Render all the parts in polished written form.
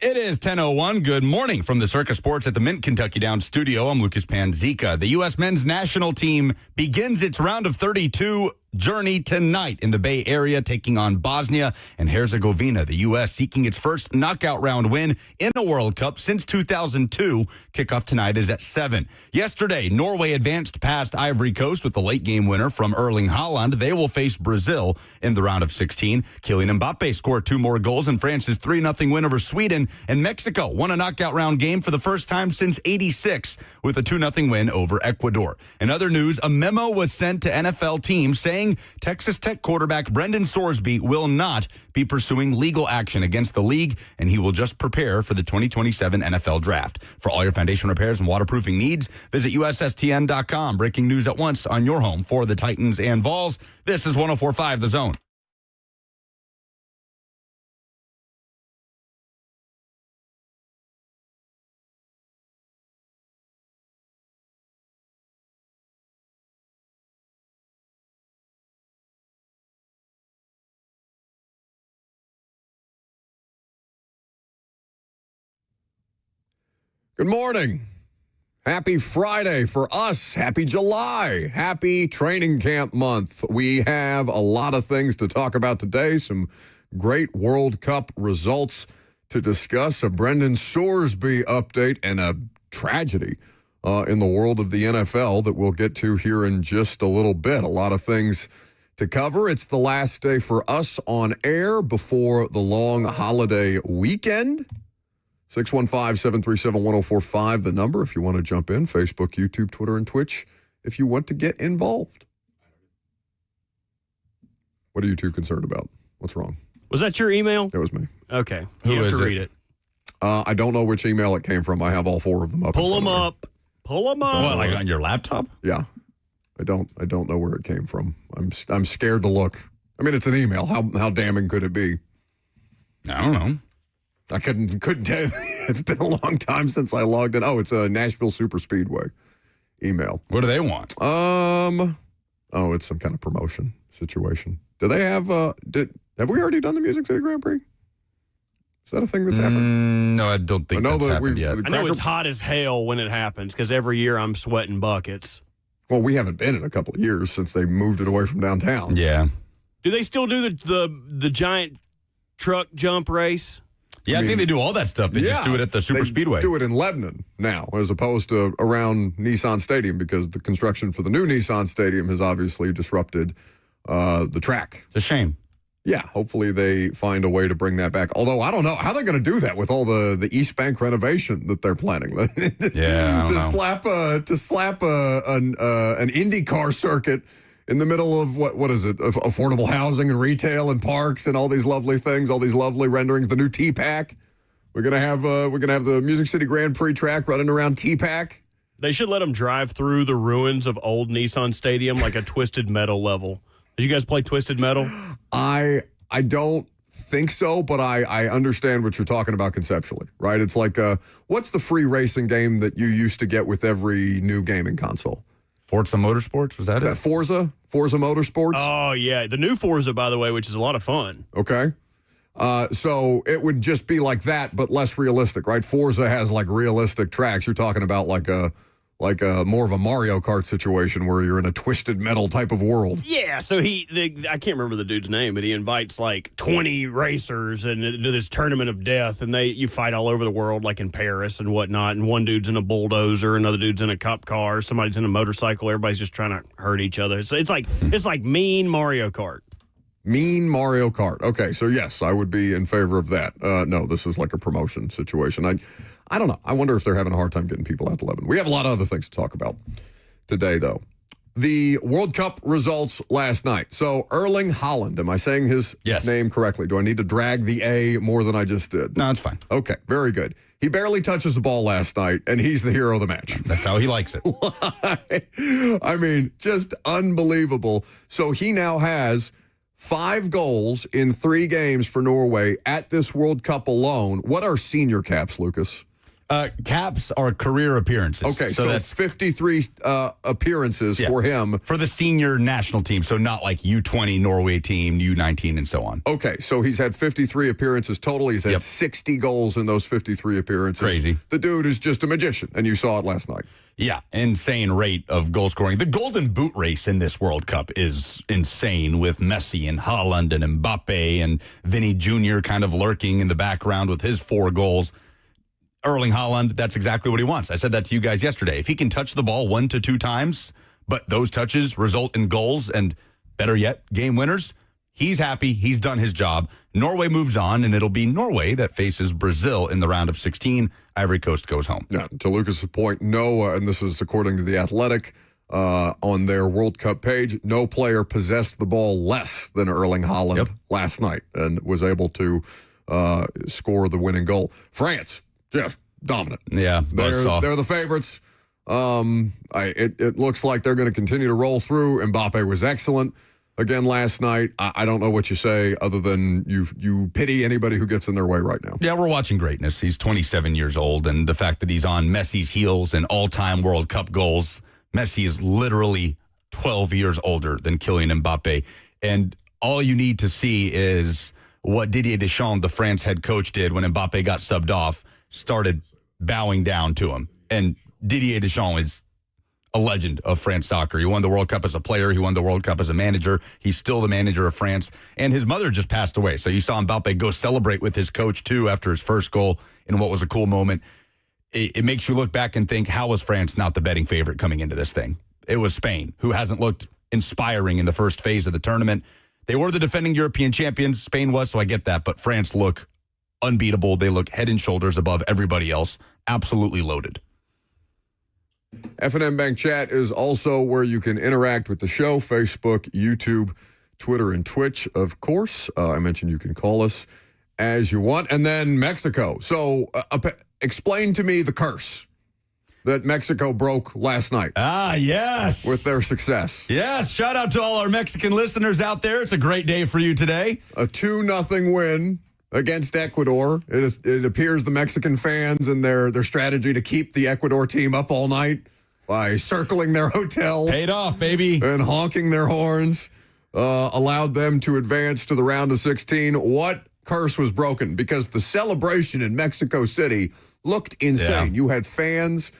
It is 10:01. Good morning from the Circus Sports at the Mint Kentucky Downs studio. I'm Lucas Panzica. The U.S. men's national team begins its round of 32 journey tonight in the Bay Area, taking on Bosnia and Herzegovina. The U.S. seeking its first knockout round win in a World Cup since 2002. Kickoff tonight is at 7. Yesterday, Norway advanced past Ivory Coast with the late game winner from Erling Haaland. They will face Brazil in the round of 16. Kylian Mbappe scored 2 more goals in France's 3-0 win over Sweden. And Mexico won a knockout round game for the first time since '86 with a 2-0 win over Ecuador. In other news, a memo was sent to NFL teams saying Texas Tech quarterback Brendan Sorsby will not be pursuing legal action against the league, and he will just prepare for the 2027 NFL Draft. For all your foundation repairs and waterproofing needs, visit USSTN.com. Breaking news at once on your home for the Titans and Vols. This is 104.5 The Zone. Good morning. Happy Friday for us. Happy July. Happy training camp month. We have a lot of things to talk about today. Some great World Cup results to discuss. A Brendan Sorsby update and a tragedy in the world of the NFL that we'll get to here in just a little bit. A lot of things to cover. It's the last day for us on air before the long holiday weekend. 615-737-1045, the number if you want to jump in. Facebook, YouTube, Twitter, and Twitch if you want to get involved. What are you two concerned about? What's wrong? Was that your email? That was me. Okay. Who you have is to it? read it. I don't know which email it came from. I have all 4 of them up. Pull them up. Pull them up. What, like on your laptop? Yeah. I don't know where it came from. I'm scared to look. I mean, it's an email. How damning could it be? I don't know. I couldn't tell you. It's been a long time since I logged in. Oh, it's a Nashville Super Speedway email. What do they want? It's some kind of promotion situation. Do they have have we already done the Music City Grand Prix? Is that a thing that's happened? No, I don't think that's happened yet. I know it's hot as hell when it happens because every year I'm sweating buckets. Well, we haven't been in a couple of years since they moved it away from downtown. Yeah. Do they still do the giant truck jump race? Yeah, I think they do all that stuff. They just do it at the Super Speedway. They do it in Lebanon now, as opposed to around Nissan Stadium, because the construction for the new Nissan Stadium has obviously disrupted the track. It's a shame. Yeah, hopefully they find a way to bring that back. Although I don't know how they're going to do that with all the East Bank renovation that they're planning. Yeah, I don't know. To slap an IndyCar circuit in the middle of what is it? Affordable housing and retail and parks and all these lovely things, all these lovely renderings. The new T-Pack. We're gonna have the Music City Grand Prix track running around T-Pack. They should let them drive through the ruins of old Nissan Stadium like a Twisted Metal level. Did you guys play Twisted Metal? I don't think so, but I understand what you're talking about conceptually, right? It's like what's the free racing game that you used to get with every new gaming console? Forza Motorsports, was that it? Forza Motorsports. Oh, yeah. The new Forza, by the way, which is a lot of fun. Okay. So it would just be like that, but less realistic, right? Forza has like realistic tracks. You're talking about like a more of a Mario Kart situation where you're in a Twisted Metal type of world. Yeah, so I can't remember the dude's name, but he invites like 20 racers and to this tournament of death, and you fight all over the world, like in Paris and whatnot. And one dude's in a bulldozer, another dude's in a cop car, somebody's in a motorcycle. Everybody's just trying to hurt each other. So it's like mean Mario Kart. Mean Mario Kart. Okay, so yes, I would be in favor of that. No, this is like a promotion situation. I don't know. I wonder if they're having a hard time getting people out to Lebanon. We have a lot of other things to talk about today, though. The World Cup results last night. So Erling Haaland, am I saying his name correctly? Do I need to drag the A more than I just did? No, it's fine. Okay, very good. He barely touches the ball last night, and he's the hero of the match. That's how he likes it. I mean, just unbelievable. So he now has 5 goals in 3 games for Norway at this World Cup alone. What are senior caps, Lucas? Caps are career appearances. Okay, so that's 53 appearances for him. For the senior national team, so not like U20 Norway team, U19, and so on. Okay, so he's had 53 appearances total. He's had 60 goals in those 53 appearances. Crazy. The dude is just a magician, and you saw it last night. Yeah, insane rate of goal scoring. The Golden Boot race in this World Cup is insane with Messi and Haaland and Mbappe and Vinny Jr. kind of lurking in the background with his 4 goals. Erling Haaland, that's exactly what he wants. I said that to you guys yesterday. If he can touch the ball 1 to 2 times, but those touches result in goals and, better yet, game winners, he's happy. He's done his job. Norway moves on, and it'll be Norway that faces Brazil in the round of 16. Ivory Coast goes home. Yeah, to Lucas's point, no, and this is according to The Athletic, on their World Cup page, no player possessed the ball less than Erling Haaland last night and was able to score the winning goal. France, Jeff, dominant. Yeah, they're the favorites. It looks like they're going to continue to roll through. Mbappe was excellent again last night. I don't know what you say other than you pity anybody who gets in their way right now. Yeah, we're watching greatness. He's 27 years old, and the fact that he's on Messi's heels in all-time World Cup goals. Messi is literally 12 years older than Kylian Mbappe, and all you need to see is what Didier Deschamps, the France head coach, did when Mbappe got subbed off, started bowing down to him. And Didier Deschamps is a legend of France soccer. He won the World Cup as a player. He won the World Cup as a manager. He's still the manager of France. And his mother just passed away. So you saw Mbappe go celebrate with his coach, too, after his first goal in what was a cool moment. It makes you look back and think, how was France not the betting favorite coming into this thing? It was Spain, who hasn't looked inspiring in the first phase of the tournament. They were the defending European champions. Spain was, so I get that. But France look unbeatable. They look head and shoulders above everybody else. Absolutely loaded. F&M Bank Chat is also where you can interact with the show. Facebook, YouTube, Twitter, and Twitch, of course. I mentioned you can call us as you want. And then Mexico. So explain to me the curse that Mexico broke last night. Yes. With their success. Yes. Shout out to all our Mexican listeners out there. It's a great day for you today. A 2-0 win against Ecuador. It appears the Mexican fans and their strategy to keep the Ecuador team up all night by circling their hotel. Paid off, baby. And honking their horns allowed them to advance to the round of 16. What curse was broken? Because the celebration in Mexico City looked insane. You had fans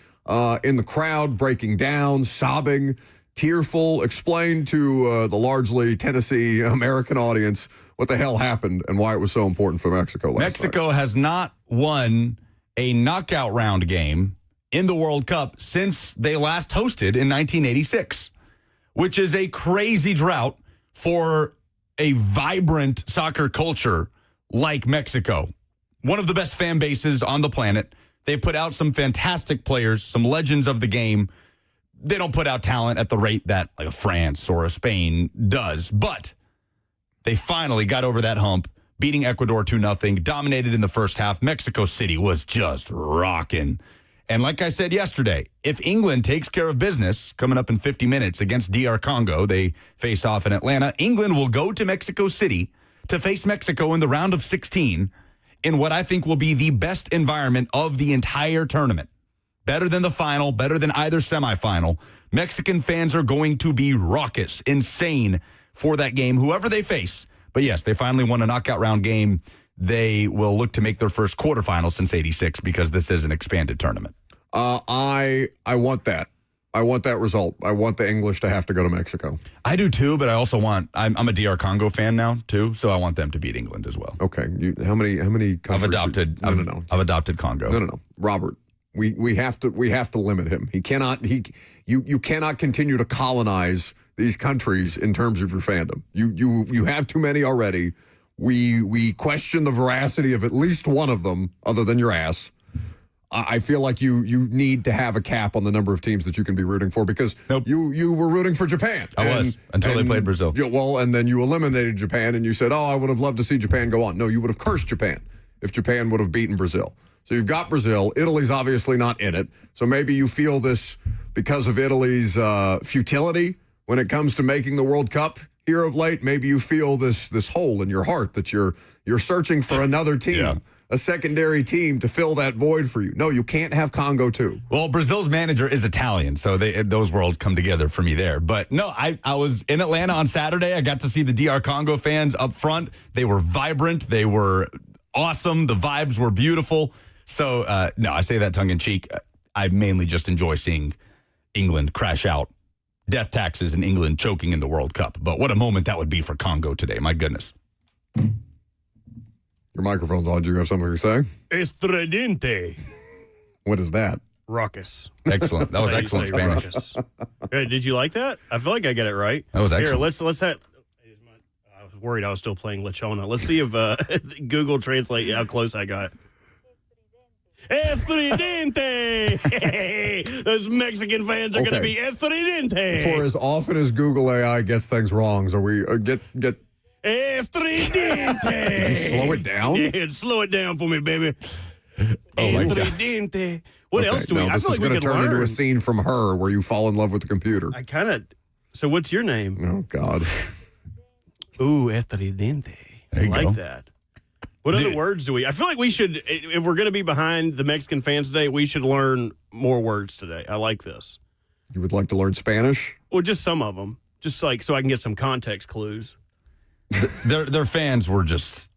in the crowd breaking down, sobbing, tearful. Explain to the largely Tennessee American audience what the hell happened and why it was so important for Mexico last night. Mexico has not won a knockout round game in the World Cup since they last hosted in 1986, which is a crazy drought for a vibrant soccer culture like Mexico. One of the best fan bases on the planet. They put out some fantastic players, some legends of the game. They don't put out talent at the rate that like a France or a Spain does, but they finally got over that hump, beating Ecuador 2-0, dominated in the first half. Mexico City was just rocking. And like I said yesterday, if England takes care of business coming up in 50 minutes against DR Congo, they face off in Atlanta, England will go to Mexico City to face Mexico in the round of 16 in what I think will be the best environment of the entire tournament. Better than the final, better than either semifinal. Mexican fans are going to be raucous, insane for that game, whoever they face. But yes, they finally won a knockout round game. They will look to make their first quarterfinal since 86 because this is an expanded tournament. I want that. I want that result. I want the English to have to go to Mexico. I do too, but I also want, I'm a DR Congo fan now too, so I want them to beat England as well. Okay. How many countries? I've adopted Congo. No. Robert, we have to limit him. He cannot, you cannot continue to colonize these countries in terms of your fandom. You have too many already. We question the veracity of at least one of them, other than your ass. I feel like you need to have a cap on the number of teams that you can be rooting for because you were rooting for Japan. I was until they played Brazil. Well, and then you eliminated Japan and you said, I would have loved to see Japan go on. No, you would have cursed Japan if Japan would have beaten Brazil. So you've got Brazil. Italy's obviously not in it. So maybe you feel this because of Italy's futility when it comes to making the World Cup. here of late, maybe you feel this hole in your heart that you're searching for another team, a secondary team to fill that void for you. No, you can't have Congo too. Well, Brazil's manager is Italian, so those worlds come together for me there. But no, I was in Atlanta on Saturday. I got to see the DR Congo fans up front. They were vibrant. They were awesome. The vibes were beautiful. So, no, I say that tongue-in-cheek. I mainly just enjoy seeing England crash out. Death taxes in England choking in the World Cup. But what a moment that would be for Congo today. My goodness. Your microphone's on. Do you have something to say? Estridente. What is that? Raucous. Excellent. That was excellent Spanish. Raucous. Hey, did you like that? I feel like I got it right. That was excellent. Here, let's have. I was worried I was still playing Lechona. Let's see if Google Translate how close I got. Estridente. Those Mexican fans are going to be estridente. For as often as Google AI gets things wrong, so we get estridente. Did you slow it down? Yeah, slow it down for me, baby. Oh my God. Estridente. What else do we? No, this is going to turn into a scene from Her where you fall in love with the computer. I kind of. So, what's your name? Oh God. Ooh, estridente. I like that. What other words do we? I feel like we should, if we're going to be behind the Mexican fans today, we should learn more words today. I like this. You would like to learn Spanish? Well, just some of them, just like so I can get some context clues. Their fans were just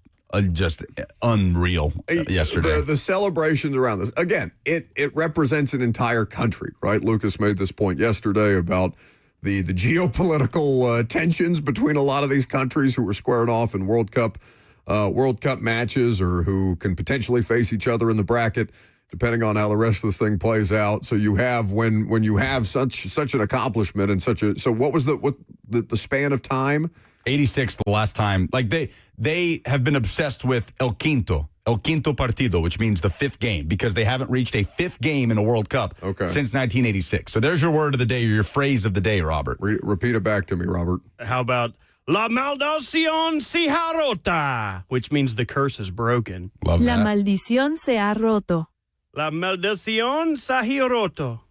unreal yesterday. The celebrations around this, again, it represents an entire country, right? Lucas made this point yesterday about the geopolitical tensions between a lot of these countries who were squaring off in World Cup matches, or who can potentially face each other in the bracket, depending on how the rest of this thing plays out. So you have when you have such an accomplishment and so what was the span of time? 86 the last time. Like they have been obsessed with el quinto partido, which means the fifth game, because they haven't reached a fifth game in a World Cup since 1986. So there's your word of the day, or your phrase of the day, Robert. Repeat it back to me, Robert. How about La maldición se ha rota, which means the curse is broken. Love La that. maldición se ha roto. La maldición se ha roto.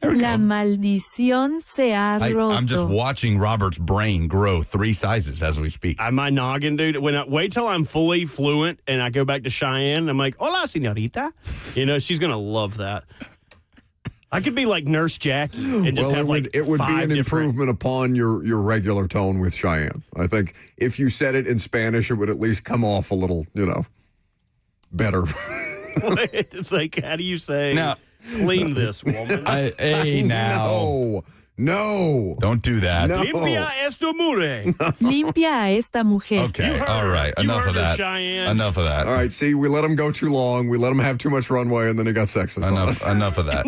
La maldición se ha roto. I'm just watching Robert's brain grow 3 sizes as we speak. My noggin, dude. Wait till I'm fully fluent and I go back to Cheyenne. I'm like, hola, señorita. You know, she's gonna love that. I could be like Nurse Jackie and just have it would be an improvement upon your regular tone with Cheyenne. I think if you said it in Spanish, it would at least come off a little, better. It's like, how do you say? Now, clean this woman. Hey, now. No. Don't do that. No. Limpia esto mure. Limpia a esta mujer. Okay, You all heard right. her. You Enough heard of her, that. Cheyenne. Enough of that. All right, see, we let him go too long. We let him have too much runway, and then he got sexist on us. Enough of that.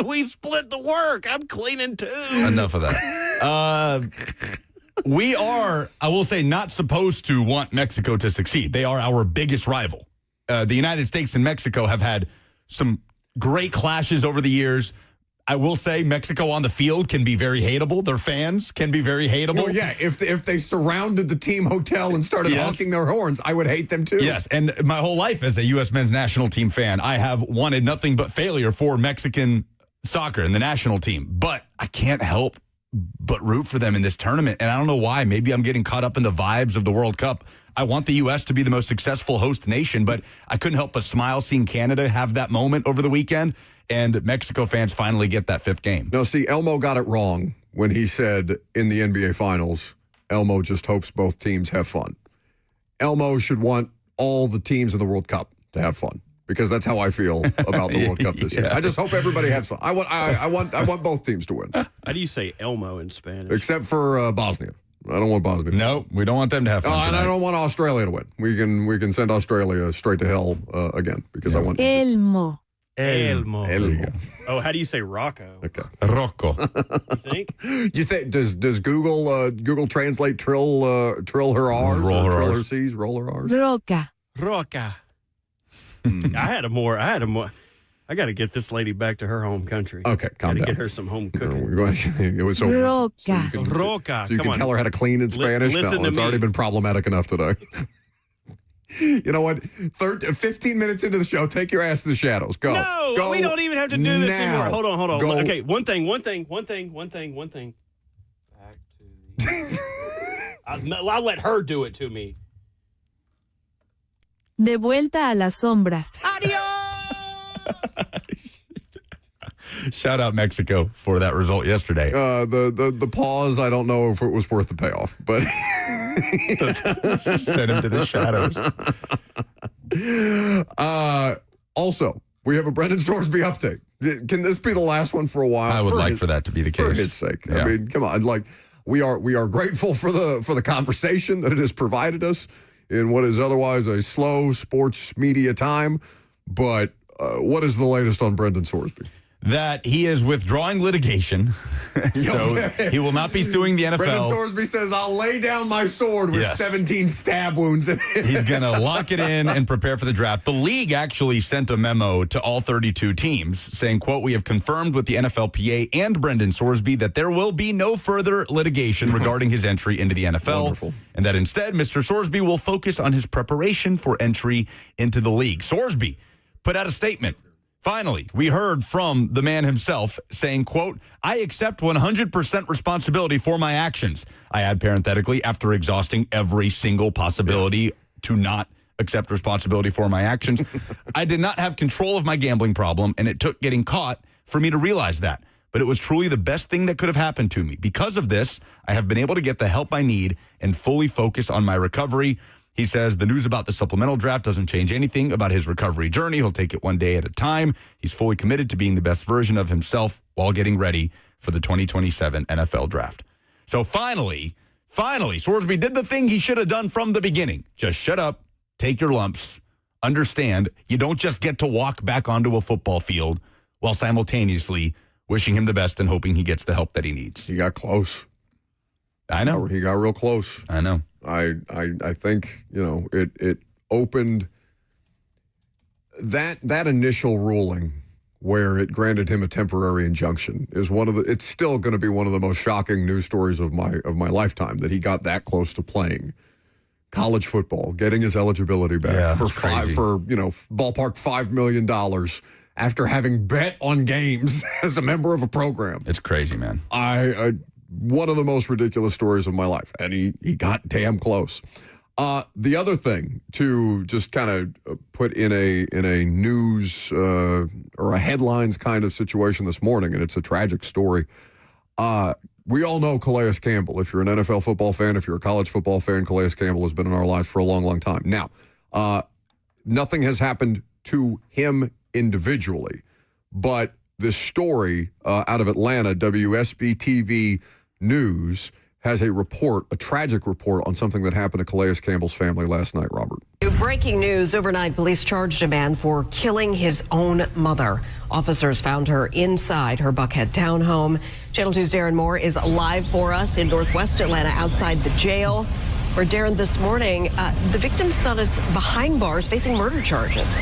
we split the work. I'm cleaning too. Enough of that. We are, I will say, not supposed to want Mexico to succeed. They are our biggest rival. The United States and Mexico have had some great clashes over the years. I will say Mexico on the field can be very hateable. Their fans can be very hateable. Well, yeah, if they surrounded the team hotel and started honking their horns, I would hate them too. Yes, and my whole life as a U.S. men's national team fan, I have wanted nothing but failure for Mexican soccer and the national team. But I can't help but root for them in this tournament. And I don't know why. Maybe I'm getting caught up in the vibes of the World Cup. I want the U.S. to be the most successful host nation, but I couldn't help but smile seeing Canada have that moment over the weekend. And Mexico fans finally get that fifth game. No, see, Elmo got it wrong when he said in the NBA Finals, Elmo just hopes both teams have fun. Elmo should want all the teams in the World Cup to have fun, because that's how I feel about the World Cup this year. I just hope everybody has fun. I want both teams to win, How do you say Elmo in Spanish? except for Bosnia. I don't want Bosnia. No, we don't want them to have fun. And tonight. I don't want Australia to win. We can send Australia straight to hell again, because I want Elmo. Elmo. Elmo. Oh, how do you say Rocco? Okay. Rocco. You think? Does Google Translate trill her R's, Roll her trill her R's. C's, roll her R's? Roca. Roca. I had a more. I got to get this lady back to her home country. Okay, calm Gotta down. get her some home cooking. We're going. It was so Roca. you can, Roca. so you Come can on. tell her how to clean in Spanish. listen No, to it's me. already been problematic enough today. You know what? 15 minutes into the show, take your ass to the shadows. Go. No, Go we don't even have to do this now. anymore. Hold on. Go. Okay, one thing. Back to the I'll let her do it to me. De vuelta a las sombras. Shout out Mexico for that result yesterday. The pause, I don't know if it was worth the payoff, but Send him to the shadows. Also, we have a Brendan Sorsby update. Can this be the last one for a while? I would like for that to be the case. For his sake. Yeah. I mean, come on. Like, we are grateful for the conversation that it has provided us in what is otherwise a slow sports media time. But what is the latest on Brendan Sorsby? That he is withdrawing litigation, so he will not be suing the NFL. Brendan Sorsby says, I'll lay down my sword with 17 stab wounds in it. He's going to lock it in and prepare for the draft. The league actually sent a memo to all 32 teams saying, quote, we have confirmed with the NFLPA and Brendan Sorsby that there will be no further litigation regarding his entry into the NFL. Wonderful. And that instead, Mr. Sorsby will focus on his preparation for entry into the league. Sorsby put out a statement. Finally, we heard from the man himself saying, quote, I accept 100% responsibility for my actions. I add parenthetically, after exhausting every single possibility to not accept responsibility for my actions. I did not have control of my gambling problem, and it took getting caught for me to realize that. But it was truly the best thing that could have happened to me. Because of this, I have been able to get the help I need and fully focus on my recovery. He says the news about the supplemental draft doesn't change anything about his recovery journey. He'll take it one day at a time. He's fully committed to being the best version of himself while getting ready for the 2027 NFL draft. So finally, Sorsby did the thing he should have done from the beginning. Just shut up, take your lumps, understand you don't just get to walk back onto a football field while simultaneously wishing him the best and hoping he gets the help that he needs. He got close. I know. He got real close. I know. I think, it opened that initial ruling where it granted him a temporary injunction is it's still going to be one of the most shocking news stories of my lifetime, that he got that close to playing college football, getting his eligibility back for ballpark $5 million after having bet on games as a member of a program. It's crazy, man. One of the most ridiculous stories of my life, and he got damn close. The other thing to just kind of put in a news or a headlines kind of situation this morning, and it's a tragic story. We all know Calais Campbell. If you're an NFL football fan, if you're a college football fan, Calais Campbell has been in our lives for a long, long time. Now, nothing has happened to him individually, but this story out of Atlanta, WSB-TV News, has a tragic report on something that happened to Calais Campbell's family last night, Robert. Breaking news. Overnight, police charged a man for killing his own mother. Officers found her inside her Buckhead townhome. Channel 2's Darren Moore is live for us in Northwest Atlanta outside the jail, where, Darren, this morning, the victim's son is behind bars facing murder charges.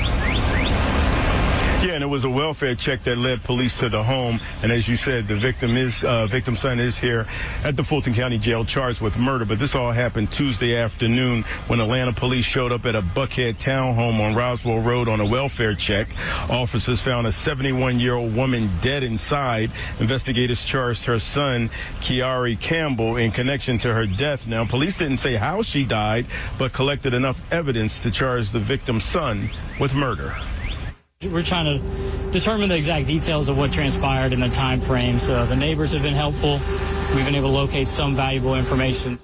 Yeah, and it was a welfare check that led police to the home. And as you said, the victim's son is here at the Fulton County Jail charged with murder. But this all happened Tuesday afternoon when Atlanta police showed up at a Buckhead townhome on Roswell Road on a welfare check. Officers found a 71-year-old woman dead inside. Investigators charged her son, Kiari Campbell, in connection to her death. Now, police didn't say how she died, but collected enough evidence to charge the victim's son with murder. We're trying to determine the exact details of what transpired in the time frame. So the neighbors have been helpful. We've been able to locate some valuable information.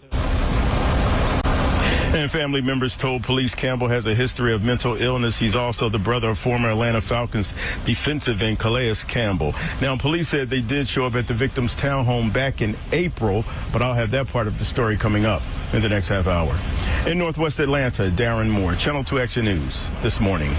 And family members told police Campbell has a history of mental illness. He's also the brother of former Atlanta Falcons defensive end Calais Campbell. Now, police said they did show up at the victim's townhome back in April, but I'll have that part of the story coming up in the next half hour. In Northwest Atlanta, Darren Moore, Channel 2 Action News this morning.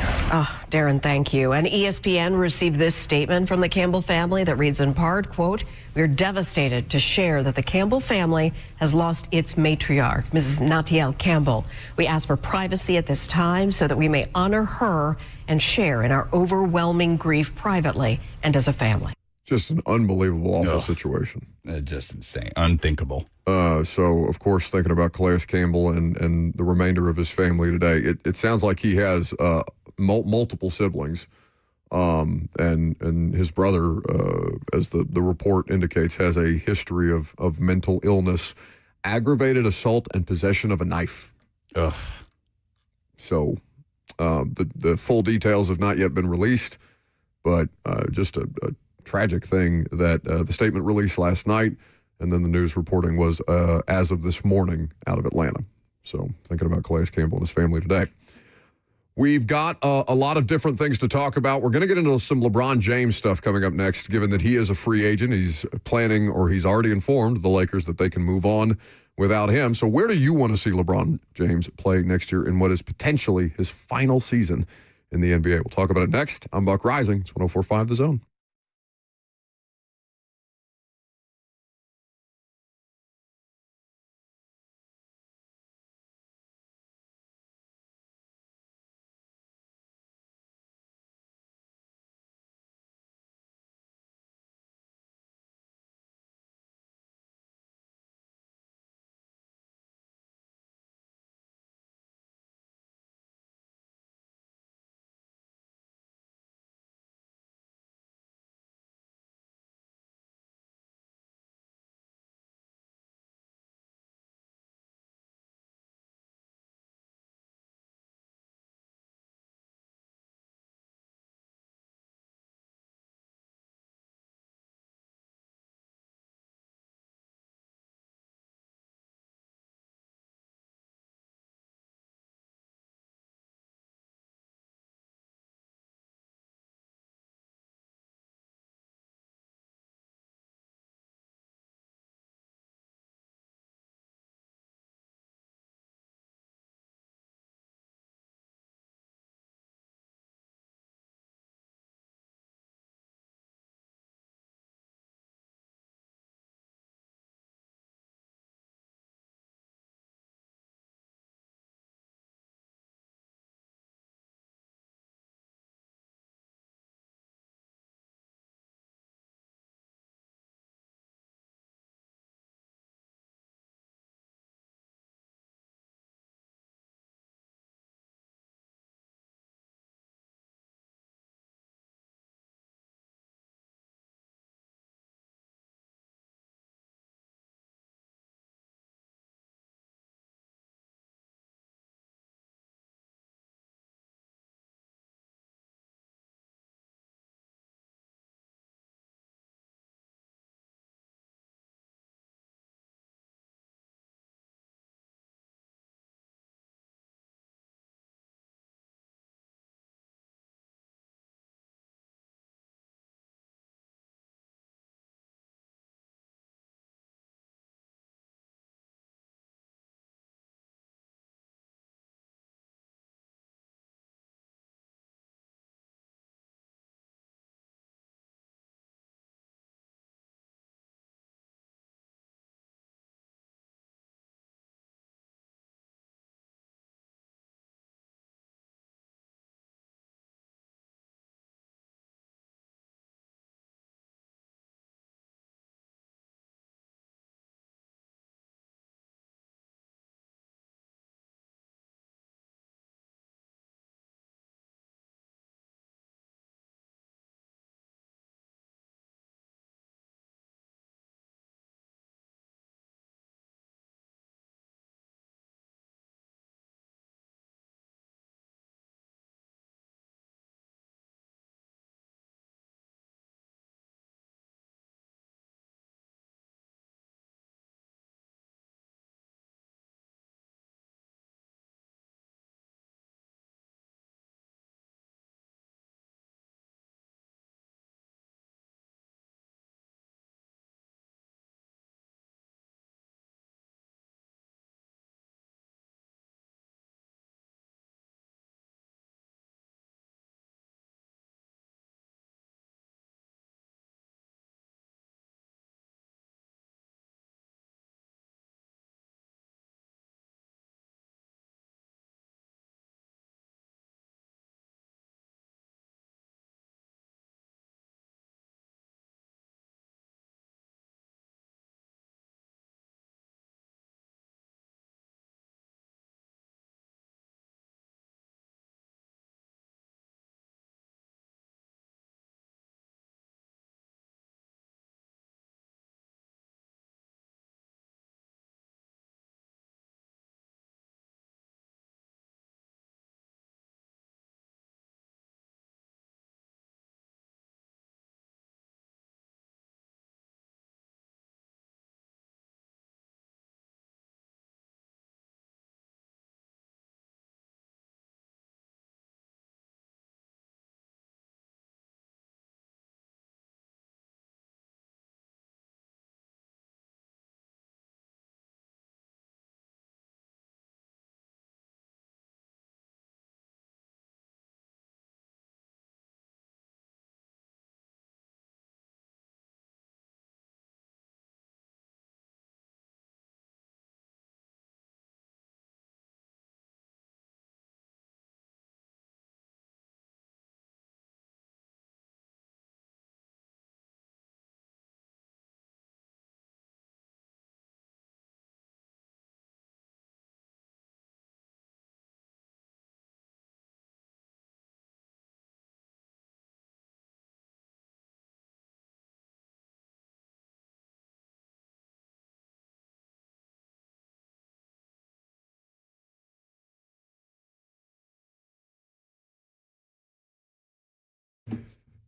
Darren, thank you. And ESPN received this statement from the Campbell family that reads in part, quote, "We're devastated to share that the Campbell family has lost its matriarch, Mrs. Natiel Campbell. We ask for privacy at this time so that we may honor her and share in our overwhelming grief privately and as a family." Just an unbelievable, awful situation. Just insane. Unthinkable. So, of course, thinking about Calais Campbell and the remainder of his family today, it sounds like he has multiple siblings. And his brother, as the report indicates, has a history of mental illness. aggravated assault and possession of a knife. Ugh. So the full details have not yet been released, but just a tragic thing that the statement released last night, and then the news reporting was as of this morning out of Atlanta. So thinking about Calais Campbell and his family today. We've got a lot of different things to talk about. We're going to get into some LeBron James stuff coming up next, given that he is a free agent. He's planning, or he's already informed the Lakers that they can move on without him. So where do you want to see LeBron James play next year in what is potentially his final season in the NBA? We'll talk about it next. I'm Buck Rising. It's 104.5 The Zone.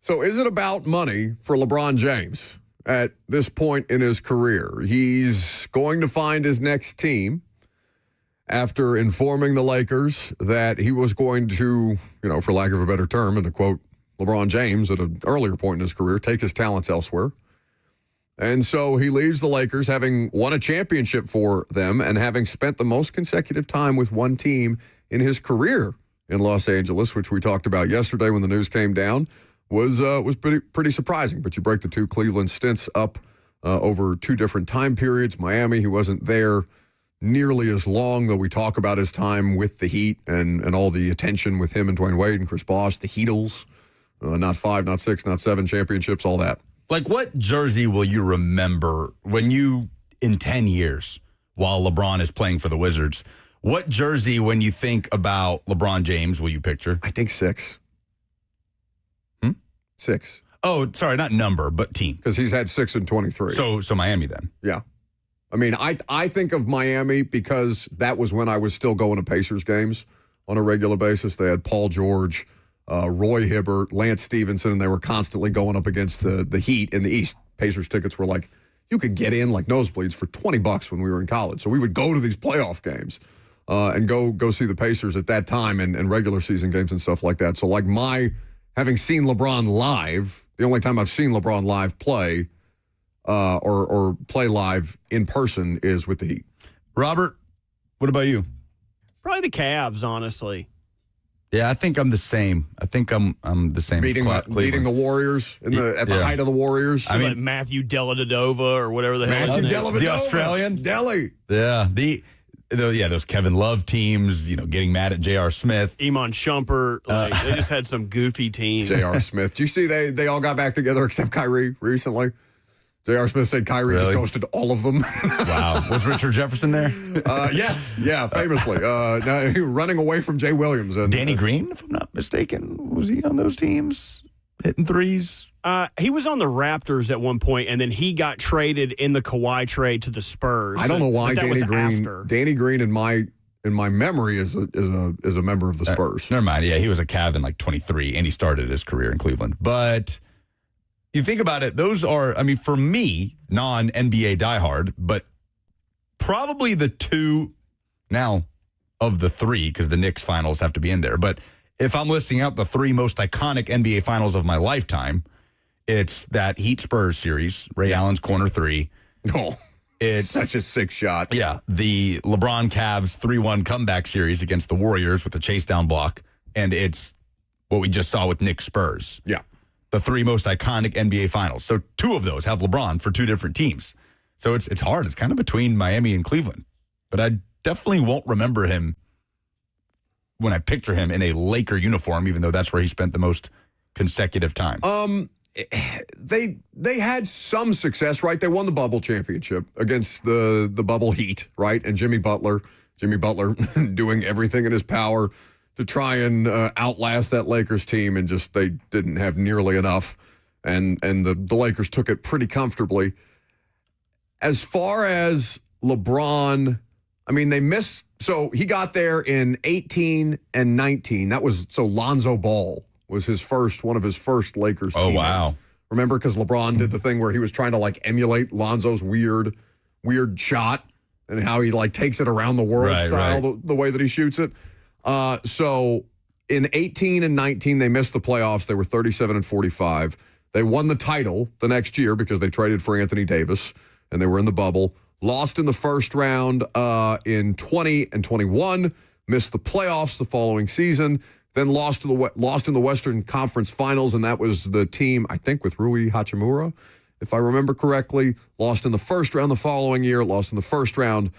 So is it about money for LeBron James at this point in his career? He's going to find his next team after informing the Lakers that he was going to, for lack of a better term, and to quote LeBron James at an earlier point in his career, take his talents elsewhere. And so he leaves the Lakers having won a championship for them and having spent the most consecutive time with one team in his career in Los Angeles, which we talked about yesterday when the news came down, was pretty surprising. But you break the two Cleveland stints up over two different time periods. Miami, he wasn't there nearly as long, though we talk about his time with the Heat and all the attention with him and Dwayne Wade and Chris Bosh, the Heatles, not 5, not 6, not 7 championships, all that. Like, what jersey will you remember when you, in 10 years, while LeBron is playing for the Wizards, what jersey, when you think about LeBron James, will you picture? I think 6. 6. Oh, sorry, not number, but team. Because he's had 6 and 23. So Miami then. Yeah. I mean, I think of Miami because that was when I was still going to Pacers games on a regular basis. They had Paul George, Roy Hibbert, Lance Stevenson, and they were constantly going up against the Heat in the East. Pacers tickets were like, you could get in like nosebleeds for $20 when we were in college. So we would go to these playoff games and go see the Pacers at that time and regular season games and stuff like that. So like having seen LeBron live, the only time I've seen LeBron live play or play live in person is with the Heat. Robert, what about you? Probably the Cavs, honestly. Yeah, I think I'm the same. I think I'm the same. Beating the Warriors at the height of the Warriors. I mean, Matthew Dellavedova or whatever the hell. Matthew Dellavedova, the Australian Delly. Yeah, those Kevin Love teams. Getting mad at J.R. Smith, Iman Shumpert. They just had some goofy teams. J.R. Smith. Do you see they all got back together except Kyrie recently? J.R. Smith said Kyrie just ghosted all of them. Wow. Was Richard Jefferson there? Yes. Yeah, famously. Running away from Jay Williams. And Danny Green, if I'm not mistaken. Was he on those teams? Hitting threes? He was on the Raptors at one point, and then he got traded in the Kawhi trade to the Spurs. I don't know why Danny Green in my memory is a member of the Spurs. Never mind. Yeah, he was a Cav in like 23, and he started his career in Cleveland. But you think about it, those are, for me, non-NBA diehard, but probably the two now of the three, because the Knicks finals have to be in there. But if I'm listing out the three most iconic NBA finals of my lifetime, it's that Heat Spurs series, Ray Allen's corner three. Oh, it's such a sick shot. Yeah, the LeBron Cavs 3-1 comeback series against the Warriors with the chase down block, and it's what we just saw with Knicks Spurs. Yeah. The three most iconic NBA finals. So two of those have LeBron for two different teams. So it's hard. It's kind of between Miami and Cleveland. But I definitely won't remember him when I picture him in a Laker uniform, even though that's where he spent the most consecutive time. They had some success, right? They won the bubble championship against the bubble Heat, right? And Jimmy Butler doing everything in his power to try and outlast that Lakers team, and just they didn't have nearly enough, and the Lakers took it pretty comfortably. As far as LeBron, they missed. So he got there in 18 and 19. So Lonzo Ball was one of his first Lakers teammates. Oh, wow. Remember, because LeBron did the thing where he was trying to emulate Lonzo's weird shot and how he takes it around the world style, the way that he shoots it. So in 18 and 19, they missed the playoffs. They were 37 and 45. They won the title the next year because they traded for Anthony Davis, and they were in the bubble. Lost in the first round in 20 and 21. Missed the playoffs the following season. Then lost in the Western Conference Finals, and that was the team, I think, with Rui Hachimura, if I remember correctly. Lost in the first round the following year. Lost in the first round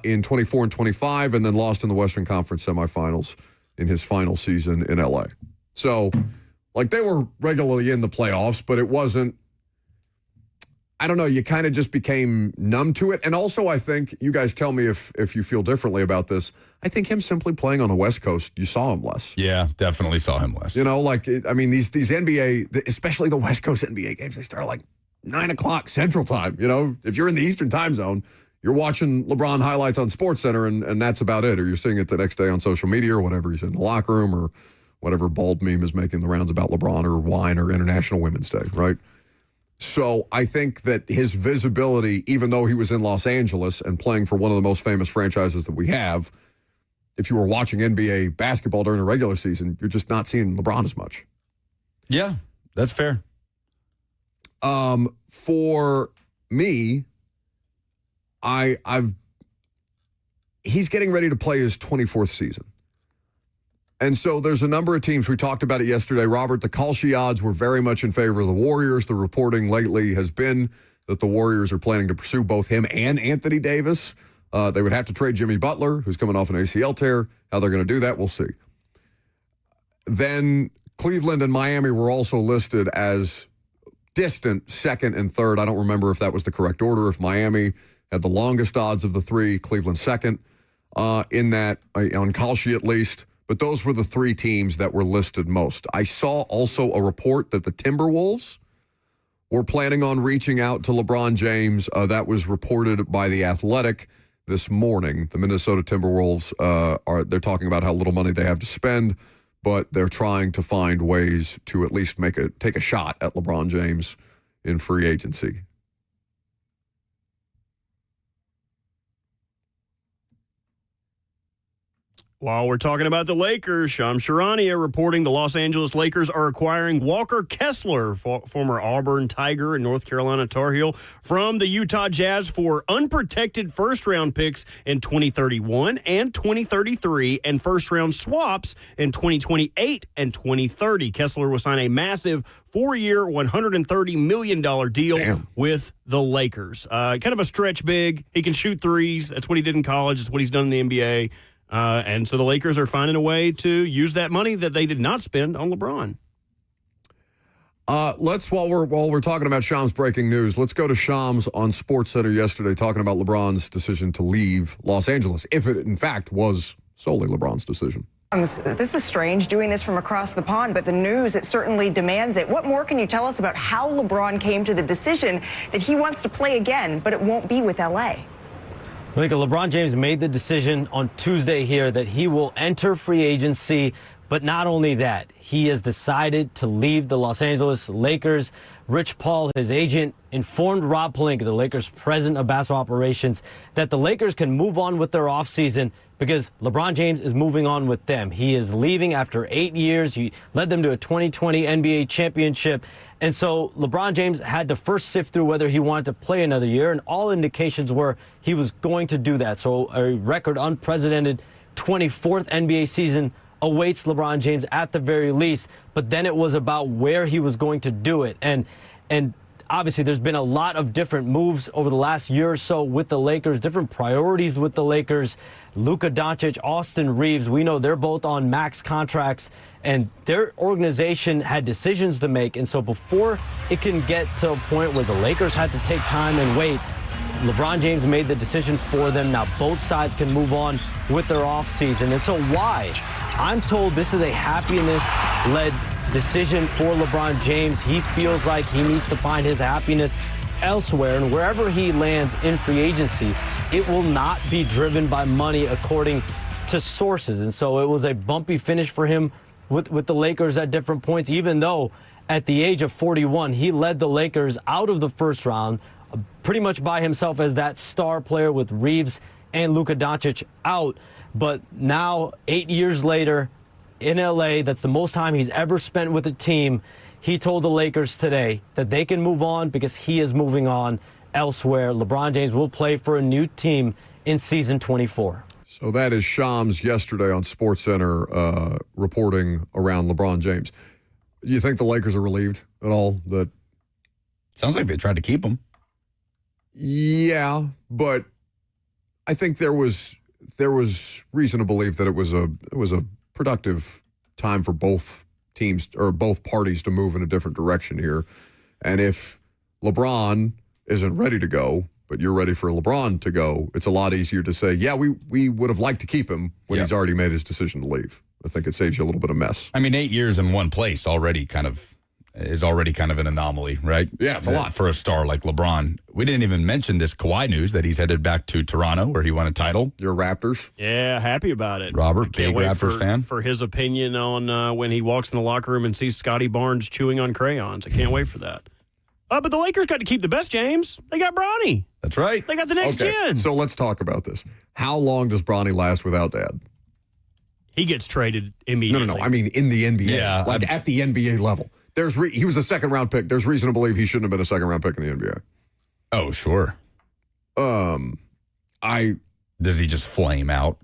in 24 and 25, and then lost in the Western Conference semifinals in his final season in LA. So, they were regularly in the playoffs, but it wasn't, I don't know, you kind of just became numb to it. And also, I think, you guys tell me if you feel differently about this, I think him simply playing on the West Coast, you saw him less. Yeah, definitely saw him less. These NBA, especially the West Coast NBA games, they start 9 o'clock Central Time. If you're in the Eastern Time Zone, you're watching LeBron highlights on SportsCenter, and that's about it. Or you're seeing it the next day on social media or whatever. He's in the locker room or whatever bald meme is making the rounds about LeBron or wine or International Women's Day, right? So I think that his visibility, even though he was in Los Angeles and playing for one of the most famous franchises that we have, if you were watching NBA basketball during the regular season, you're just not seeing LeBron as much. Yeah, that's fair. For me, he's getting ready to play his 24th season. And so there's a number of teams. We talked about it yesterday. Robert, the Kalshi odds were very much in favor of the Warriors. The reporting lately has been that the Warriors are planning to pursue both him and Anthony Davis. They would have to trade Jimmy Butler, who's coming off an ACL tear. How they're going to do that, we'll see. Then Cleveland and Miami were also listed as distant second and third. I don't remember if that was the correct order. If Miami had the longest odds of the three, Cleveland second in that, on Kalshi at least. But those were the three teams that were listed most. I saw also a report that the Timberwolves were planning on reaching out to LeBron James. That was reported by The Athletic this morning. The Minnesota Timberwolves, they're talking about how little money they have to spend, but they're trying to find ways to at least take a shot at LeBron James in free agency. While we're talking about the Lakers, Shams Charania reporting the Los Angeles Lakers are acquiring Walker Kessler, former Auburn Tiger and North Carolina Tar Heel, from the Utah Jazz for unprotected first-round picks in 2031 and 2033 and first-round swaps in 2028 and 2030. Kessler will sign a massive 4-year, $130 million deal with the Lakers. Kind of a stretch big. He can shoot threes. That's what he did in college. That's what he's done in the NBA. And so the Lakers are finding a way to use that money that they did not spend on LeBron. While we're talking about Shams' breaking news, let's go to Shams on SportsCenter yesterday talking about LeBron's decision to leave Los Angeles, if it in fact was solely LeBron's decision. This is strange, doing this from across the pond, but the news, it certainly demands it. What more can you tell us about how LeBron came to the decision that he wants to play again, but it won't be with L.A.? I think LeBron James made the decision on Tuesday here that he will enter free agency, but not only that, he has decided to leave the Los Angeles Lakers. Rich Paul, his agent, informed Rob Pelinka, the Lakers' president of basketball operations, that the Lakers can move on with their offseason because LeBron James is moving on with them. He is leaving after 8 years. He led them to a 2020 NBA championship. And so LeBron James had to first sift through whether he wanted to play another year, and all indications were he was going to do that. So a record unprecedented 24th NBA season awaits LeBron James at the very least, but then it was about where he was going to do it. And obviously there's been a lot of different moves over the last year or so with the Lakers, different priorities with the Lakers. Luka Doncic, Austin Reeves, we know they're both on max contracts, and their organization had decisions to make. And so before it can get to a point where the Lakers had to take time and wait, LeBron James made the decision for them. Now both sides can move on with their offseason. And so why? I'm told this is a happiness-led decision for LeBron James. He feels like he needs to find his happiness elsewhere, and wherever he lands in free agency, it will not be driven by money according to sources. And so it was a bumpy finish for him with the Lakers at different points, even though at the age of 41, he led the Lakers out of the first round pretty much by himself as that star player with Reeves and Luka Doncic out. But now, 8 years later, in L.A., that's the most time he's ever spent with a team. He told the Lakers today that they can move on because he is moving on elsewhere. LeBron James will play for a new team in season 24. So that is Shams yesterday on SportsCenter reporting around LeBron James. You think the Lakers are relieved at all? That sounds like they tried to keep him. Yeah, but I think there was reason to believe that it was a productive time for both teams or both parties to move in a different direction here. And if LeBron isn't ready to go, but you're ready for LeBron to go, it's a lot easier to say, yeah, we would have liked to keep him when he's already made his decision to leave. I think it saves you a little bit of mess. I mean, 8 years in one place already kind of is already kind of an anomaly, right? Yeah, it's a lot. For a star like LeBron. We didn't even mention this Kawhi news that he's headed back to Toronto where he won a title. Your Raptors. Yeah, happy about it. Robert, Can't big wait Raptors fan. for his opinion on when he walks in the locker room and sees Scotty Barnes chewing on crayons. I can't wait for that. But the Lakers got to keep the best, James. They got Bronny. That's right. They got the next gen. So let's talk about this. How long does Bronny last without Dad? He gets traded immediately. No. I mean, in the NBA. Yeah, at the NBA level. He was a second-round pick. There's reason to believe he shouldn't have been a second-round pick in the NBA. Oh, sure. Does he just flame out?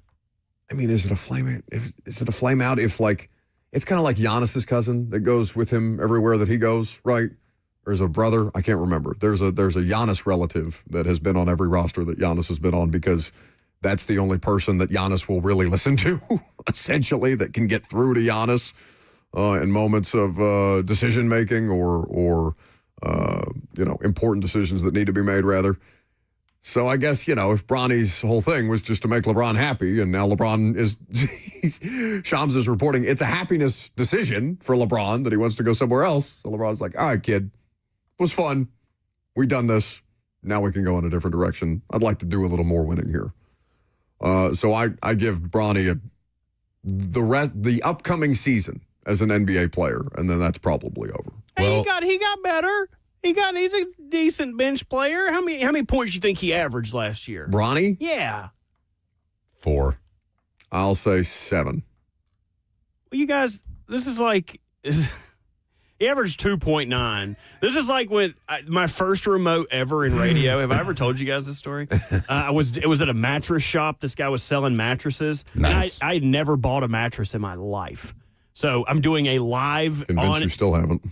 I mean, is it a flame out? Is it a flame out if, like, it's kind of like Giannis's cousin that goes with him everywhere that he goes, right? Or is it a brother? I can't remember. There's a Giannis relative that has been on every roster that Giannis has been on because that's the only person that Giannis will really listen to, essentially, that can get through to Giannis in moments of decision-making or important decisions that need to be made, rather. So I guess, if Bronny's whole thing was just to make LeBron happy, and now LeBron is, Shams is reporting it's a happiness decision for LeBron that he wants to go somewhere else. So LeBron's like, all right, kid, it was fun. We done this. Now we can go in a different direction. I'd like to do a little more winning here. So I give Bronny the upcoming season as an NBA player, and then that's probably over. Hey, he got better. He's a decent bench player. How many points do you think he averaged last year? Bronny? Yeah. 4. I'll say 7. Well, you guys, this is like he averaged 2.9. This is like when my first remote ever in radio. Have I ever told you guys this story? It was at a mattress shop. This guy was selling mattresses. Nice. And I had never bought a mattress in my life. So I'm doing a live Convinced you still haven't.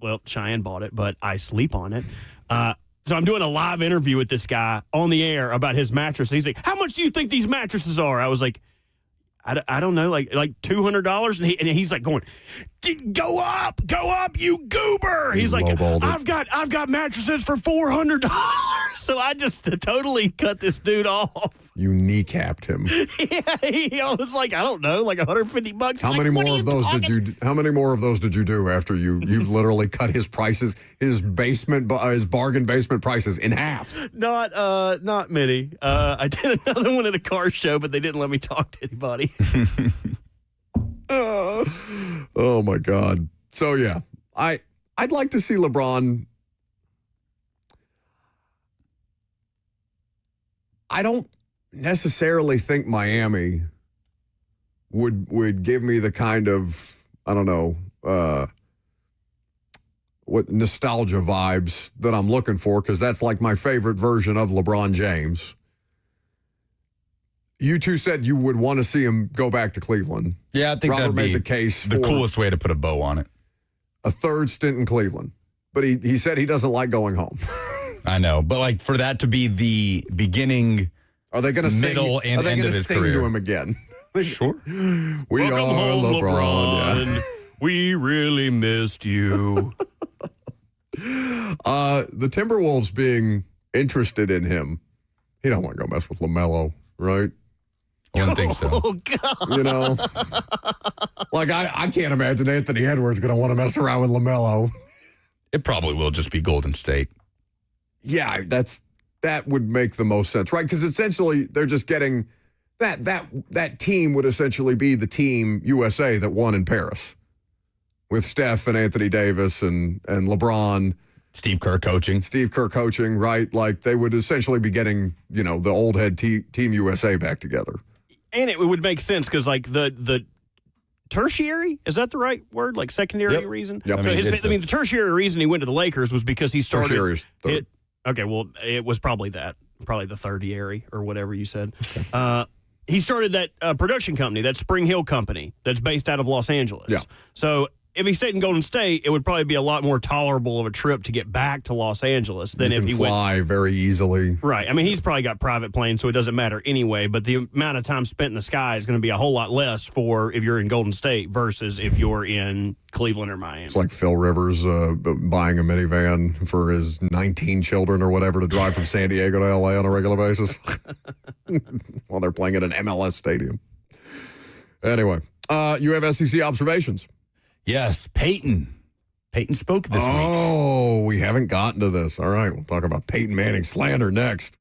Well, Cheyenne bought it, but I sleep on it. So I'm doing a live interview with this guy on the air about his mattress. He's like, how much do you think these mattresses are? I was like, I don't know, like $200. And he's like going, go up, you goober. He's like, I've got mattresses for $400. So I just totally cut this dude off. You kneecapped him. Yeah, I was like, I don't know, like $150. How many more of those did you? How many more of those did you do after you literally cut his prices, his bargain basement prices in half? Not many. I did another one at a car show, but they didn't let me talk to anybody. Oh my God. So yeah, I'd like to see LeBron. I don't necessarily think Miami would give me the kind of, I don't know, what nostalgia vibes that I'm looking for, because that's like my favorite version of LeBron James. You two said you would want to see him go back to Cleveland. Yeah, I think Robert that'd made be the case the for coolest way to put a bow on it. a third stint in Cleveland. But he said he doesn't like going home. I know, but like for that to be the beginning, Are they going to middle and end of his sing career to him again? Sure. We Welcome are home, LeBron. LeBron. We really missed you. The Timberwolves being interested in him, he don't want to go mess with LaMelo, right? I wouldn't think so. Oh, God. Like I can't imagine Anthony Edwards going to want to mess around with LaMelo. It probably will just be Golden State. Yeah, that would make the most sense, right? Because essentially they're just getting that team would essentially be the team USA that won in Paris with Steph and Anthony Davis and LeBron. Steve Kerr coaching, right? Like they would essentially be getting, the old head Team USA back together. And it would make sense because, like, the tertiary, is that the right word? Like secondary reason? Yep. So the tertiary reason he went to the Lakers was because he started. Tertiary is third. Okay, well, it was probably the thirdiary or whatever you said. He started that production company, that Spring Hill company, that's based out of Los Angeles. Yeah. So if he stayed in Golden State, it would probably be a lot more tolerable of a trip to get back to Los Angeles than if he fly very easily. Right. I mean, he's probably got private planes, so it doesn't matter anyway. But the amount of time spent in the sky is going to be a whole lot less for if you're in Golden State versus if you're in Cleveland or Miami. It's like Phil Rivers buying a minivan for his 19 children or whatever to drive from San Diego to L.A. on a regular basis while they're playing at an MLS stadium. Anyway, you have SEC observations. Yes, Peyton Peyton spoke this week. Oh, we haven't gotten to this. All right, we'll talk about Peyton Manning slander next.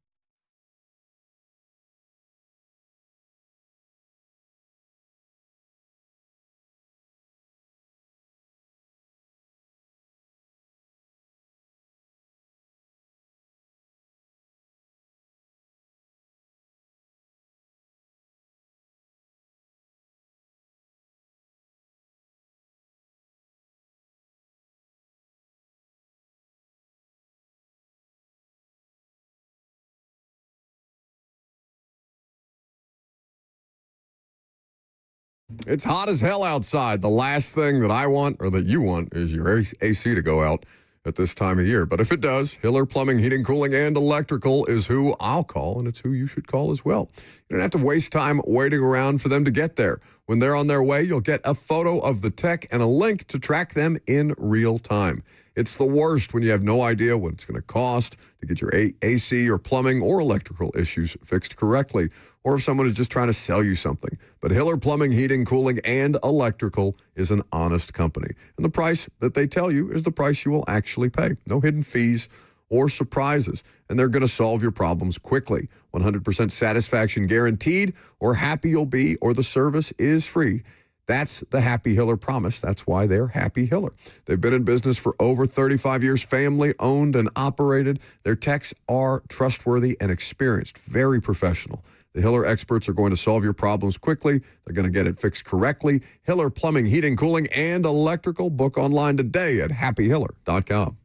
It's hot as hell outside. The last thing that I want or that you want is your AC to go out at this time of year. But if it does, Hiller Plumbing, Heating, Cooling, and Electrical is who I'll call, and it's who you should call as well. You don't have to waste time waiting around for them to get there. When they're on their way, you'll get a photo of the tech and a link to track them in real time. It's the worst when you have no idea what it's going to cost to get your AC or plumbing or electrical issues fixed correctly, or if someone is just trying to sell you something. But Hiller Plumbing, Heating, Cooling, and Electrical is an honest company. And the price that they tell you is the price you will actually pay. No hidden fees or surprises. And they're going to solve your problems quickly. 100% satisfaction guaranteed, or happy you'll be, or the service is free. That's the Happy Hiller promise. That's why they're Happy Hiller. They've been in business for over 35 years, family-owned and operated. Their techs are trustworthy and experienced, very professional. The Hiller experts are going to solve your problems quickly. They're going to get it fixed correctly. Hiller Plumbing, Heating, Cooling, and Electrical. Book online today at happyhiller.com.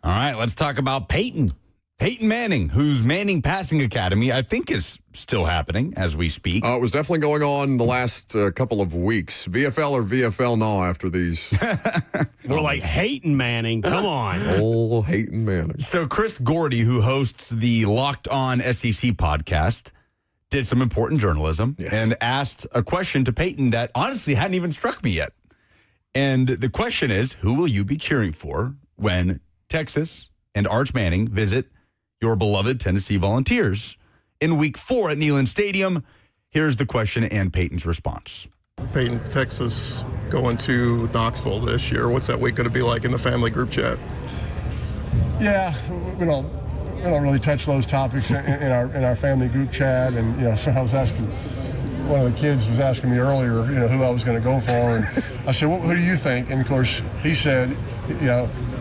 All right, let's talk about Peyton. Peyton Manning, whose Manning Passing Academy, I think, is still happening as we speak. It was definitely going on the last couple of weeks. VFL or VFL now after these. More like Hayton Manning. Come on. Old Hayton Manning. So Chris Gordy, who hosts the Locked On SEC podcast, did some important journalism and asked a question to Peyton that honestly hadn't even struck me yet. And the question is, who will you be cheering for when Texas and Arch Manning visit your beloved Tennessee Volunteers in Week 4 at Neyland Stadium? Here's the question and Peyton's response. Peyton, Texas going to Knoxville this year. What's that week going to be like in the family group chat? Yeah, we don't really touch those topics in our family group chat. And so I was asking, one of the kids was asking me earlier, who I was going to go for, and I said, well, who do you think? And of course, he said,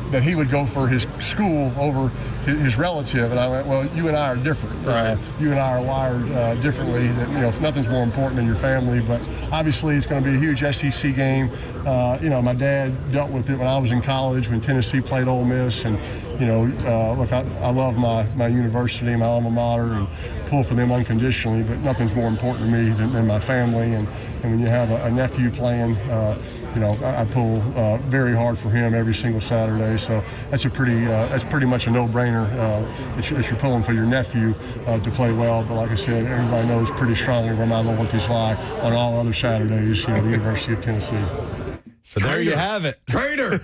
that he would go for his school over his relative. And I went, well, you and I are different. Right. You and I are wired differently. That, nothing's more important than your family. But obviously, it's going to be a huge SEC game. My dad dealt with it when I was in college when Tennessee played Ole Miss. And, look, I love my university, my alma mater, and pull for them unconditionally. But nothing's more important to me than my family. And when you have a nephew playing, I pull very hard for him every single Saturday. So that's pretty much a no-brainer that you're pulling for your nephew to play well. But like I said, everybody knows pretty strongly where my loyalties lie on all other Saturdays. The University of Tennessee. So there you have it. Traitor.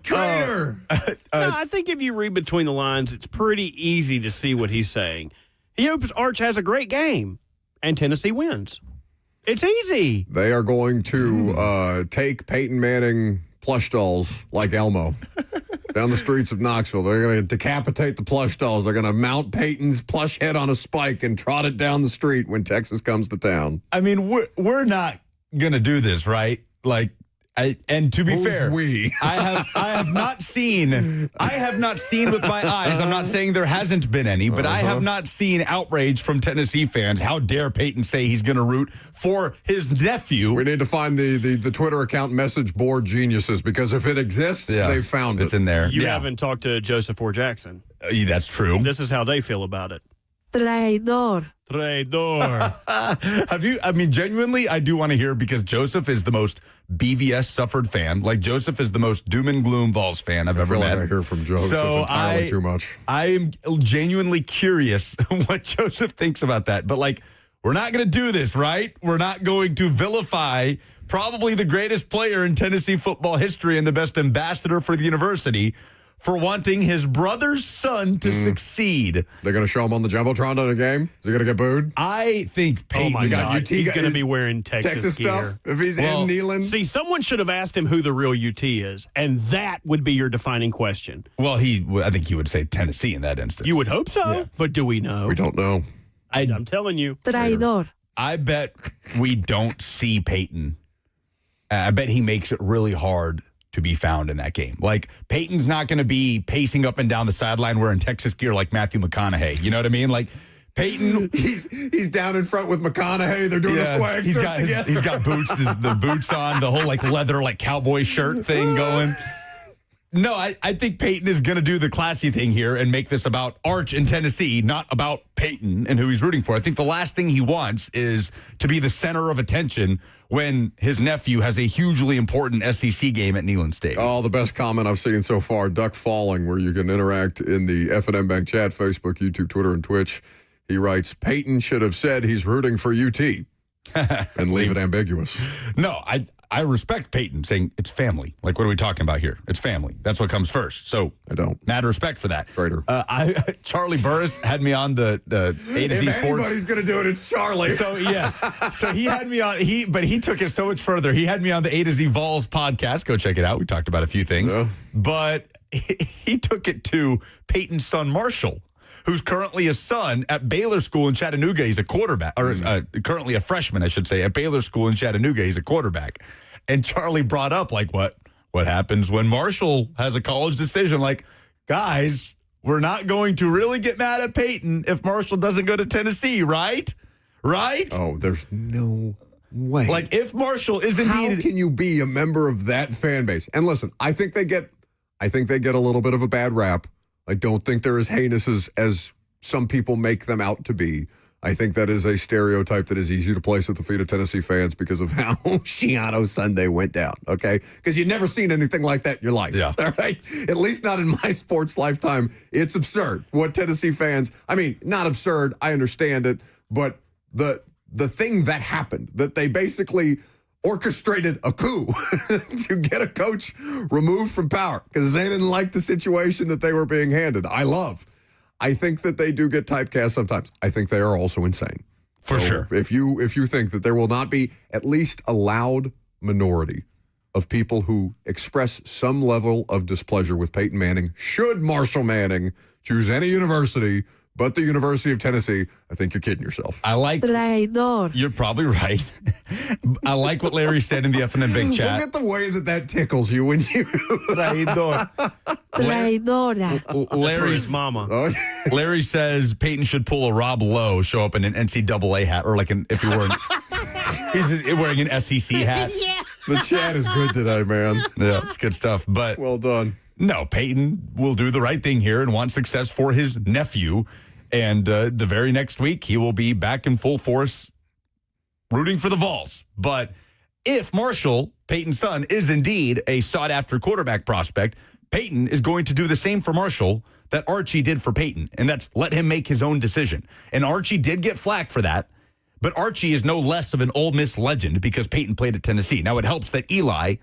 Traitor. No, I think if you read between the lines, it's pretty easy to see what he's saying. He hopes Arch has a great game and Tennessee wins. It's easy. They are going to take Peyton Manning plush dolls like Elmo down the streets of Knoxville. They're going to decapitate the plush dolls. They're going to mount Peyton's plush head on a spike and trot it down the street when Texas comes to town. I mean, we're not going to do this, right? Like, and to be Who's fair, we? I have not seen with my eyes. I'm not saying there hasn't been any, but I have not seen outrage from Tennessee fans. How dare Peyton say he's going to root for his nephew? We need to find the Twitter account message board geniuses, because if it exists, they've found it. It's in there. You haven't talked to Joseph or Jackson. That's true. This is how they feel about it. Traidor. Genuinely, I do want to hear, because Joseph is the most BVS suffered fan. Like, Joseph is the most doom and gloom Vols fan I've ever met. I feel like I hear from Joseph entirely too much. I'm genuinely curious what Joseph thinks about that. But, we're not going to do this, right? We're not going to vilify probably the greatest player in Tennessee football history and the best ambassador for the university for wanting his brother's son to succeed. They're going to show him on the Jumbotron in a game? Is he going to get booed? I think Peyton. Oh, my God. He's going to be wearing Texas gear. Stuff? If he's in Neyland? See, someone should have asked him who the real UT is, and that would be your defining question. Well, I think he would say Tennessee in that instance. You would hope so, but do we know? We don't know. I'm telling you. Traidor. I bet we don't see Peyton. I bet he makes it really hard to be found in that game. Peyton's not going to be pacing up and down the sideline wearing Texas gear like Matthew McConaughey. You know what I mean? Peyton, he's down in front with McConaughey. They're doing a swag surf together. He's got boots, the boots on, the whole leather cowboy shirt thing going. No, I think Peyton is going to do the classy thing here and make this about Arch in Tennessee, not about Peyton and who he's rooting for. I think the last thing he wants is to be the center of attention when his nephew has a hugely important SEC game at Neyland Stadium. Oh, the best comment I've seen so far, Duck Falling, where you can interact in the F&M Bank chat, Facebook, YouTube, Twitter, and Twitch. He writes, Peyton should have said he's rooting for UT and leave it ambiguous. No, I respect Peyton saying it's family. What are we talking about here? It's family. That's what comes first. So I don't. Mad respect for that. Traitor. Charlie Burris had me on the A to Z Sports. If anybody's going to do it, it's Charlie. So, yes. So he had me on, but he took it so much further. He had me on the A to Z Vols podcast. Go check it out. We talked about a few things. Yeah. But he took it to Peyton's son, Marshall, who's currently a son at Baylor School in Chattanooga. He's a quarterback, or currently a freshman, I should say, at Baylor School in Chattanooga. He's a quarterback. And Charlie brought up, what happens when Marshall has a college decision? Guys, we're not going to really get mad at Peyton if Marshall doesn't go to Tennessee, right? Right? Oh, there's no way. If Marshall is indeed... How can you be a member of that fan base? And listen, I think they get a little bit of a bad rap. I don't think they're as heinous as some people make them out to be. I think that is a stereotype that is easy to place at the feet of Tennessee fans because of how Shiano Sunday went down, okay? Because you've never seen anything like that in your life, all right? At least not in my sports lifetime. It's absurd what Tennessee fans, not absurd, I understand it, but the thing that happened, that they basically orchestrated a coup to get a coach removed from power because they didn't like the situation that they were being handed. I think that they do get typecast sometimes. I think they are also insane. For sure. If you think that there will not be at least a loud minority of people who express some level of displeasure with Peyton Manning, should Marshall Manning choose any university but the University of Tennessee, I think you're kidding yourself. Traidor. You're probably right. I like what Larry said in the FNN Big Chat. Look at the way that tickles you when you... Traidor. Traidora. Larry's mama. Larry says Peyton should pull a Rob Lowe, show up in an NCAA hat, or like if he were he's wearing an SEC hat. Yeah. The chat is good today, man. Yeah, it's good stuff. But well done. No, Peyton will do the right thing here and want success for his nephew. And the very next week, he will be back in full force rooting for the Vols. But if Marshall, Peyton's son, is indeed a sought-after quarterback prospect, Peyton is going to do the same for Marshall that Archie did for Peyton, and that's let him make his own decision. And Archie did get flack for that, but Archie is no less of an Ole Miss legend because Peyton played at Tennessee. Now, it helps that Eli,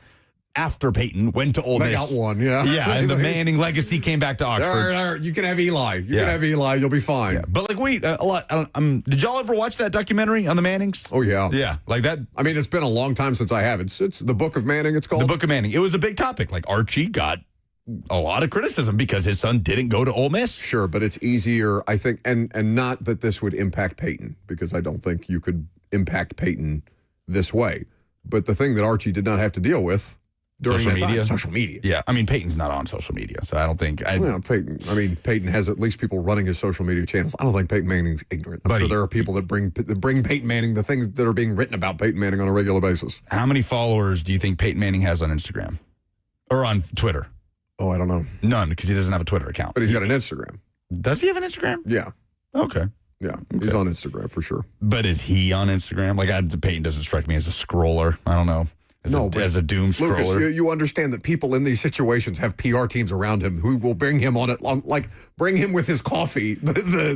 after Peyton, went to Ole They Miss. got one, yeah. Yeah, and the Manning legacy came back to Oxford. All right, you can have Eli. You can have Eli. You'll be fine. Yeah. But like a lot. Did y'all ever watch that documentary on the Mannings? Oh yeah, yeah, like that. I mean, it's been a long time since I have. It's the Book of Manning. It's called the Book of Manning. It was a big topic. Like Archie got a lot of criticism because his son didn't go to Ole Miss. Sure, but it's easier, I think, and not that this would impact Peyton, because I don't think you could impact Peyton this way. But the thing that Archie did not have to deal with during social that media. time, social media. Yeah, I mean Peyton's not on social media, so I don't think. Peyton has at least people running his social media channels. I don't think Peyton Manning's ignorant. I'm sure there are people that bring Peyton Manning the things that are being written about Peyton Manning on a regular basis. How many followers do you think Peyton Manning has on Instagram or on Twitter? Oh, I don't know. None, because he doesn't have a Twitter account. But he's got an Instagram. Does he have an Instagram? Yeah. Okay. Yeah, he's on Instagram for sure. But is he on Instagram? Like, Peyton doesn't strike me as a scroller. I don't know. As a doom scroller. Lucas, you understand that people in these situations have PR teams around him who will bring him on it, bring him with his coffee,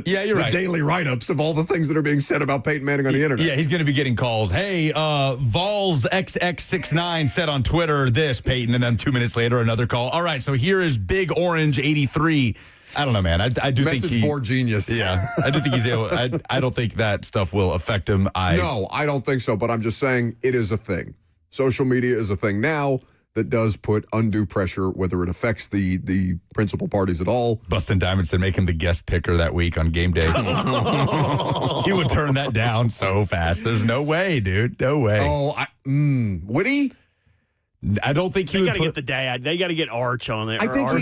you're right. daily write-ups of all the things that are being said about Peyton Manning on the internet. Yeah, he's going to be getting calls. Hey, Vols XX69 said on Twitter this, Peyton, and then 2 minutes later, another call. All right, so here is Big Orange 83. I don't know, man. I do think Message board genius. Yeah, I do think he's able. I don't think that stuff will affect him. No, I don't think so, but I'm just saying it is a thing. Social media is a thing now that does put undue pressure, whether it affects the principal parties at all. Bustin' Diamond said make him the guest picker that week on game day. He would turn that down so fast. There's no way, dude. No way. Oh, would he? I don't think he would. They got to get the dad. They got to get Arch on there. I think he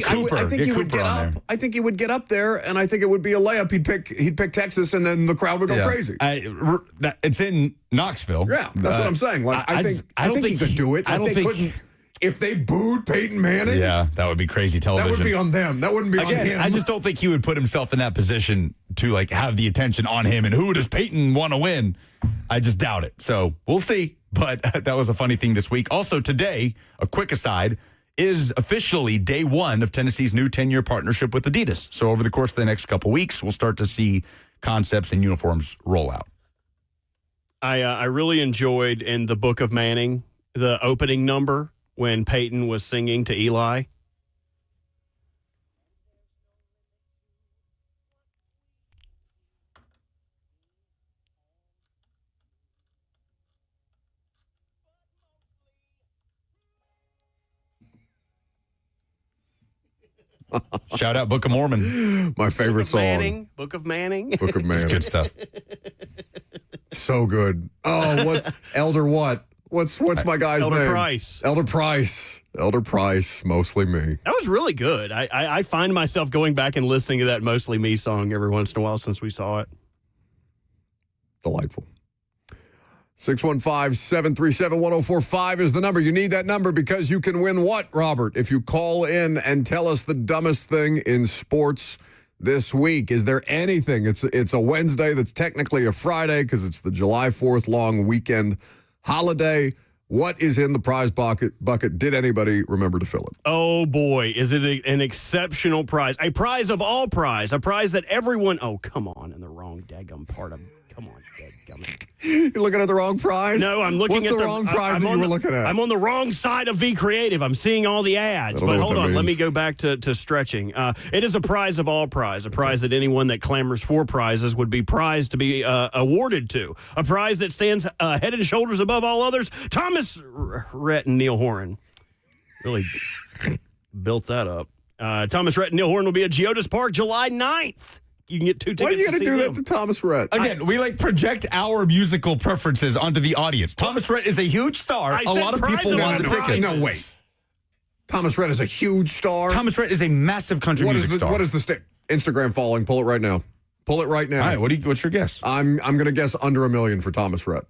would get up. I think he would get up there, and I think it would be a layup. He'd pick Texas, and then the crowd would go crazy. It's in Knoxville. Yeah, that's what I'm saying. Like, I think he could do it. They couldn't. If they booed Peyton Manning, yeah, that would be crazy television. That would be on them. That wouldn't be on him. I just don't think he would put himself in that position to have the attention on him. And who does Peyton want to win? I just doubt it. So we'll see. But that was a funny thing this week. Also today, a quick aside, is officially day one of Tennessee's new 10-year partnership with Adidas. So over the course of the next couple weeks, we'll start to see concepts and uniforms roll out. I really enjoyed in the Book of Manning the opening number when Peyton was singing to Eli. Shout out Book of Mormon. My favorite song. Book of Manning. Book of Manning. It's good stuff. So good. Oh, what's Elder what? What's my guy's name? Elder Price. Elder Price. Elder Price, Mostly Me. That was really good. I find myself going back and listening to that Mostly Me song every once in a while since we saw it. Delightful. 615-737-1045 is the number. You need that number because you can win what, Robert? If you call in and tell us the dumbest thing in sports this week. Is there anything? It's a Wednesday that's technically a Friday because it's the July 4th long weekend holiday. What is in the prize bucket? Did anybody remember to fill it? Oh, boy. Is it an exceptional prize? A prize of all prize. A prize that everyone... Oh, come on. In the wrong daggum part of... Come on, dadgummit. You're looking at the wrong prize? No, I'm looking What's at the wrong prize that you were looking at? I'm on the wrong side of V Creative. I'm seeing all the ads. But hold on, let me go back to stretching. It is a prize of all prize, a prize that anyone that clamors for prizes would be prized to be awarded to. A prize that stands head and shoulders above all others. Thomas Rhett and Neil Horan really built that up. Thomas Rhett and Neil Horan will be at Geodis Park July 9th. You can get 2 tickets. Why are you going to do that to Thomas Rhett? Again, we project our musical preferences onto the audience. Thomas Rhett is a huge star. A lot of people want the tickets. No, wait. Thomas Rhett is a huge star. Thomas Rhett is a massive country music star. What is the Instagram following? Pull it right now. Pull it right now. All right, what's your guess? I'm going to guess under 1 million for Thomas Rhett.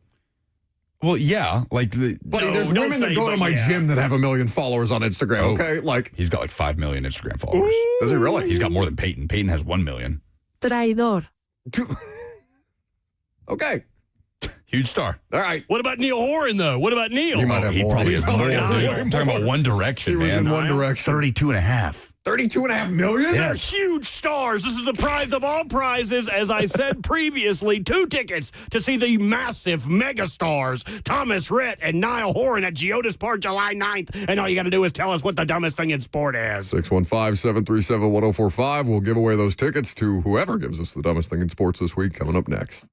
Well, yeah, but there's women that go to my gym that have 1 million followers on Instagram. Okay, he's got 5 million Instagram followers. Does he really? He's got more than Peyton. Peyton has 1 million. Traidor. Okay. Huge star. All right. What about Neil Horan, though? What about Neil? He might have more. Probably has more. I'm talking about One Direction, He was in One Direction. 32.5. 32.5 million? They're huge stars. This is the prize of all prizes. As I said previously, 2 tickets to see the massive mega stars, Thomas Rhett and Niall Horan at Geodis Park July 9th. And all you got to do is tell us what the dumbest thing in sport is. 615-737-1045. We'll give away those tickets to whoever gives us the dumbest thing in sports this week, coming up next.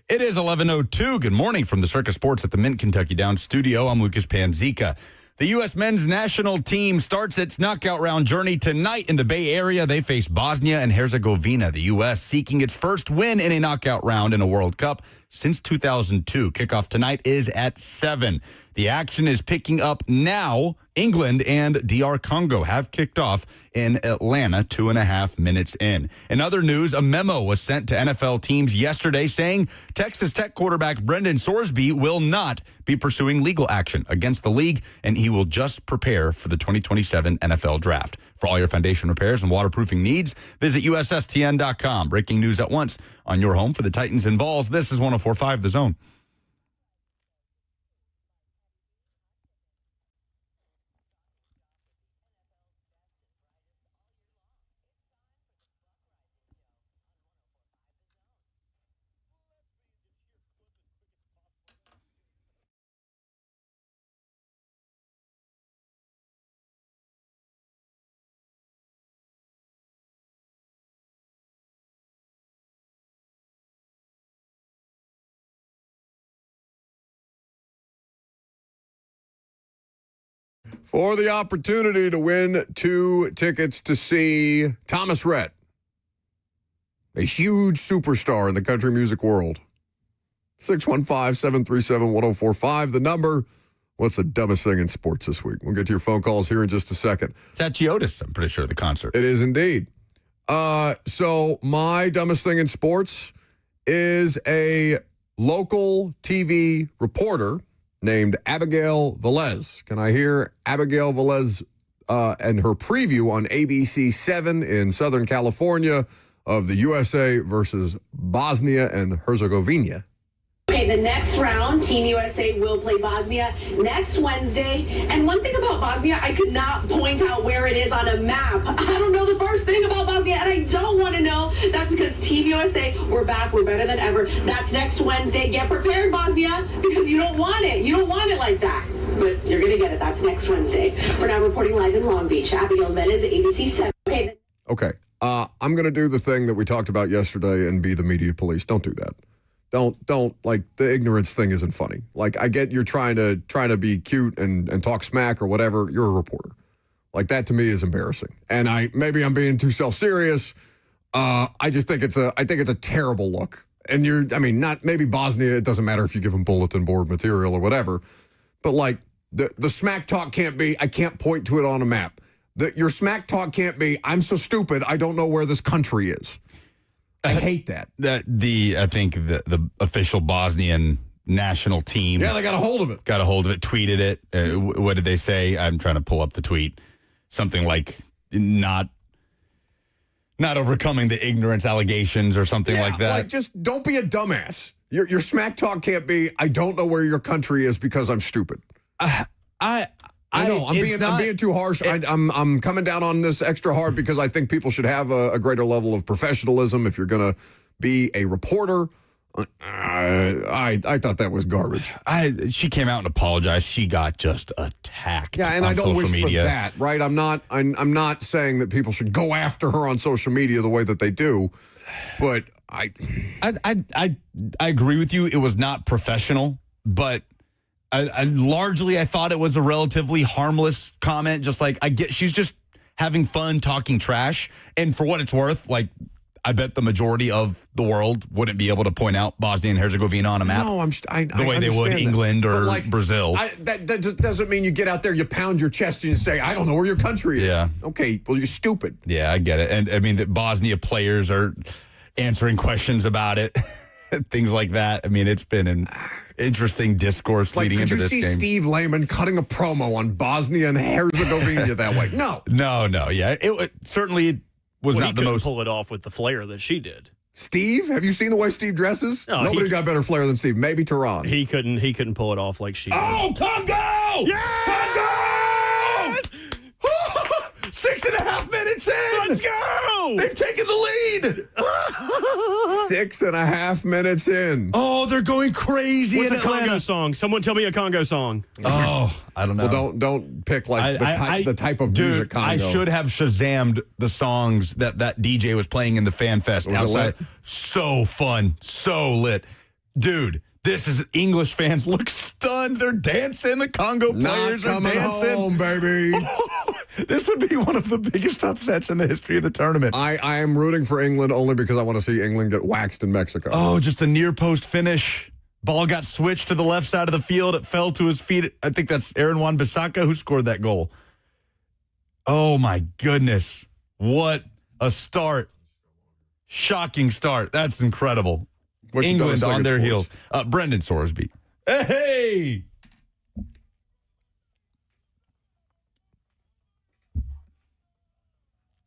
It is 11:02. Good morning from the Circus Sports at the Mint Kentucky Downs studio. I'm Lucas Panzica. The U.S. men's national team starts its knockout round journey tonight in the Bay Area. They face Bosnia and Herzegovina. The U.S. seeking its first win in a knockout round in a World Cup since 2002. Kickoff tonight is at 7. The action is picking up now. England and DR Congo have kicked off in Atlanta 2.5 minutes in. In other news, a memo was sent to NFL teams yesterday saying Texas Tech quarterback Brendan Sorsby will not be pursuing legal action against the league, and he will just prepare for the 2027 NFL Draft. For all your foundation repairs and waterproofing needs, visit USSTN.com. Breaking news at once on your home for the Titans and Vols. This is 104.5 The Zone. For the opportunity to win 2 tickets to see Thomas Rhett, a huge superstar in the country music world. 615-737-1045. The number. What's the dumbest thing in sports this week? We'll get to your phone calls here in just a second. It's at Chiotis, I'm pretty sure, the concert. It is indeed. So my dumbest thing in sports is a local TV reporter named Abigail Velez. Can I hear Abigail Velez and her preview on ABC 7 in Southern California of the USA versus Bosnia and Herzegovina? Okay, the next round, Team USA will play Bosnia next Wednesday. And one thing about Bosnia, I could not point out where it is on a map. I don't know the first thing about Bosnia, and I don't want to know. That's because Team USA, we're back, we're better than ever. That's next Wednesday. Get prepared, Bosnia, because you don't want it. You don't want it like that. But you're going to get it. That's next Wednesday. We're now reporting live in Long Beach. Abigail Velez, ABC 7. Okay. I'm going to do the thing that we talked about yesterday and be the media police. Don't do that. Don't like, the ignorance thing isn't funny. Like, I get you're trying to be cute and talk smack or whatever. You're a reporter. Like, that to me is embarrassing. And maybe I'm being too self-serious. I just think it's a terrible look. And not maybe Bosnia, it doesn't matter if you give them bulletin board material or whatever. But like, the smack talk can't be, I can't point to it on a map. Your smack talk can't be, I'm so stupid, I don't know where this country is. I hate that. I think the official Bosnian national team. Yeah, they got a hold of it. Tweeted it. What did they say? I'm trying to pull up the tweet. Something like not overcoming the ignorance allegations or something like that. Like, just don't be a dumbass. Your smack talk can't be, I don't know where your country is because I'm stupid. I know I'm being too harsh. I'm coming down on this extra hard because I think people should have a greater level of professionalism if you're going to be a reporter. I thought that was garbage. She came out and apologized. She got just attacked. Yeah, and on I don't wish media. for that, right? I'm not saying that people should go after her on social media the way that they do, but I agree with you. It was not professional, but largely I thought it was a relatively harmless comment. Just like, she's just having fun talking trash. And for what it's worth, like, I bet the majority of the world wouldn't be able to point out Bosnia and Herzegovina on a map. No, the way they would England or Brazil. That just doesn't mean you get out there, you pound your chest and you say, I don't know where your country is. Yeah. Okay, well, you're stupid. Yeah, I get it. And I mean, the Bosnia players are answering questions about it. Things like that. I mean, it's been an interesting discourse leading into this game. Could you see Steve Lehman cutting a promo on Bosnia and Herzegovina that way? No. Yeah, it certainly was not the most. Pull it off with the flair that she did. Steve, have you seen the way Steve dresses? No, Nobody got better flair than Steve. Maybe Tehran. He couldn't pull it off like she did. Oh, Congo! Yeah! Congo! 6.5 minutes in. Let's go! They've taken the lead. 6.5 minutes in. Oh, they're going crazy What's in a Atlanta. Congo song? Someone tell me a Congo song. Oh, I don't know. Well, don't pick like the type of dude, music Congo. I should have Shazammed the songs that DJ was playing in the Fan Fest outside. So fun, so lit. Dude, this is English fans look stunned. They're dancing. The Congo players are dancing. Not coming home, baby. This would be one of the biggest upsets in the history of the tournament. I am rooting for England only because I want to see England get waxed in Mexico. Oh, just a near post finish. Ball got switched to the left side of the field. It fell to his feet. I think that's Aaron Wan-Bissaka who scored that goal. Oh, my goodness. What a start. Shocking start. That's incredible. England on their heels. Brendan Sorsby. Hey!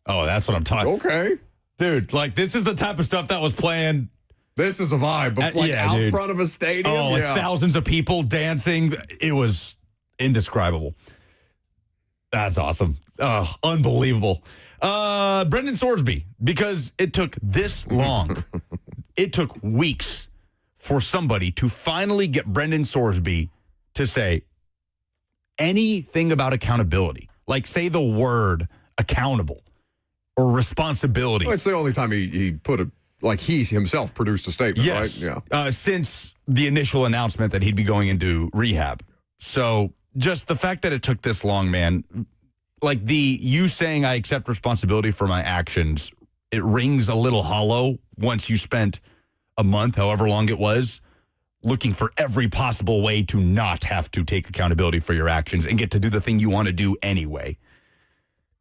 Oh, that's what I'm talking about. Okay. Dude, like, this is the type of stuff that was playing. This is a vibe. Out front of a stadium. Oh, like thousands of people dancing. It was indescribable. That's awesome. Oh, unbelievable. Brendan Sorsby, because it took this long. It took weeks for somebody to finally get Brendan Sorsby to say anything about accountability. Like, say the word accountable or responsibility. Well, it's the only time he put it. Like he himself produced a statement, yes. right? Yeah. Since the initial announcement that he'd be going into rehab. So just the fact that it took this long, man, like you saying I accept responsibility for my actions, it rings a little hollow once you spent a month, however long it was, looking for every possible way to not have to take accountability for your actions and get to do the thing you want to do anyway.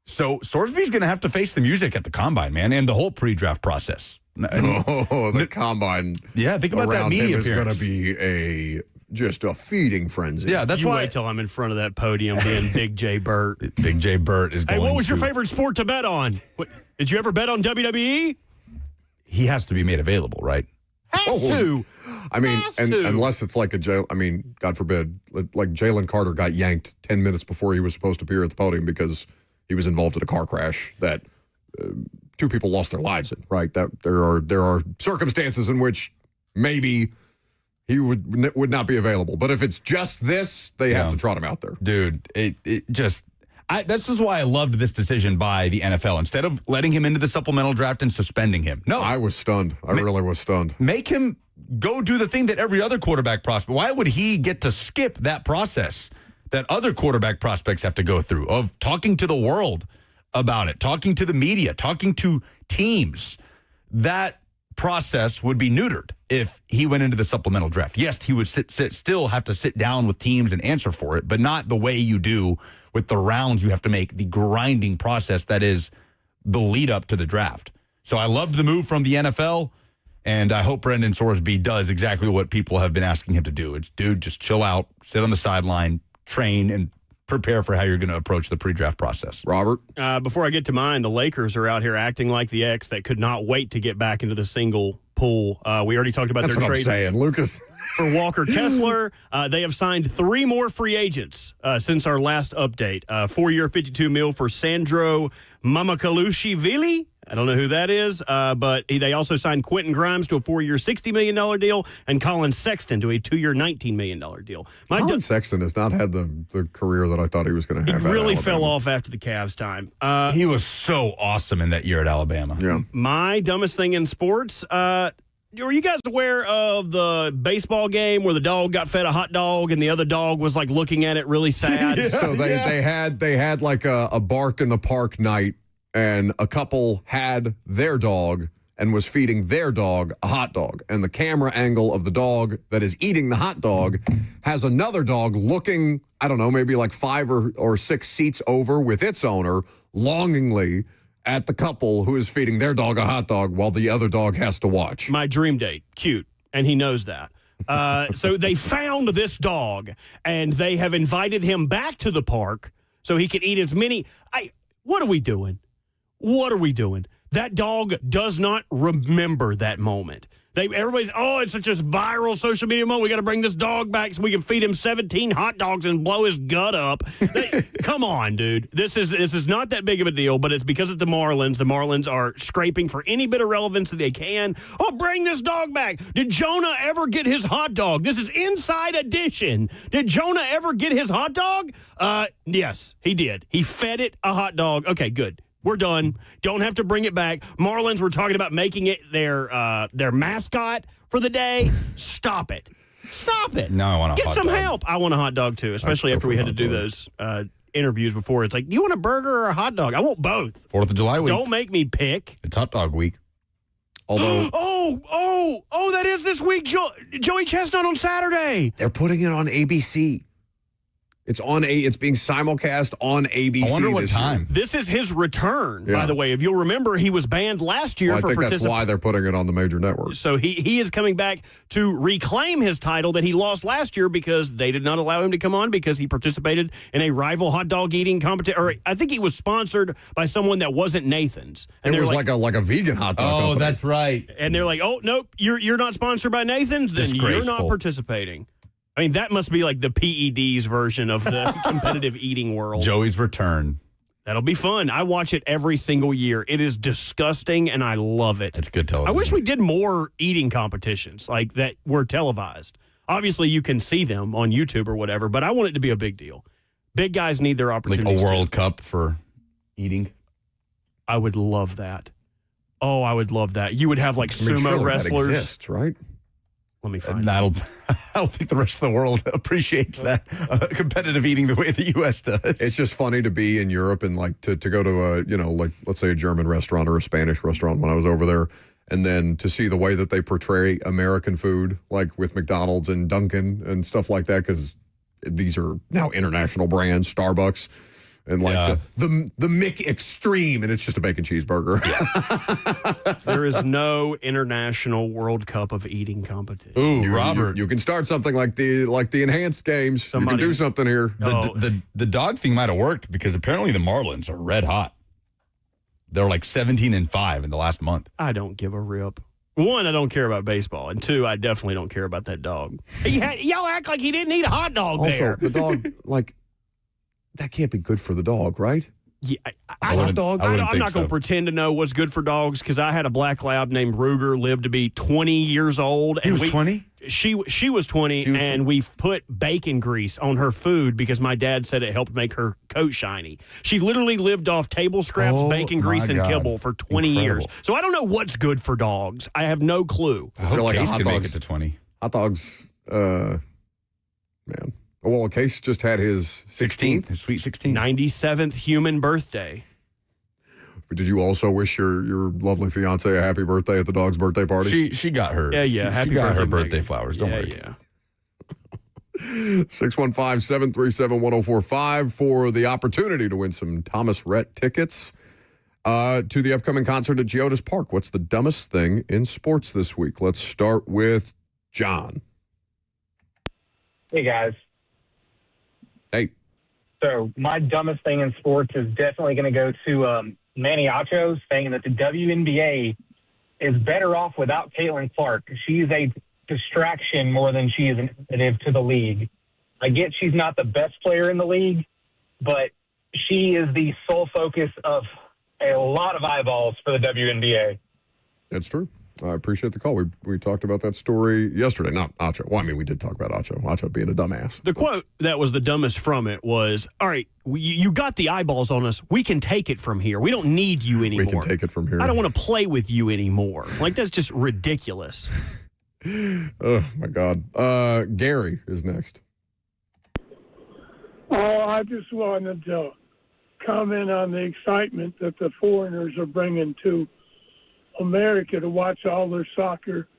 So Sorsby's going to have to face the music at the combine, man, and the whole pre-draft process. The combine. Yeah, think about that media appearance. appearance. Is going to be just a feeding frenzy. Yeah, that's you why. Wait till I'm in front of that podium being Big J Burt. Big J Burt is going. Hey, what was your to- favorite sport to bet on? Did you ever bet on WWE? He has to be made available, right? Has to. I mean, Has to. unless it's like God forbid, like Jalen Carter got yanked 10 minutes before he was supposed to appear at the podium because he was involved in a car crash that two people lost their lives in, right? That there are circumstances in which maybe he would not be available. But if it's just this, they have to trot him out there. Dude, this is why I loved this decision by the NFL. Instead of letting him into the supplemental draft and suspending him. No. I was stunned. I really was stunned. Make him go do the thing that every other quarterback prospect. Why would he get to skip that process that other quarterback prospects have to go through of talking to the world about it, talking to the media, talking to teams? That process would be neutered if he went into the supplemental draft. Yes, he would still have to sit down with teams and answer for it, but not the way you do with the rounds you have to make, the grinding process that is the lead up to the draft. So I loved the move from the NFL, and I hope Brendan Sorsby does exactly what people have been asking him to do. It's, dude, just chill out, sit on the sideline, train, and prepare for how you're going to approach the pre-draft process. Robert? Before I get to mine, the Lakers are out here acting like the ex that could not wait to get back into the single pool. We already talked about That's their what trade I'm saying, Lucas. for Walker Kessler. They have signed 3 more free agents since our last update. 4-year, $52 million for Sandro Mamakalushvili. I don't know who that is, but they also signed Quentin Grimes to a 4-year, $60 million deal and Colin Sexton to a 2-year, $19 million deal. Colin Sexton has not had the career that I thought he was going to have. He really fell off after the Cavs time. He was so awesome in that year at Alabama. Yeah. My dumbest thing in sports, were you guys aware of the baseball game where the dog got fed a hot dog and the other dog was like looking at it really sad? So they had like a bark in the park night, and a couple had their dog and was feeding their dog a hot dog. And the camera angle of the dog that is eating the hot dog has another dog looking, I don't know, maybe like 5 or 6 seats over with its owner, longingly at the couple who is feeding their dog a hot dog while the other dog has to watch. My dream date. Cute. And he knows that. So they found this dog, and they have invited him back to the park so he can eat as many. What are we doing? What are we doing? That dog does not remember that moment. Everybody's, it's such a viral social media moment. We got to bring this dog back so we can feed him 17 hot dogs and blow his gut up. Come on, dude. This is not that big of a deal, but it's because of the Marlins. The Marlins are scraping for any bit of relevance that they can. Oh, bring this dog back. Did Jonah ever get his hot dog? This is Inside Edition. Did Jonah ever get his hot dog? Yes, he did. He fed it a hot dog. Okay, good. We're done. Don't have to bring it back. Marlins were talking about making it their mascot for the day. Stop it. Stop it. No, I want a Get hot some dog. help. I want a hot dog, too, especially after we had to do those interviews before. It's like, do you want a burger or a hot dog? I want both. 4th of July week. Don't make me pick. It's hot dog week. Although that is this week. Joey Chestnut on Saturday. they're putting it on ABC. It's being simulcast on ABC. I wonder what this time. year. This is his return, Yeah. by the way. If you'll remember, he was banned last year Well, I for think that's participation. why they're putting it on the major networks. So he is coming back to reclaim his title that he lost last year because they did not allow him to come on because he participated in a rival hot dog eating competition. Or I think he was sponsored by someone that wasn't Nathan's. And It was like a vegan hot dog company. That's right. And they're like, oh, nope, you're not sponsored by Nathan's, then you're not Disgraceful. participating. I mean, that must be like the PED's version of the competitive eating world. Joey's return. That'll be fun. I watch it every single year. It is disgusting, and I love it. It's good television. I wish we did more eating competitions like that were televised. Obviously, you can see them on YouTube or whatever, but I want it to be a big deal. Big guys need their like opportunities. a World Cup for eating. I would love that. Oh, I would love that. You would have like sumo surely wrestlers. That exists, right? Let me find I don't think the rest of the world appreciates that competitive eating the way the U.S. does. It's just funny to be in Europe and like to go to a, like let's say a German restaurant or a Spanish restaurant when I was over there. And then to see the way that they portray American food, like with McDonald's and Dunkin' and stuff like that, because these are now international brands, Starbucks. And like the Mick Extreme, and it's just a bacon cheeseburger. There is no international World Cup of eating competition. Ooh, Robert. You can start something like the enhanced games. You can do something here. The dog thing might have worked because apparently the Marlins are red hot. They're like 17-5 in the last month. I don't give a rip. One, I don't care about baseball. And two, I definitely don't care about that dog. Y'all act like he didn't eat a hot dog there. Also, the dog, like, that can't be good for the dog, right? Yeah, I'm not going to pretend to know what's good for dogs because I had a black lab named Ruger, lived to be 20 years old. He was 20? She was 20, and we put bacon grease on her food because my dad said it helped make her coat shiny. She literally lived off table scraps, bacon grease, and kibble for 20 years. So I don't know what's good for dogs. I have no clue. I feel like Case hot could make dogs it to 20. Hot dogs, man. Well, Case just had his 16th. Sweet 16. 97th human birthday. Did you also wish your lovely fiance a happy birthday at the dog's birthday party? She got her. Yeah. Happy she got birthday, her birthday Megan. flowers. Don't worry. Yeah. 615-737-1045 for the opportunity to win some Thomas Rhett tickets to the upcoming concert at Geodis Park. What's the dumbest thing in sports this week? Let's start with John. Hey, guys. Hey. So my dumbest thing in sports is definitely going to go to Manny Acho saying that the WNBA is better off without Caitlin Clark. She's a distraction more than she is an additive to the league. I get she's not the best player in the league, but she is the sole focus of a lot of eyeballs for the WNBA. That's true. I appreciate the call. We talked about that story yesterday. Not Acho. Well, I mean, we did talk about Acho. Acho being a dumbass. The quote that was the dumbest from it was, all right, you got the eyeballs on us. We can take it from here. We don't need you anymore. We can take it from here. I don't want to play with you anymore. Like, that's just ridiculous. Oh, my God. Gary is next. Oh, I just wanted to comment on the excitement that the foreigners are bringing to America to watch all their soccer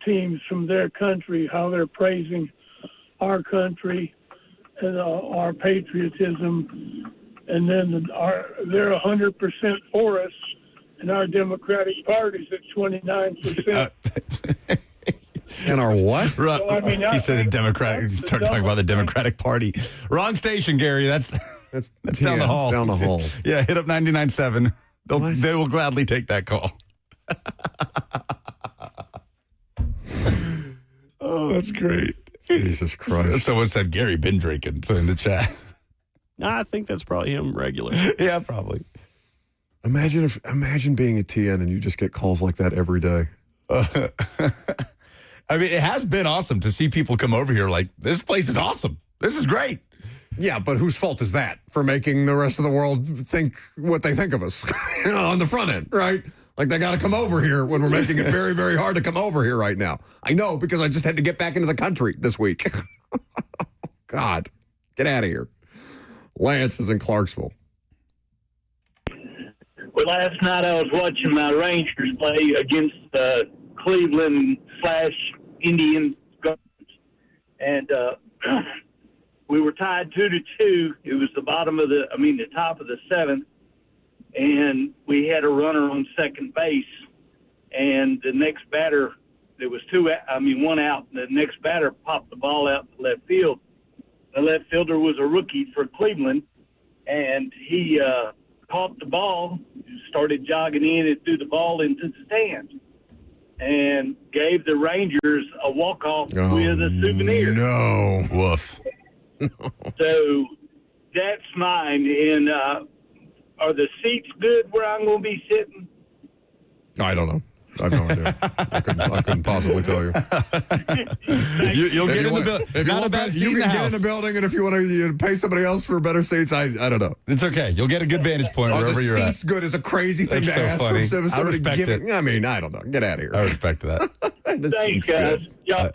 teams from their country, how they're praising our country and our patriotism. And then they're 100% for us, and our Democratic Party's at 29%. And our what? So, I mean, he said the Democratic. Start talking about the Democratic Party. Wrong station, Gary. That's down the hall. Down the hall. Yeah, hit up 99.7. They will gladly take that call. Oh, that's great. Jesus Christ. Someone said Gary been drinking in the chat. Nah, I think that's probably him regular. Yeah, probably. Imagine being a TN and you just get calls like that every day. I mean, it has been awesome to see people come over here like, this place is awesome. This is great. Yeah, but whose fault is that for making the rest of the world think what they think of us on the front end, right? Like they got to come over here when we're making it very, very hard to come over here right now. I know because I just had to get back into the country this week. God, get out of here. Lance is in Clarksville. Well, last night I was watching my Rangers play against the Cleveland/Indian Guards, and we were tied 2-2. It was the top of the seventh, and we had a runner on second base, and the next batter, there was one out, and the next batter popped the ball out to left field. The left fielder was a rookie for Cleveland, and he caught the ball, started jogging in and threw the ball into the stands, and gave the Rangers a walk-off with a souvenir. No. Woof. So that's mine. And are the seats good where I'm going to be sitting? I don't know. I have no idea. I couldn't possibly tell you. You'll get in the building. If you want better, you can get in the building, and if you want to pay somebody else for better seats, I don't know. It's okay. You'll get a good vantage point wherever you're at. Are the seats good is a crazy thing That's to so ask funny. from somebody. I respect it. I mean, I don't know. Get out of here. I respect that. The Thanks, seats guys. good.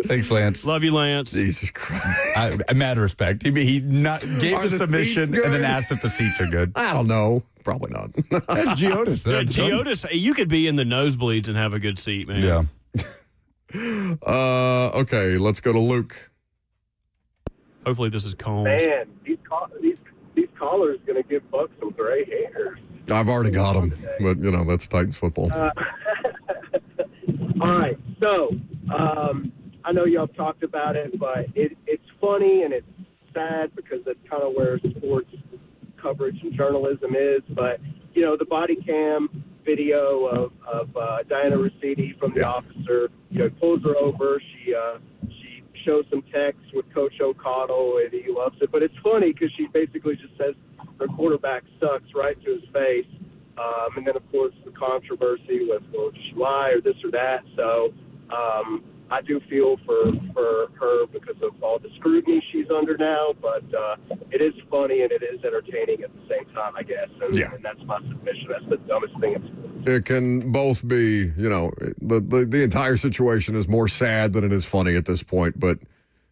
Thanks, Lance. Love you, Lance. Jesus Christ. Mad respect. He gave Are the the submission seats and then good? asked if the seats are good. I don't know. Probably not. That's Geodis. Yeah, Geodis, you could be in the nosebleeds and have a good seat, man. Yeah. Okay, let's go to Luke. Hopefully this is Combs. Man, these callers going to give Buck some gray hairs. I've already got them, but, that's Titans football. All right, so I know y'all talked about it, but it's funny and it's sad because that's kind of where sports coverage and journalism is. But, the body cam video of Diana Rossetti from the officer, pulls her over. She shows some text with Coach O'Connell, and he loves it. But it's funny because she basically just says her quarterback sucks right to his face. And then, of course, the controversy with, well, did she lie or this or that? So I do feel for her because of all the scrutiny she's under now. But it is funny and it is entertaining at the same time, I guess. And that's my submission. That's the dumbest thing in sports. It can both be, the entire situation is more sad than it is funny at this point. But,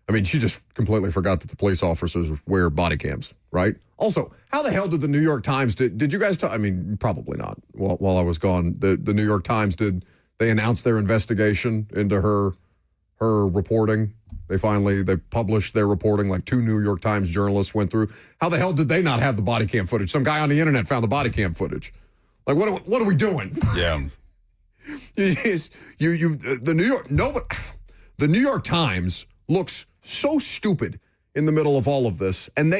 I mean, she just completely forgot that the police officers wear body cams, right? Also, how the hell did the New York Times, did you guys talk? I mean, probably not while I was gone. The New York Times, did they announce their investigation into her reporting? They published their reporting, like 2 New York Times journalists went through. How the hell did they not have the body cam footage? Some guy on the internet found the body cam footage. Like, what are we doing? Yeah. The New York Times looks so stupid in the middle of all of this, and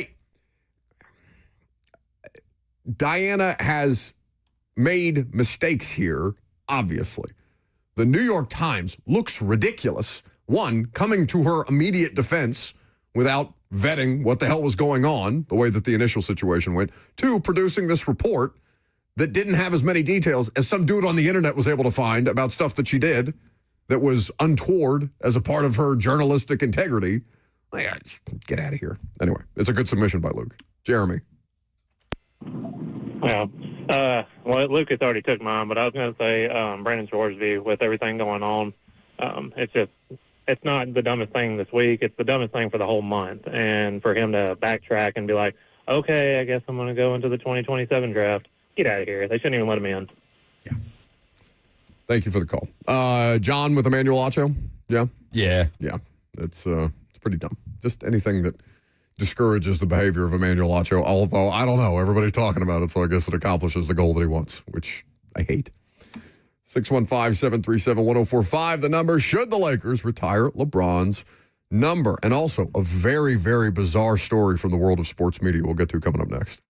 Diana has made mistakes here, obviously. The New York Times looks ridiculous. One, coming to her immediate defense without vetting what the hell was going on, the way that the initial situation went. Two, producing this report that didn't have as many details as some dude on the internet was able to find about stuff that she did that was untoward as a part of her journalistic integrity. Yeah, just get out of here. Anyway, it's a good submission by Luke. Jeremy. Well, Lucas already took mine, but I was going to say Brandon Shores' view with everything going on. It's not the dumbest thing this week. It's the dumbest thing for the whole month. And for him to backtrack and be like, okay, I guess I'm going to go into the 2027 draft. Get out of here. They shouldn't even let him in. Yeah. Thank you for the call. John with Emmanuel Acho? Yeah? Yeah. Yeah. It's pretty dumb. Just anything that discourages the behavior of Emmanuel Acho, although, I don't know, everybody's talking about it, so I guess it accomplishes the goal that he wants, which I hate. 615-737-1045, the number, should the Lakers retire LeBron's number? And also, a very, very bizarre story from the world of sports media we'll get to coming up next.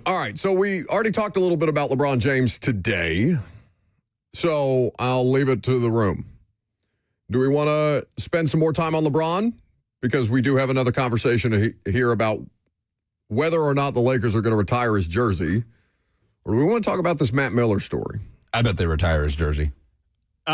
All right, so we already talked a little bit about LeBron James today, so I'll leave it to the room. Do we want to spend some more time on LeBron? Because we do have another conversation to hear about whether or not the Lakers are going to retire his jersey. Or do we want to talk about this Matt Miller story? I bet they retire his jersey.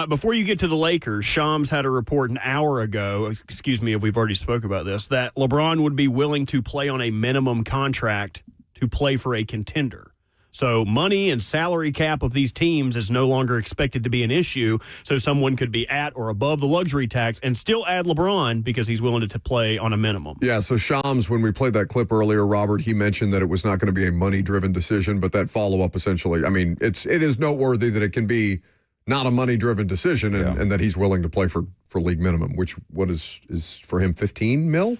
Before you get to the Lakers, Shams had a report an hour ago, excuse me if we've already spoke about this, that LeBron would be willing to play on a minimum contract to play for a contender. So money and salary cap of these teams is no longer expected to be an issue, so someone could be at or above the luxury tax and still add LeBron because he's willing to play on a minimum. Yeah, so Shams, when we played that clip earlier, Robert, he mentioned that it was not going to be a money-driven decision, but that follow-up essentially, I mean, it is noteworthy that it can be not a money-driven decision and that he's willing to play for league minimum, which is for him 15 mil?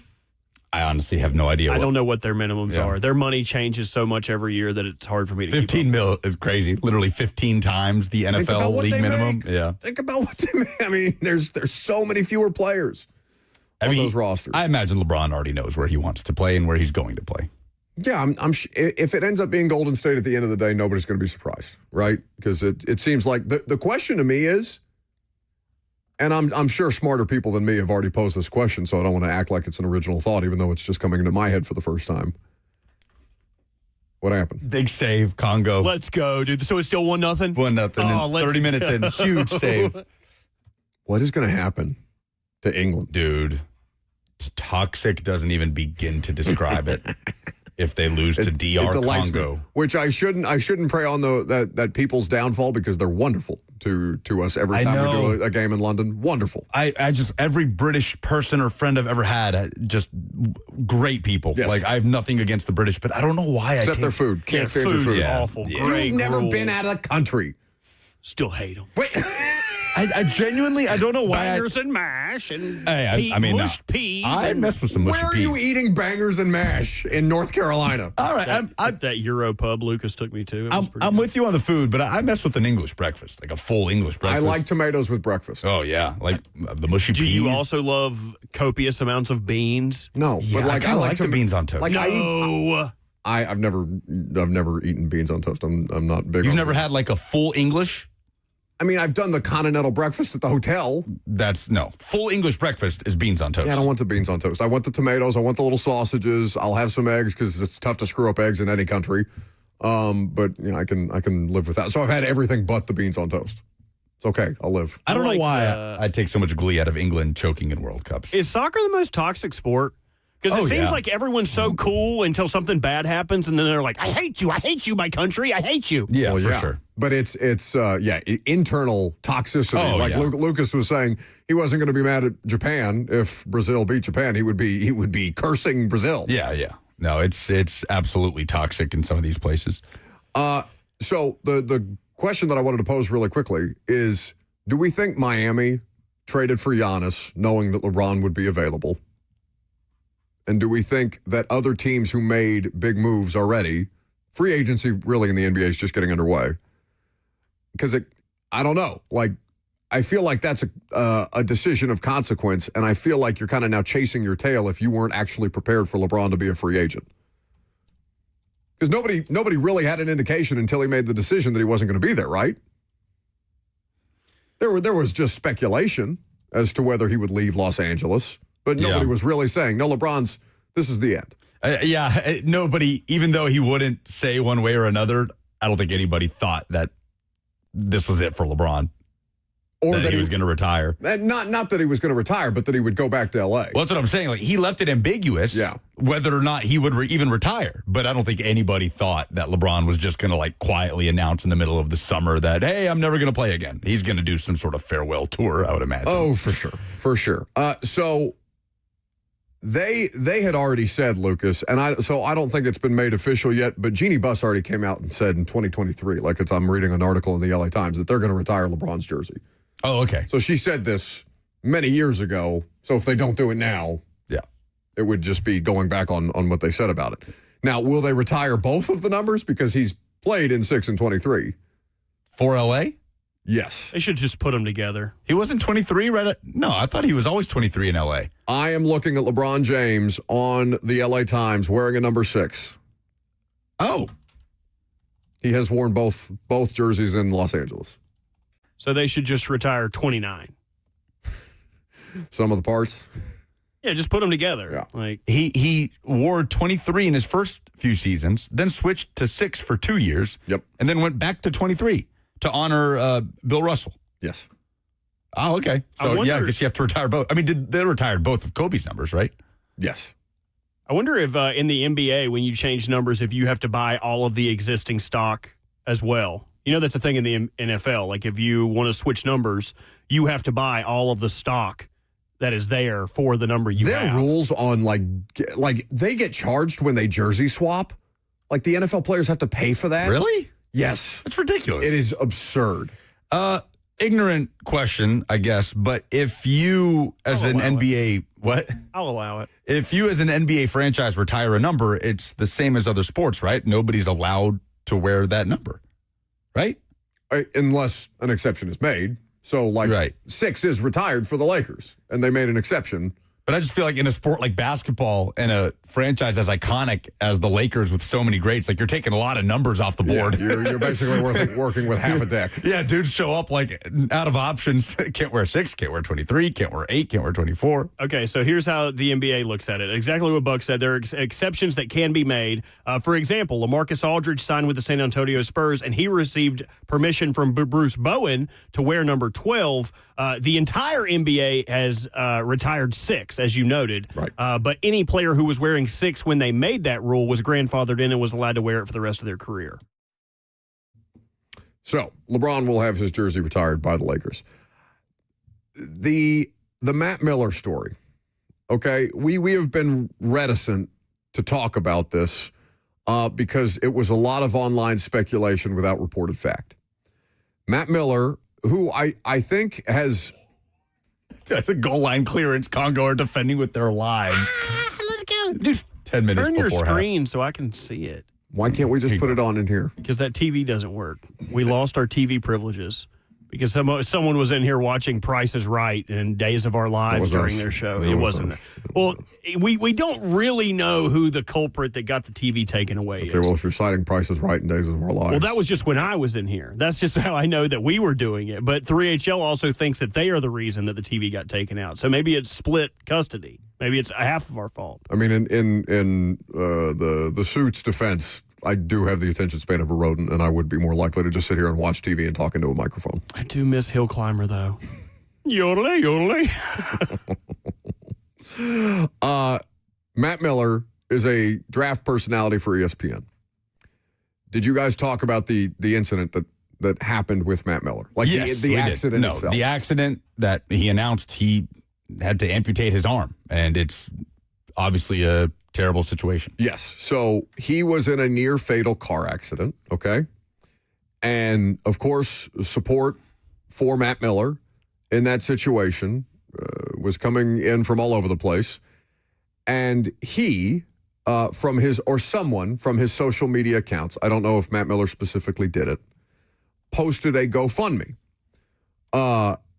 I honestly have no idea. I don't know what their minimums are. Their money changes so much every year that it's hard for me to 15 mil is crazy. Literally 15 times the NFL league minimum. Yeah. Think about what they make. I mean, there's so many fewer players on those rosters. I imagine LeBron already knows where he wants to play and where he's going to play. Yeah, if it ends up being Golden State at the end of the day, nobody's going to be surprised, right? Because it seems like the question to me is, and I'm sure smarter people than me have already posed this question, so I don't want to act like it's an original thought, even though it's just coming into my head for the first time. What happened? Big save, Congo. Let's go, dude. So it's still 1-0? 1-0. Oh, 30 minutes in, huge save. What is going to happen to England? Dude, toxic doesn't even begin to describe it. If they lose to DR Congo, which I shouldn't prey on that people's downfall because they're wonderful to us every time we do a game in London. Wonderful. I just every British person or friend I've ever had, just great people. Yes. Like I have nothing against the British, but I don't know why. Except their food. Can't stand your food. Awful. Yeah. Great You've never rules. been out of the country. Still hate them. Wait. I genuinely, I don't know why. Bangers and mash and mushed peas. I mess with some mushy Where are peas. you eating bangers and mash in North Carolina? All right, that Euro pub Lucas took me to. I'm with you on the food, but I mess with an English breakfast, like a full English breakfast. I like tomatoes with breakfast. Oh yeah, like the mushy Do peas. you also love copious amounts of beans? No, Yeah, but like I like the beans on toast. Like No. I've never eaten beans on toast. I'm not big. You've on never beans. had like a full English? I mean, I've done the continental breakfast at the hotel. Full English breakfast is beans on toast. Yeah, I don't want the beans on toast. I want the tomatoes. I want the little sausages. I'll have some eggs because it's tough to screw up eggs in any country. But I can live with that. So I've had everything but the beans on toast. It's okay. I'll live. I don't know why I take so much glee out of England choking in World Cups. Is soccer the most toxic sport? Because it seems like everyone's so cool until something bad happens, and then they're like, I hate you, my country, I hate you. Yeah, for sure. But it's internal toxicity. Oh, Lucas was saying he wasn't going to be mad at Japan if Brazil beat Japan. He would be cursing Brazil. Yeah. No, it's absolutely toxic in some of these places. So the question that I wanted to pose really quickly is, do we think Miami traded for Giannis knowing that LeBron would be available? And do we think that other teams who made big moves already, free agency really in the NBA is just getting underway? Because I don't know. Like, I feel like that's a decision of consequence, and I feel like you're kind of now chasing your tail if you weren't actually prepared for LeBron to be a free agent. Because nobody really had an indication until he made the decision that he wasn't going to be there, right? There was just speculation as to whether he would leave Los Angeles. But nobody was really saying, no, this is the end. Nobody, even though he wouldn't say one way or another, I don't think anybody thought that this was it for LeBron. Or that he was going to retire. And not that he was going to retire, but that he would go back to L.A. Well, that's what I'm saying. Like, he left it ambiguous whether or not he would even retire. But I don't think anybody thought that LeBron was just going to, like, quietly announce in the middle of the summer that, hey, I'm never going to play again. He's going to do some sort of farewell tour, I would imagine. Oh, for sure. For sure. So they had already said, Lucas, and I don't think it's been made official yet, but Jeannie Buss already came out and said in 2023, I'm reading an article in the LA Times, that they're going to retire LeBron's jersey. Oh, okay. So she said this many years ago. So if they don't do it now, it would just be going back on what they said about it. Now, will they retire both of the numbers? Because he's played in 6 and 23. For LA? Yes. They should just put them together. He wasn't 23 No, I thought he was always 23 in LA. I am looking at LeBron James on the LA Times wearing a number 6. Oh. He has worn both jerseys in Los Angeles. So they should just retire 29. Some of the parts. Yeah, just put them together. Yeah. Like He wore 23 in his first few seasons, then switched to 6 for 2 years. Yep. And then went back to 23 to honor Bill Russell. Yes. Oh, okay. So, I guess you have to retire both. I mean, they retired both of Kobe's numbers, right? Yes. I wonder if in the NBA, when you change numbers, if you have to buy all of the existing stock as well. You know, that's a thing in the NFL. Like, if you want to switch numbers, you have to buy all of the stock that is there for the number you have. There are rules on, like they get charged when they jersey swap. Like, the NFL players have to pay for that. Really? Yes. That's ridiculous. It is absurd. Ignorant question, I guess, but if you, as an NBA, what? I'll allow it. If you, as an NBA franchise, retire a number, it's the same as other sports, right? Nobody's allowed to wear that number, right? Unless an exception is made. So, like, 6 is retired for the Lakers, and they made an exception. But I just feel like in a sport like basketball and a franchise as iconic as the Lakers with so many greats, like, you're taking a lot of numbers off the board. Yeah, you're basically working with half a deck. Yeah, dudes show up, like, out of options. Can't wear 6, can't wear 23, can't wear 8, can't wear 24. Okay, so here's how the NBA looks at it. Exactly what Buck said. There are exceptions that can be made. For example, LaMarcus Aldridge signed with the San Antonio Spurs, and he received permission from Bruce Bowen to wear number 12. The entire NBA has retired 6, as you noted. Right. But any player who was wearing 6 when they made that rule was grandfathered in and was allowed to wear it for the rest of their career. So, LeBron will have his jersey retired by the Lakers. The Matt Miller story, okay? We have been reticent to talk about this because it was a lot of online speculation without reported fact. Matt Miller, who I think has... That's a goal line clearance. Congo are defending with their lives. Let's go. Dude, 10 minutes Turn before your screen so I can see it. Why can't we just put it on in here? Because that TV doesn't work. We lost our TV privileges because someone was in here watching Price is Right and Days of Our Lives during their show. It wasn't. Well, we don't really know who the culprit that got the TV taken away is. Okay, well, if you're citing Price is Right and Days of Our Lives. Well, that was just when I was in here. That's just how I know that we were doing it. But 3HL also thinks that they are the reason that the TV got taken out. So maybe it's split custody. Maybe it's half of our fault. I mean, in the suit's defense, I do have the attention span of a rodent, and I would be more likely to just sit here and watch TV and talk into a microphone. I do miss Hill Climber, though. Yodelay, yodelay. Matt Miller is a draft personality for ESPN. Did you guys talk about the incident that happened with Matt Miller? Like yes, the accident itself? The accident that he announced he had to amputate his arm, and it's obviously a terrible situation. Yes. So he was in a near fatal car accident, okay? And, of course, support for Matt Miller in that situation was coming in from all over the place. And he, someone from his social media accounts, I don't know if Matt Miller specifically did it, posted a GoFundMe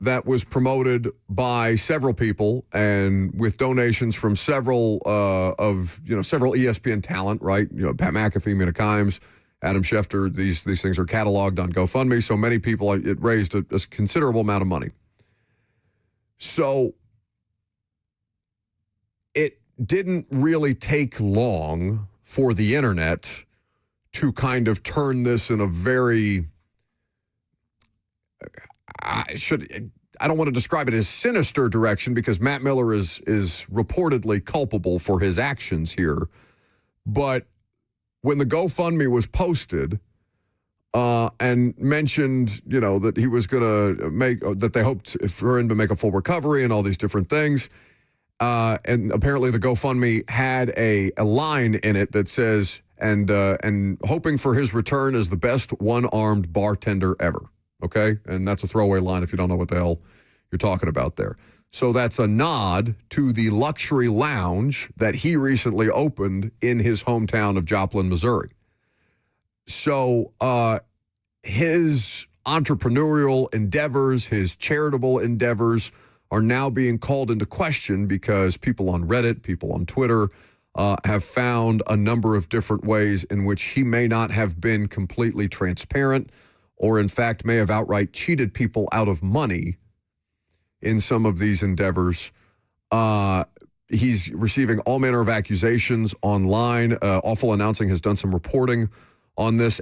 that was promoted by several people and with donations from several ESPN talent, right? You know, Pat McAfee, Mina Kimes, Adam Schefter. These things are cataloged on GoFundMe. So many people, it raised a considerable amount of money. So it didn't really take long for the internet to kind of turn this in a very... I don't want to describe it as sinister direction because Matt Miller is reportedly culpable for his actions here. But when the GoFundMe was posted and mentioned, that he was going to that they hoped for him to make a full recovery and all these different things. And apparently the GoFundMe had a line in it that says, and hoping for his return as the best one-armed bartender ever. Okay? And that's a throwaway line if you don't know what the hell you're talking about there. So that's a nod to the luxury lounge that he recently opened in his hometown of Joplin, Missouri. So his entrepreneurial endeavors, his charitable endeavors are now being called into question because people on Reddit, people on Twitter have found a number of different ways in which he may not have been completely transparent or, in fact, may have outright cheated people out of money in some of these endeavors. He's receiving all manner of accusations online. Awful Announcing has done some reporting on this,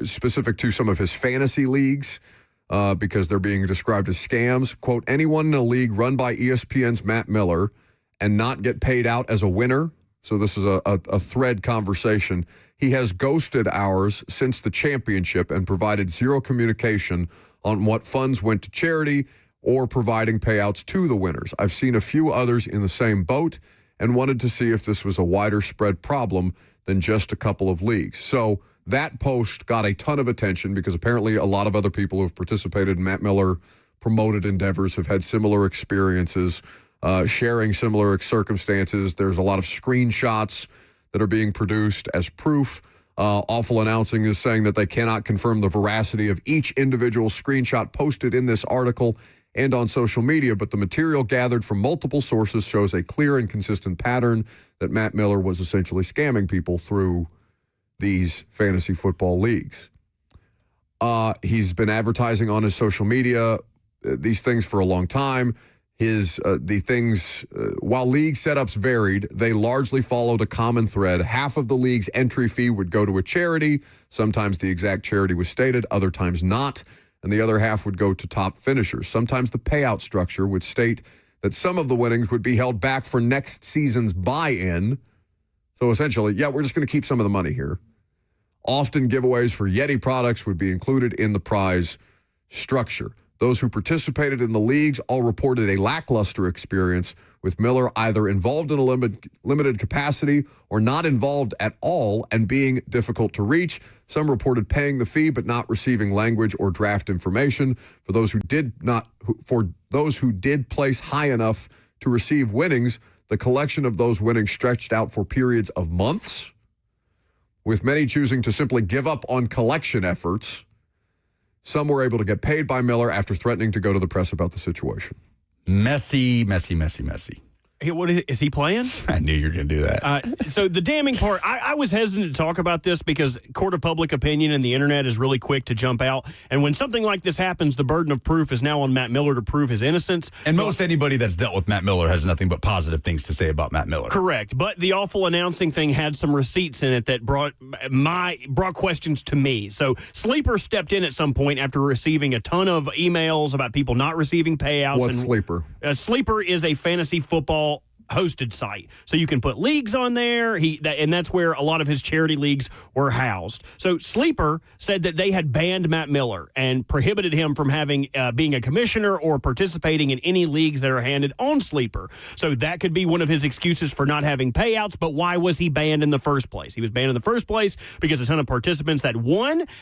specific to some of his fantasy leagues, because they're being described as scams. Quote, anyone in a league run by ESPN's Matt Miller and not get paid out as a winner. So this is a thread conversation. He has ghosted ours since the championship and provided zero communication on what funds went to charity or providing payouts to the winners. I've seen a few others in the same boat and wanted to see if this was a wider spread problem than just a couple of leagues. So that post got a ton of attention because apparently a lot of other people who have participated in Matt Miller promoted endeavors have had similar experiences, sharing similar circumstances. There's a lot of screenshots that are being produced as proof. Awful Announcing is saying that they cannot confirm the veracity of each individual screenshot posted in this article and on social media, but the material gathered from multiple sources shows a clear and consistent pattern that Matt Miller was essentially scamming people through these fantasy football leagues. He's been advertising on his social media these things for a long time. While league setups varied, they largely followed a common thread. Half of the league's entry fee would go to a charity. Sometimes the exact charity was stated, other times not. And the other half would go to top finishers. Sometimes the payout structure would state that some of the winnings would be held back for next season's buy-in. So essentially, we're just going to keep some of the money here. Often giveaways for Yeti products would be included in the prize structure. Those who participated in the leagues all reported a lackluster experience, with Miller either involved in a limited capacity or not involved at all and being difficult to reach. Some reported paying the fee but not receiving language or draft information. For those who did place high enough to receive winnings, the collection of those winnings stretched out for periods of months, with many choosing to simply give up on collection efforts. Some were able to get paid by Miller after threatening to go to the press about the situation. Messy. Hey, what is he playing? I knew you were going to do that. So the damning part, I was hesitant to talk about this because court of public opinion and the internet is really quick to jump out. And when something like this happens, the burden of proof is now on Matt Miller to prove his innocence. And most anybody that's dealt with Matt Miller has nothing but positive things to say about Matt Miller. Correct. But the Awful Announcing thing had some receipts in it that brought questions to me. So Sleeper stepped in at some point after receiving a ton of emails about people not receiving payouts. What's Sleeper? Sleeper is a fantasy football hosted site, so you can put leagues on there. And that's where a lot of his charity leagues were housed. So Sleeper said that they had banned Matt Miller and prohibited him from having being a commissioner or participating in any leagues that are handed on Sleeper. So that could be one of his excuses for not having payouts. But why was he banned in the first place? He was banned in the first place because a ton of participants that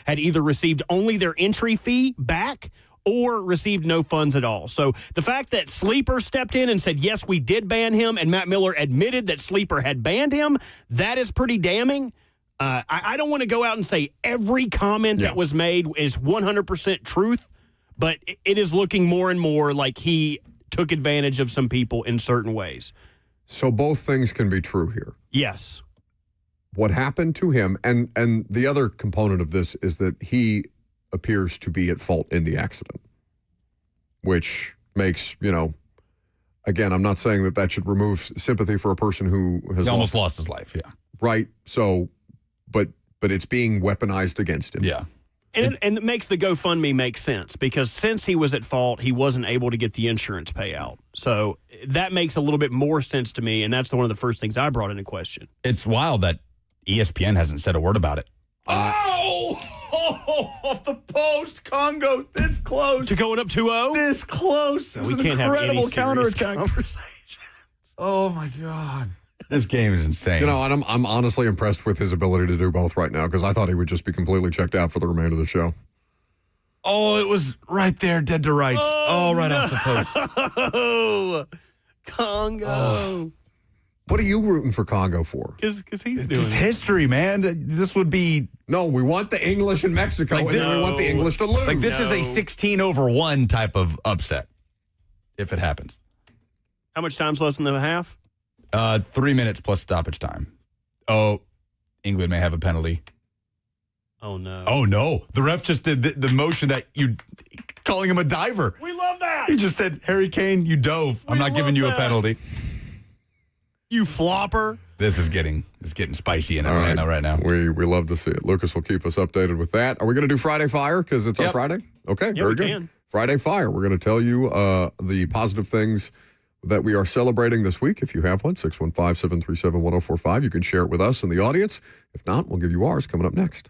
had either received only their entry fee back or received no funds at all. So the fact that Sleeper stepped in and said, yes, we did ban him, and Matt Miller admitted that Sleeper had banned him, that is pretty damning. I don't want to go out and say every comment that was made is 100% truth, but it is looking more and more like he took advantage of some people in certain ways. So both things can be true here. Yes. What happened to him, and the other component of this is that he appears to be at fault in the accident, which makes, again, I'm not saying that should remove sympathy for a person who has almost lost his life. Yeah. Right. So, but it's being weaponized against him. Yeah. And it makes the GoFundMe make sense because since he was at fault, he wasn't able to get the insurance payout. So that makes a little bit more sense to me. And that's one of the first things I brought into question. It's wild that ESPN hasn't said a word about it. Off the post, Congo, this close. To going up 2-0? This close. It was an incredible counterattack. Oh, my God. This game is insane. And I'm honestly impressed with his ability to do both right now because I thought he would just be completely checked out for the remainder of the show. Oh, it was right there, dead to rights. Right off the post. Oh, Congo. Oh. What are you rooting for Congo for? Because he's doing it's history, man. This would be... No, we want the English in Mexico, and then we want the English to lose. This is a 16-1 type of upset, if it happens. How much time's left in the half? 3 minutes plus stoppage time. Oh, England may have a penalty. Oh, no. Oh, no. The ref just did the motion that you calling him a diver. We love that. He just said, Harry Kane, you dove. I'm not giving you a penalty. You flopper. This is getting spicy in Atlanta right now. We love to see it. Lucas will keep us updated with that. Are we going to do Friday Fire because it's our Friday? Okay, very good. Can. Friday Fire. We're going to tell you the positive things that we are celebrating this week. If you have one, 615-737-1045. You can share it with us in the audience. If not, we'll give you ours coming up next.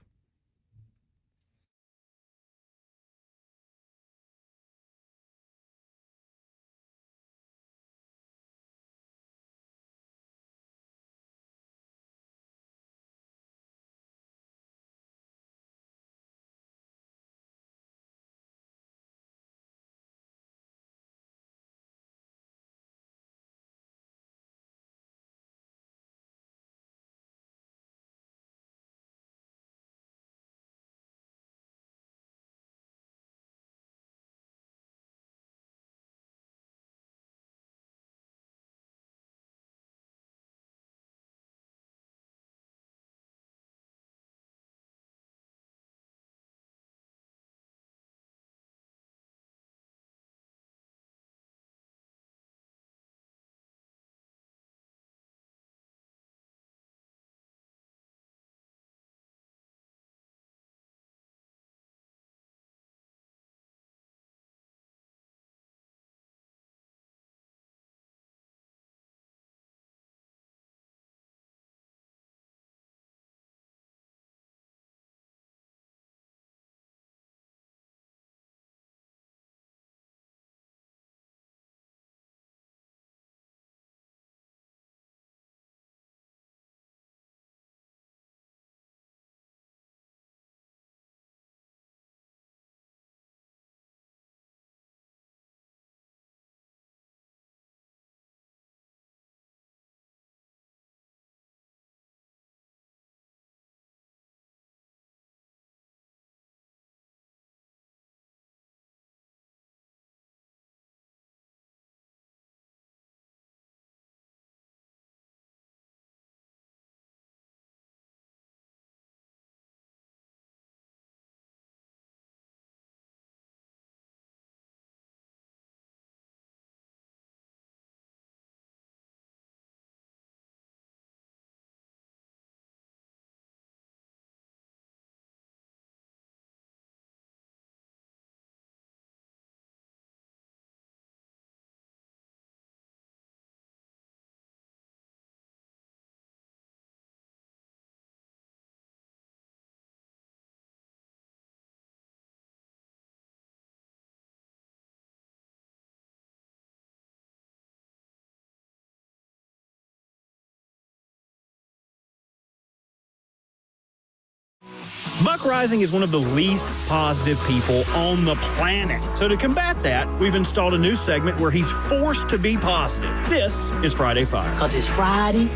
Buck Rising is one of the least positive people on the planet. So to combat that, we've installed a new segment where he's forced to be positive. This is Friday Fire. Because it's Friday.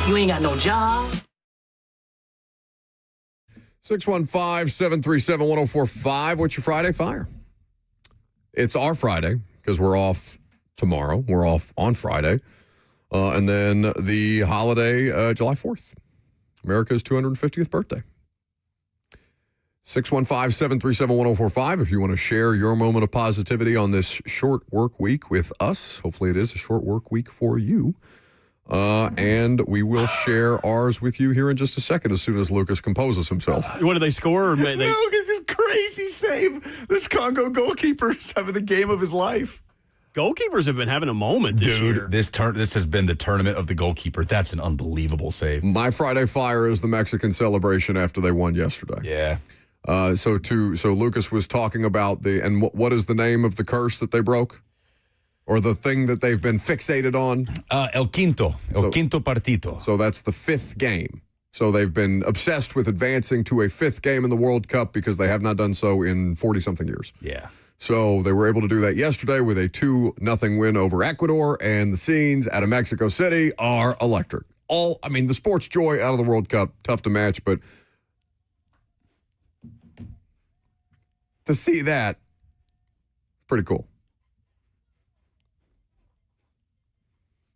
You ain't got no job. 615-737-1045. What's your Friday Fire? It's our Friday because we're off tomorrow. We're off on Friday. And then the holiday, July 4th. America's 250th birthday. 615-737-1045 if you want to share your moment of positivity on this short work week with us. Hopefully it is a short work week for you. And we will share ours with you here in just a second as soon as Lucas composes himself. What, do they score? Or Look at this crazy save. This Congo goalkeeper's having the game of his life. Goalkeepers have been having a moment this year. This has been the tournament of the goalkeeper. That's an unbelievable save. My Friday Fire is the Mexican celebration after they won yesterday. Yeah. So Lucas was talking about what is the name of the curse that they broke? Or the thing that they've been fixated on? El quinto partido. So that's the fifth game. So they've been obsessed with advancing to a fifth game in the World Cup because they have not done so in 40-something years. Yeah. So they were able to do that yesterday with a 2-0 win over Ecuador, and the scenes out of Mexico City are electric. The sports joy out of the World Cup, tough to match, but to see that, pretty cool.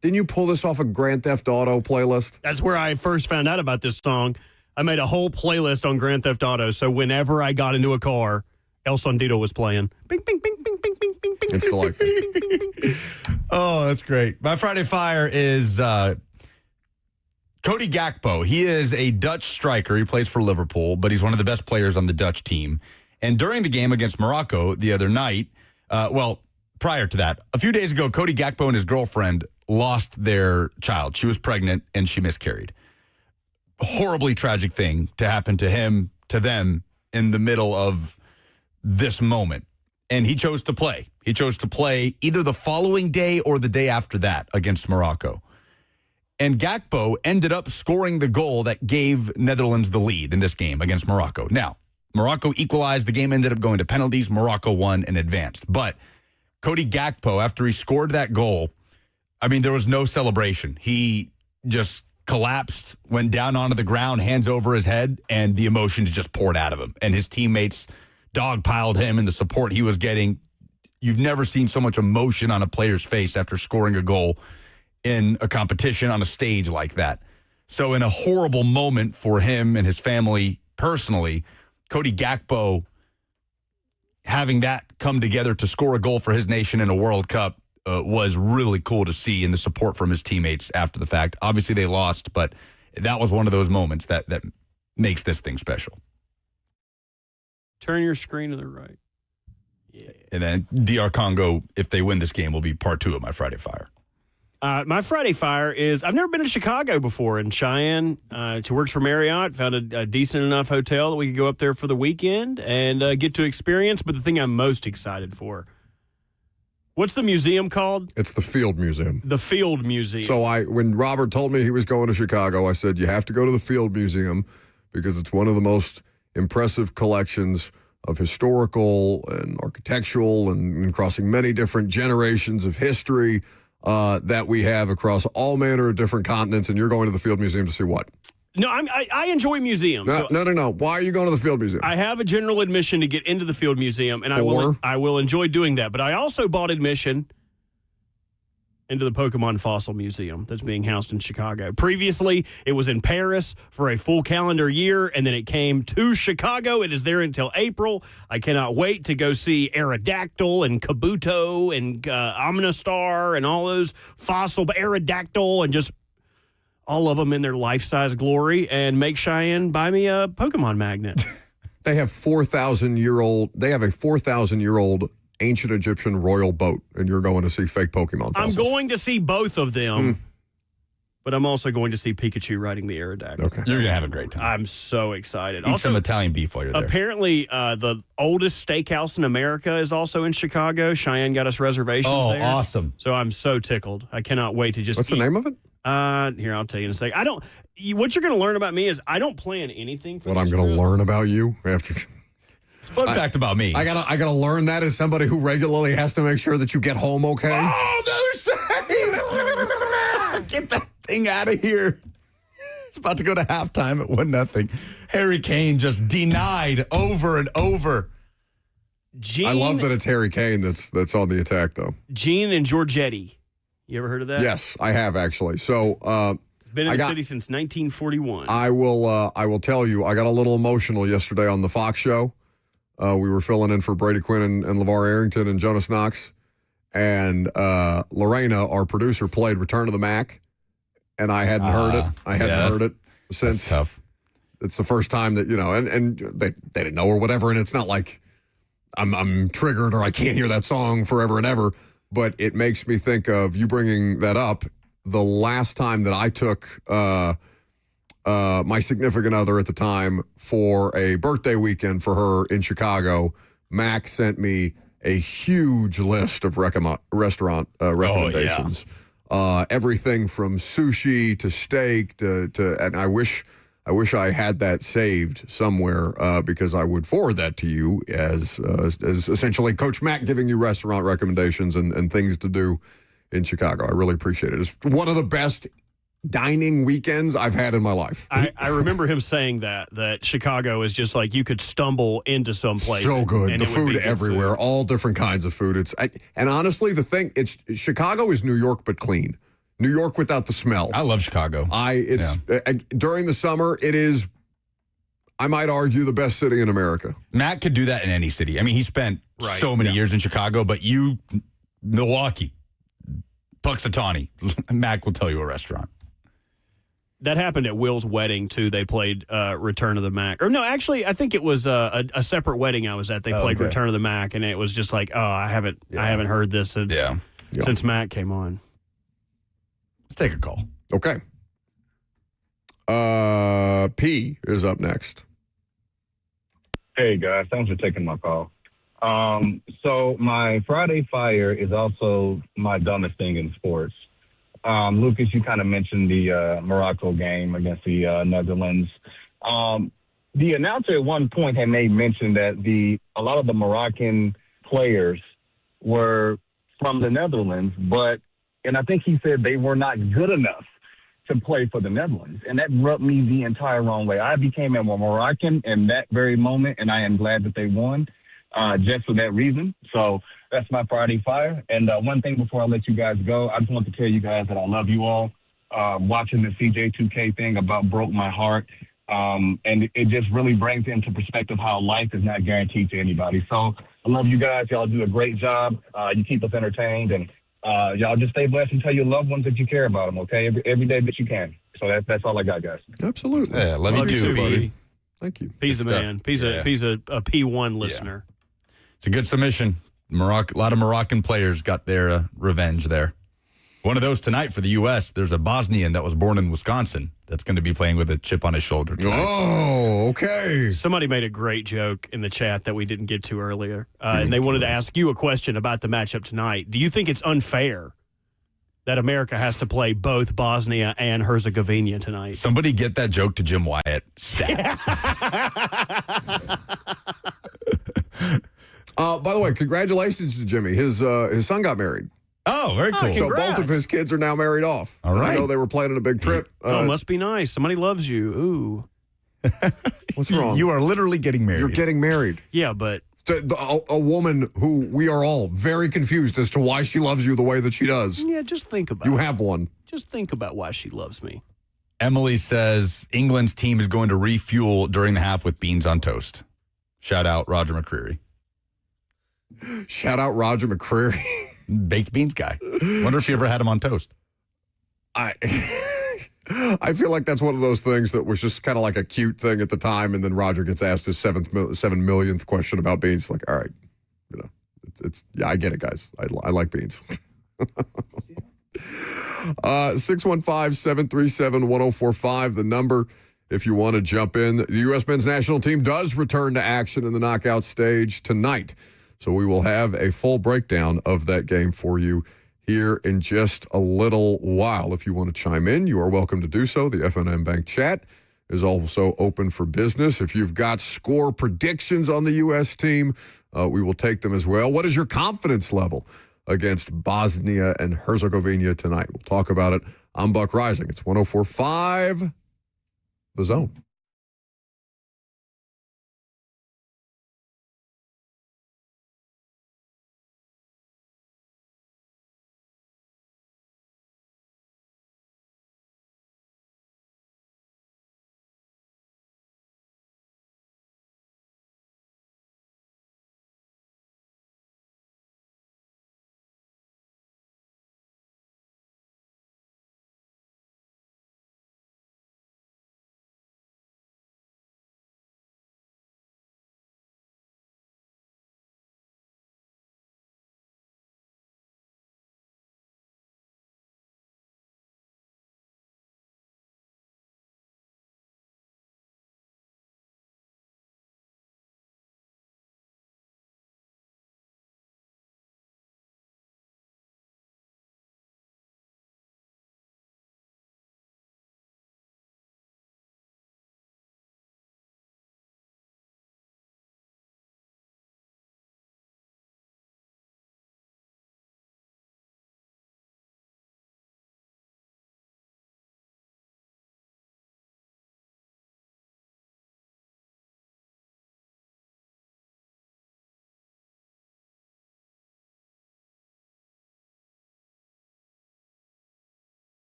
Didn't you pull this off a Grand Theft Auto playlist? That's where I first found out about this song. I made a whole playlist on Grand Theft Auto, so whenever I got into a car, El Sondito was playing. Bing, bing, bing, bing, bing, bing, bing, bing. It's delightful. Oh, that's great. My Friday Fire is Cody Gakpo. He is a Dutch striker. He plays for Liverpool, but he's one of the best players on the Dutch team. And during the game against Morocco the other night, prior to that, a few days ago, Cody Gakpo and his girlfriend lost their child. She was pregnant and she miscarried. Horribly tragic thing to happen to him, to them, in the middle of this moment. And he chose to play. He chose to play either the following day or the day after that against Morocco. And Gakpo ended up scoring the goal that gave Netherlands the lead in this game against Morocco. Now, Morocco equalized. The game ended up going to penalties. Morocco won and advanced. But Cody Gakpo, after he scored that goal, I mean, there was no celebration. He just collapsed, went down onto the ground, hands over his head, and the emotions just poured out of him. And his teammates dogpiled him and the support he was getting. You've never seen so much emotion on a player's face after scoring a goal in a competition on a stage like that. So in a horrible moment for him and his family personally, Cody Gakpo having that come together to score a goal for his nation in a World Cup was really cool to see, and the support from his teammates after the fact. Obviously, they lost, but that was one of those moments that makes this thing special. Turn your screen to the right. Yeah. And then DR Congo, if they win this game, will be part 2 of my Friday Fire. My Friday Fire is, I've never been to Chicago before, and Cheyenne, she works for Marriott, found a decent enough hotel that we could go up there for the weekend and get to experience. But the thing I'm most excited for, what's the museum called? It's the Field Museum. The Field Museum. So when Robert told me he was going to Chicago, I said, you have to go to the Field Museum because it's one of the most impressive collections of historical and architectural and crossing many different generations of history that we have across all manner of different continents. And you're going to the Field Museum to see what? No, I enjoy museums. No. Why are you going to the Field Museum? I have a general admission to get into the Field Museum, and I will enjoy doing that. But I also bought admission into the Pokemon Fossil Museum that's being housed in Chicago. Previously, it was in Paris for a full calendar year, and then it came to Chicago. It is there until April. I cannot wait to go see Aerodactyl and Kabuto and Omnistar and all those fossil Aerodactyl and just all of them in their life-size glory, and make Cheyenne buy me a Pokemon magnet. They have a 4,000-year-old ancient Egyptian royal boat, and you're going to see fake Pokemon fossils. I'm going to see both of them, but I'm also going to see Pikachu riding the Aerodactyl. Okay. You're going to have a great time. I'm so excited. Eat some Italian beef while you're there. Apparently, the oldest steakhouse in America is also in Chicago. Cheyenne got us reservations there. Oh, awesome. So I'm so tickled. I cannot wait to just What's the name of it? Here, I'll tell you in a second. What you're going to learn about me is I don't plan anything for What I'm going to learn about you after... Fun fact about me. I gotta learn that as somebody who regularly has to make sure that you get home okay. Oh, another save! Get that thing out of here. It's about to go to halftime at 1-0. Harry Kane just denied over and over. I love that it's Harry Kane that's on the attack, though. Gene and Giorgetti. You ever heard of that? Yes, I have actually. So been in the city since 1941. I will tell you, I got a little emotional yesterday on the Fox show. We were filling in for Brady Quinn and LeVar Arrington and Jonas Knox. And Lorena, our producer, played Return of the Mac. And I hadn't heard it. I hadn't heard it since. That's tough. It's the first time that, and they didn't know or whatever. And it's not like I'm triggered or I can't hear that song forever and ever. But it makes me think of you bringing that up. The last time that I took my significant other at the time for a birthday weekend for her in Chicago, Mac sent me a huge list of restaurant recommendations. Everything from sushi to steak to and I wish I had that saved somewhere because I would forward that to you as essentially Coach Mac giving you restaurant recommendations and things to do in Chicago. I really appreciate it. It's one of the best dining weekends I've had in my life. I remember him saying that Chicago is just like you could stumble into some place. So good. And the food everywhere, food. all different kinds of food. And honestly, Chicago is New York but clean. New York without the smell. I love Chicago. During the summer, it is, I might argue, the best city in America. Matt could do that in any city. I mean, he spent so many years in Chicago, but Milwaukee, Puxatawny, Mac will tell you a restaurant. That happened at Will's wedding, too. They played Return of the Mac. Or no, actually, I think it was a separate wedding I was at. They played Return of the Mac, and it was just like, I haven't heard this since Mac came on. Let's take a call. Okay. P is up next. Hey, guys. Thanks for taking my call. So my Friday Fire is also my dumbest thing in sports. Lucas, you kind of mentioned the Morocco game against the Netherlands. The announcer at one point had made mention that a lot of the Moroccan players were from the Netherlands, and I think he said they were not good enough to play for the Netherlands. And that rubbed me the entire wrong way. I became a Moroccan in that very moment, and I am glad that they won just for that reason. So that's my Friday Fire. And one thing before I let you guys go, I just want to tell you guys that I love you all. Watching the CJ2K thing broke my heart. And it just really brings into perspective how life is not guaranteed to anybody. So I love you guys. Y'all do a great job. You keep us entertained. And y'all just stay blessed and tell your loved ones that you care about them, okay? Every day that you can. So that's all I got, guys. Absolutely. Yeah, love you too, buddy. Thank you. He's the man. He's a P1 listener. It's a good submission. A lot of Moroccan players got their revenge there. One of those tonight for the U.S. There's a Bosnian that was born in Wisconsin that's going to be playing with a chip on his shoulder tonight. Oh, okay. Somebody made a great joke in the chat that we didn't get to earlier, and they wanted to ask you a question about the matchup tonight. Do you think it's unfair that America has to play both Bosnia and Herzegovina tonight? Somebody get that joke to Jim Wyatt. Stat. By the way, congratulations to Jimmy. His son got married. Oh, very cool. So both of his kids are now married off. All right. I know they were planning a big trip. Must be nice. Somebody loves you. Ooh. What's wrong? You are literally getting married. You're getting married. Yeah, but a woman who we are all very confused as to why she loves you the way that she does. Yeah, just think about You it. have one. Just think about why she loves me. Emily says England's team is going to refuel during the half with beans on toast. Shout out Roger McCreary. Shout out Roger McCreary. Baked beans guy. Wonder if you ever had him on toast. I feel like that's one of those things that was just kind of like a cute thing at the time, and then Roger gets asked his 7 millionth question about beans. Like, all right, it's I get it, guys. I like beans. 615-737-1045, the number if you want to jump in. The U.S. men's national team does return to action in the knockout stage tonight. So we will have a full breakdown of that game for you here in just a little while. If you want to chime in, you are welcome to do so. The FNM Bank chat is also open for business. If you've got score predictions on the U.S. team, we will take them as well. What is your confidence level against Bosnia and Herzegovina tonight? We'll talk about it. I'm Buck Rising. It's 104.5 The Zone.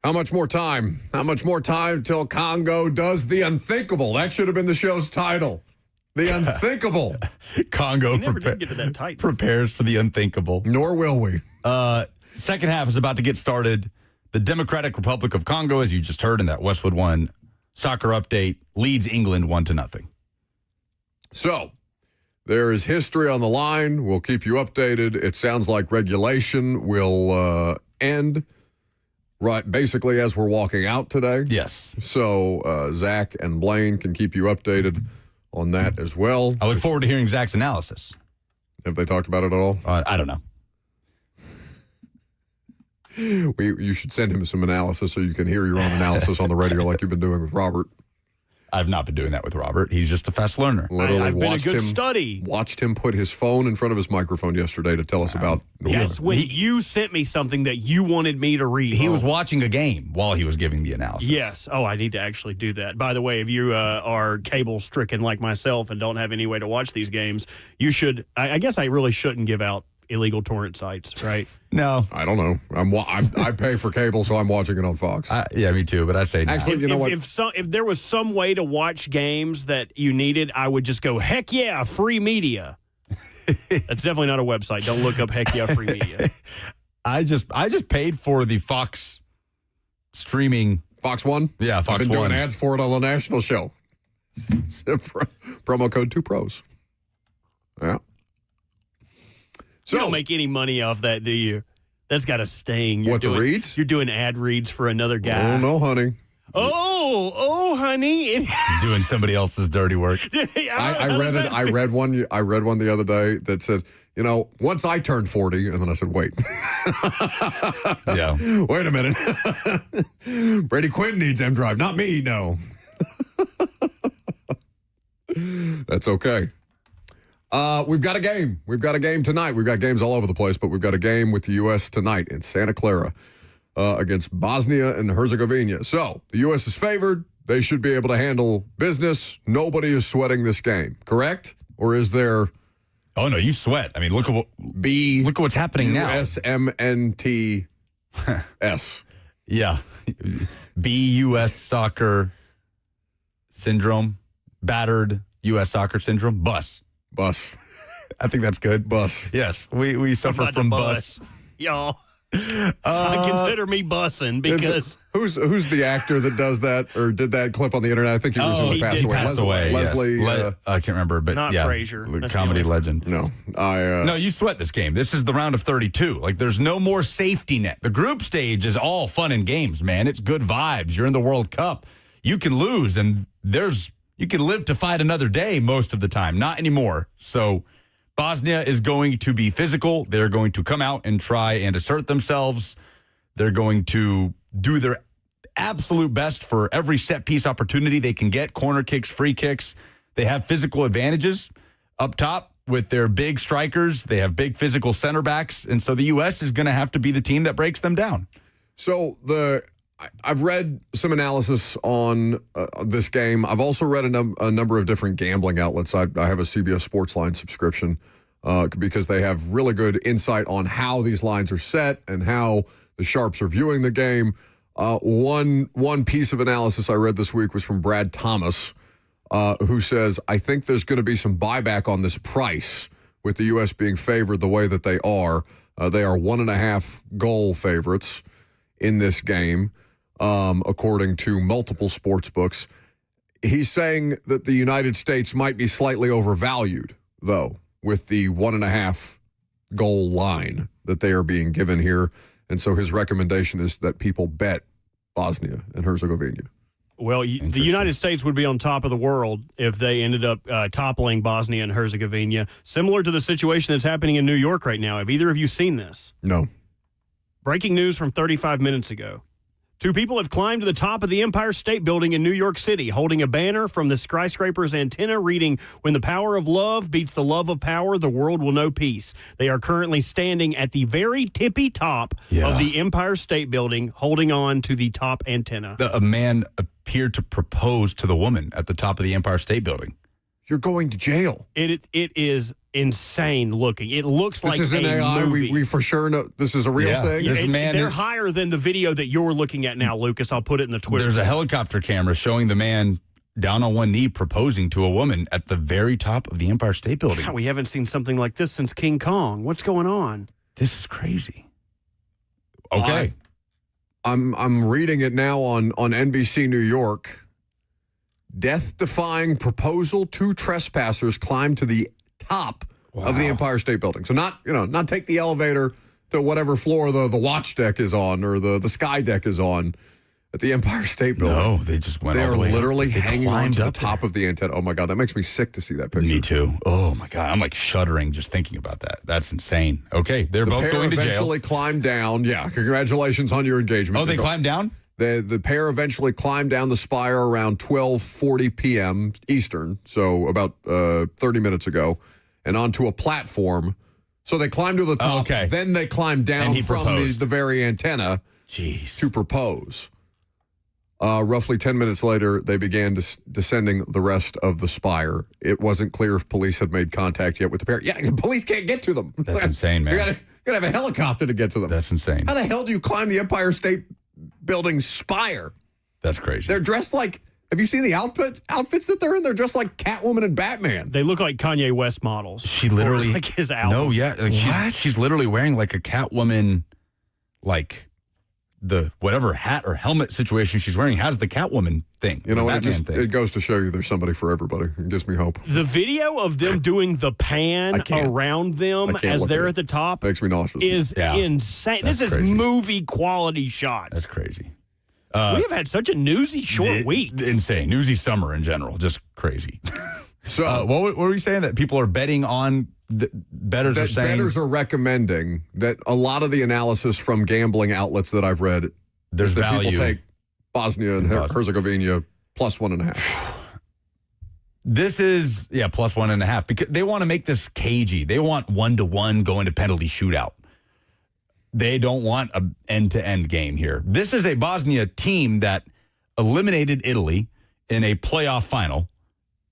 How much more time? How much more time till Congo does the unthinkable? That should have been the show's title. The unthinkable. Congo never did get to that tight. prepares for the unthinkable. Nor will we. Second half is about to get started. The Democratic Republic of Congo, as you just heard in that Westwood One soccer update, leads England 1-0. So, there is history on the line. We'll keep you updated. It sounds like regulation will end right basically as we're walking out today. Yes. So, Zach and Blaine can keep you updated on that as well. I look forward to hearing Zach's analysis. Have they talked about it at all? I don't know. You should send him some analysis so you can hear your own analysis on the radio like you've been doing with Robert. I've not been doing that with Robert. He's just a fast learner. Literally I've been a good him, study. Watched him put his phone in front of his microphone yesterday to tell us about. Yes, when you sent me something that you wanted me to read. He was watching a game while he was giving the analysis. Yes. Oh, I need to actually do that. By the way, if you are cable stricken like myself and don't have any way to watch these games, you should. I guess I really shouldn't give out illegal torrent sites, right? No, I don't know. I pay for cable, so I'm watching it on Fox. Yeah, me too. But I say no. Actually, you know what? If there was some way to watch games that you needed, I would just go, heck yeah, free media. That's definitely not a website. Don't look up heck yeah, free media. I just paid for the Fox streaming. Fox One? Yeah, Fox One. I've been doing ads for it on the national show. Promo code 2pros. Yeah. So, you don't make any money off that, do you? That's got to sting. The reads? You're doing ad reads for another guy. Oh, no, honey. Oh, honey. Doing somebody else's dirty work. I read it. I read one the other day that said, once I turned 40, and then I said, wait. Yeah. Wait a minute. Brady Quinn needs M Drive, not me, no. That's okay. We've got a game. We've got a game tonight. We've got games all over the place, but we've got a game with the U.S. tonight in Santa Clara against Bosnia and Herzegovina. So the U.S. is favored. They should be able to handle business. Nobody is sweating this game, correct? Or is there? Oh no, you sweat. I mean, look at what's happening now. USMNTS. Yeah, BUS soccer syndrome, battered U.S. soccer syndrome, Bus. I think that's good. Bus. Yes, we suffer from bus. Y'all. Consider me bussing because who's the actor that does that or did that clip on the internet? I think he recently passed away. Leslie. Yes. I can't remember, but not yeah, Frasier. The comedy legend. No, no, you sweat this game. This is the round of 32. Like, there's no more safety net. The group stage is all fun and games, man. It's good vibes. You're in the World Cup. You can lose, and you can live to fight another day most of the time. Not anymore. So Bosnia is going to be physical. They're going to come out and try and assert themselves. They're going to do their absolute best for every set piece opportunity they can get, corner kicks, free kicks. They have physical advantages up top with their big strikers. They have big physical center backs. And so the U.S. is going to have to be the team that breaks them down. So I've read some analysis on this game. I've also read a number of different gambling outlets. I have a CBS Sportsline subscription because they have really good insight on how these lines are set and how the sharps are viewing the game. One piece of analysis I read this week was from Brad Thomas, who says, I think there's going to be some buyback on this price with the U.S. being favored the way that they are. They are 1.5 goal favorites in this game. According to multiple sports books. He's saying that the United States might be slightly overvalued, though, with the 1.5 goal line that they are being given here. And so his recommendation is that people bet Bosnia and Herzegovina. Well, the United States would be on top of the world if they ended up toppling Bosnia and Herzegovina, similar to the situation that's happening in New York right now. Have either of you seen this? No. Breaking news from 35 minutes ago. 2 people have climbed to the top of the Empire State Building in New York City, holding a banner from the skyscraper's antenna reading, "When the power of love beats the love of power, the world will know peace." They are currently standing at the very tippy top of the Empire State Building, holding on to the top antenna. A man appeared to propose to the woman at the top of the Empire State Building. you're going to jail. It is insane looking. It looks like this is an AI. movie. We for sure know this is a real thing. They're higher than the video that you're looking at now, Lucas. I'll put it in the Twitter. There's a helicopter camera showing the man down on one knee proposing to a woman at the very top of the Empire State Building. God, we haven't seen something like this since King Kong. What's going on? This is crazy. Okay. I'm reading it now on NBC New York. Death-defying proposal. 2 trespassers climbed to the top of the Empire State Building. So not take the elevator to whatever floor the watch deck is on or the sky deck is on at the Empire State Building. No, they just went all the way up. They're literally They hanging on climbed to the up top of the antenna. Oh, my God. That makes me sick to see that picture. Me too. Oh, my God. I'm like shuddering just thinking about that. That's insane. Okay. They're both going to jail. The pair eventually climbed down. Yeah. Congratulations on your engagement. Oh, they climbed down? The pair eventually climbed down the spire around 12:40 p.m. Eastern, so about 30 minutes ago, and onto a platform. So they climbed to the top. Okay. Then they climbed down from the very antenna to propose. Roughly 10 minutes later, they began descending the rest of the spire. It wasn't clear if police had made contact yet with the pair. Yeah, the police can't get to them. That's insane, man. You gotta have a helicopter to get to them. That's insane. How the hell do you climb the Empire State Building spire? That's crazy. They're dressed like, have you seen the outfits that they're in? They're dressed like Catwoman and Batman. They look like Kanye West models. She literally, like his album. No, yeah. Like she's literally wearing like a Catwoman, like the whatever hat or helmet situation she's wearing has the Catwoman thing. You know what? It goes to show you there's somebody for everybody. It gives me hope. The video of them doing the pan around them as they're at the top makes me nauseous. Is insane. That's this is crazy. movie quality shots. That's crazy. We have had such a newsy short week. Insane. Newsy summer in general. Just crazy. So what were we saying? That people are betting on bettors are saying? Bettors are recommending that a lot of the analysis from gambling outlets that I've read There's is that value. people take Bosnia and Herzegovina plus 1.5. This is, plus 1.5. Because they want to make this cagey. They want 1-1 going to penalty shootout. They don't want an end-to-end game here. This is a Bosnia team that eliminated Italy in a playoff final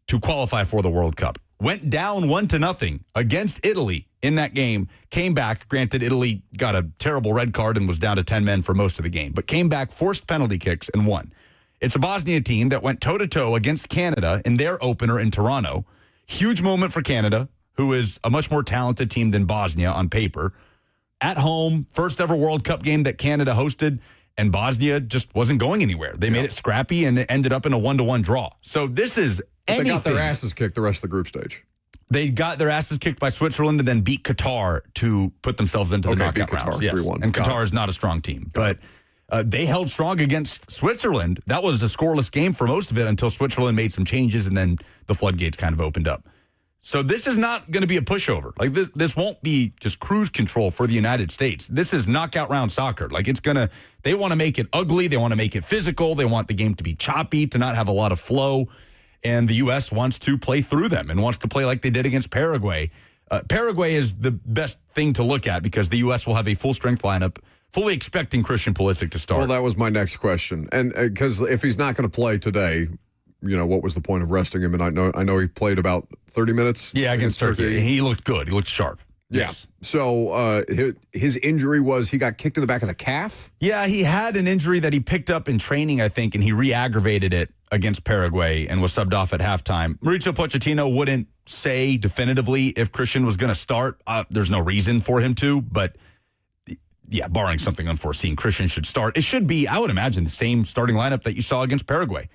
to qualify for the World Cup. Went down 1-0 against Italy in that game, came back. Granted, Italy got a terrible red card and was down to 10 men for most of the game, but came back, forced penalty kicks, and won. It's a Bosnia team that went toe-to-toe against Canada in their opener in Toronto. Huge moment for Canada, who is a much more talented team than Bosnia on paper. At home, first ever World Cup game that Canada hosted, and Bosnia just wasn't going anywhere. They made it scrappy, and it ended up in a 1-1 draw. So this is anything. They got their asses kicked the rest of the group stage. They got their asses kicked by Switzerland and then beat Qatar to put themselves into the knockout rounds. Qatar, 3-1. And Qatar is not a strong team. But they held strong against Switzerland. That was a scoreless game for most of it until Switzerland made some changes and then the floodgates kind of opened up. So this is not going to be a pushover. Like this won't be just cruise control for the United States. This is knockout round soccer. Like they want to make it ugly. They want to make it physical. They want the game to be choppy, to not have a lot of flow. And the U.S. wants to play through them and wants to play like they did against Paraguay. Paraguay is the best thing to look at because the U.S. will have a full-strength lineup, fully expecting Christian Pulisic to start. Well, that was my next question. And because if he's not going to play today, what was the point of resting him? And I know he played about 30 minutes. Yeah, against Turkey. He looked good. He looked sharp. Yes. So his injury was he got kicked in the back of the calf? Yeah, he had an injury that he picked up in training, I think, and he re-aggravated it against Paraguay and was subbed off at halftime. Mauricio Pochettino wouldn't say definitively if Christian was going to start. There's no reason for him to, but yeah, barring something unforeseen, Christian should start. It should be, I would imagine, the same starting lineup that you saw against Paraguay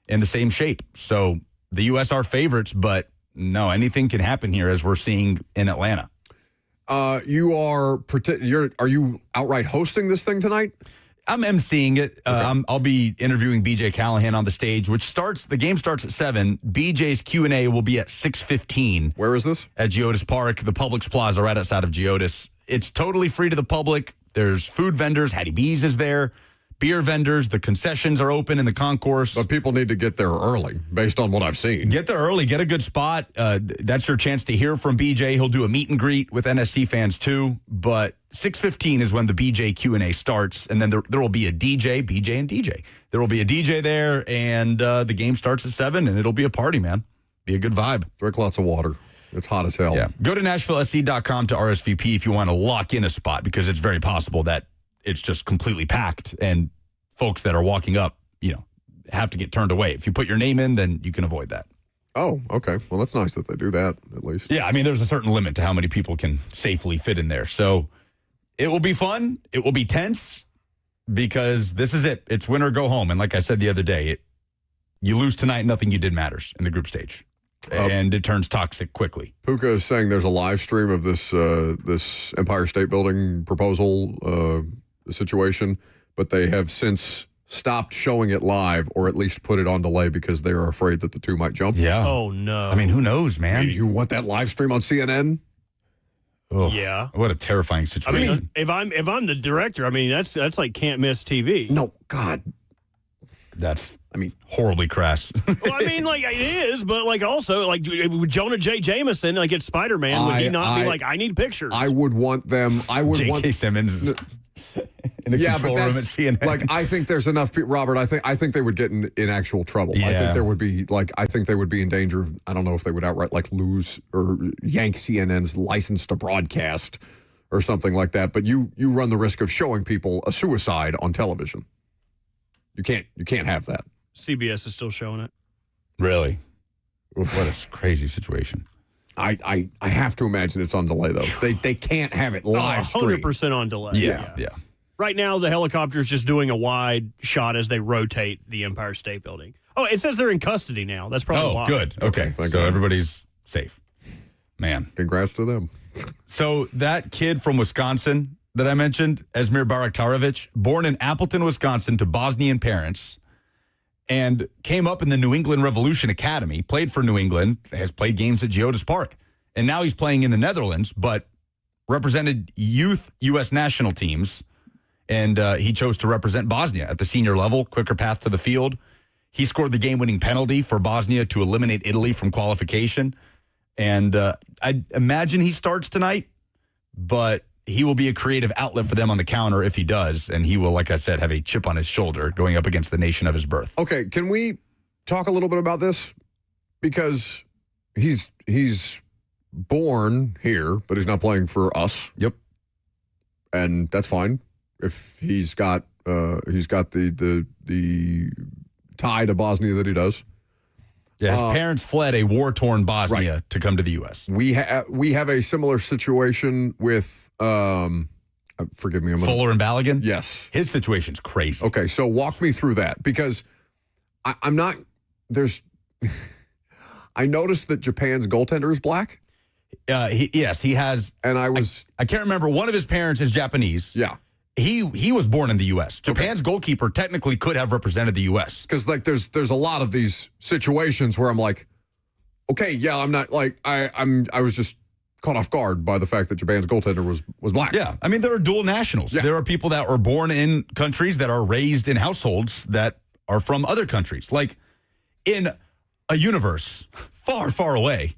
in the same shape. So the U.S. are favorites, but no, anything can happen here as we're seeing in Atlanta. Are you outright hosting this thing tonight? I'm emceeing it. Okay. I'll be interviewing BJ Callahan on the stage, the game starts at 7. BJ's Q&A will be at 6:15. Where is this? At Geodis Park, the Publix Plaza right outside of Geodis. It's totally free to the public. There's food vendors. Hattie B's is there. Beer vendors. The concessions are open in the concourse. But people need to get there early, based on what I've seen. Get there early. Get a good spot. That's your chance to hear from BJ. He'll do a meet and greet with NSC fans, too. But 6:15 is when the BJ Q&A starts, and then there will be a DJ, BJ and DJ. There will be a DJ there, and the game starts at 7, and it'll be a party, man. Be a good vibe. Drink lots of water. It's hot as hell. Yeah. Go to NashvilleSC.com to RSVP if you want to lock in a spot, because it's very possible that it's just completely packed and folks that are walking up, have to get turned away. If you put your name in, then you can avoid that. Oh, okay. Well, that's nice that they do that, at least. Yeah, I mean, there's a certain limit to how many people can safely fit in there. So it will be fun. It will be tense because this is it. It's win or go home. And like I said the other day, you lose tonight, nothing you did matters in the group stage. And it turns toxic quickly. Puka is saying there's a live stream of this Empire State Building proposal situation, but they have since stopped showing it live, or at least put it on delay because they are afraid that the two might jump. Yeah. Oh, no. I mean, who knows, man? You want that live stream on CNN? Oh, yeah. What a terrifying situation. I mean, if I'm the director, I mean, that's like can't miss TV. No, God. That's, horribly crass. Well, I mean, like, it is, but, like, also, like, Jonah J. Jameson, like, it's Spider-Man, would he not be like, I need pictures? I would want them. J.K. Simmons in a control room at CNN. Like, I think there's enough people, Robert, I think they would get in actual trouble. Yeah. I think they would be in danger of, I don't know if they would outright, like, lose or yank CNN's license to broadcast or something like that. But you run the risk of showing people a suicide on television. You can't have that. CBS is still showing it. Really? What a crazy situation. I have to imagine it's on delay, though. They can't have it live stream. 100% on delay. Yeah. Right now, the helicopter's just doing a wide shot as they rotate the Empire State Building. Oh, it says they're in custody now. That's probably why. Oh, good. Okay. So everybody's safe. Man. Congrats to them. So that kid from Wisconsin that I mentioned, Esmir Baraktarovic, born in Appleton, Wisconsin to Bosnian parents, and came up in the New England Revolution Academy, played for New England, has played games at Geodis Park. And now he's playing in the Netherlands, but represented youth U.S. national teams. And he chose to represent Bosnia at the senior level, quicker path to the field. He scored the game-winning penalty for Bosnia to eliminate Italy from qualification. And I imagine he starts tonight, but he will be a creative outlet for them on the counter if he does. And he will, like I said, have a chip on his shoulder going up against the nation of his birth. Okay, can we talk a little bit about this? Because he's born here, but he's not playing for us. Yep. And that's fine. If he's got the tie to Bosnia that he does. Yeah, his parents fled a war-torn Bosnia to come to the U.S. We have a similar situation with, forgive me, Fuller and Balogun? Yes. His situation's crazy. Okay, so walk me through that, because I'm not, I noticed that Japan's goaltender is black. Yes, he has. And I can't remember, one of his parents is Japanese. Yeah. He was born in the U.S. Japan's goalkeeper technically could have represented the U.S. Because like there's a lot of these situations where I'm like, okay, yeah, I'm not like I was just caught off guard by the fact that Japan's goaltender was black. Yeah, I mean there are dual nationals. Yeah. There are people that are born in countries that are raised in households that are from other countries. Like in a universe far, far away,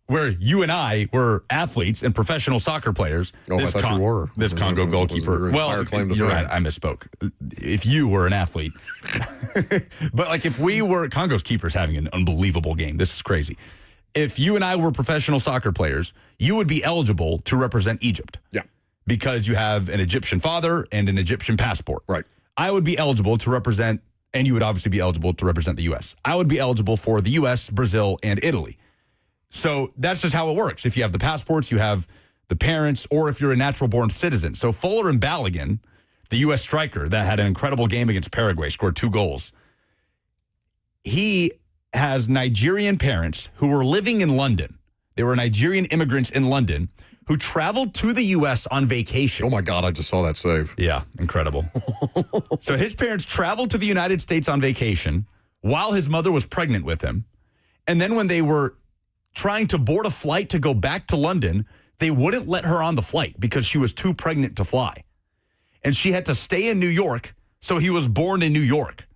where you and I were athletes and professional soccer players. Oh, I thought you were. This Congo goalkeeper. Well, you're right. I misspoke. If you were an athlete. But like if we were, Congo's keeper's having an unbelievable game. This is crazy. If you and I were professional soccer players, you would be eligible to represent Egypt. Yeah. Because you have an Egyptian father and an Egyptian passport. Right. I would be eligible to represent, and you would obviously be eligible to represent the U.S. I would be eligible for the U.S., Brazil, and Italy. So that's just how it works. If you have the passports, you have the parents, or if you're a natural-born citizen. So Fuller and Balogun, the U.S. striker that had an incredible game against Paraguay, scored 2 goals. He has Nigerian parents who were living in London. They were Nigerian immigrants in London who traveled to the U.S. on vacation. Oh, my God, I just saw that save. Yeah, incredible. So his parents traveled to the United States on vacation while his mother was pregnant with him. And then when they were trying to board a flight to go back to London, they wouldn't let her on the flight because she was too pregnant to fly. And she had to stay in New York, so he was born in New York.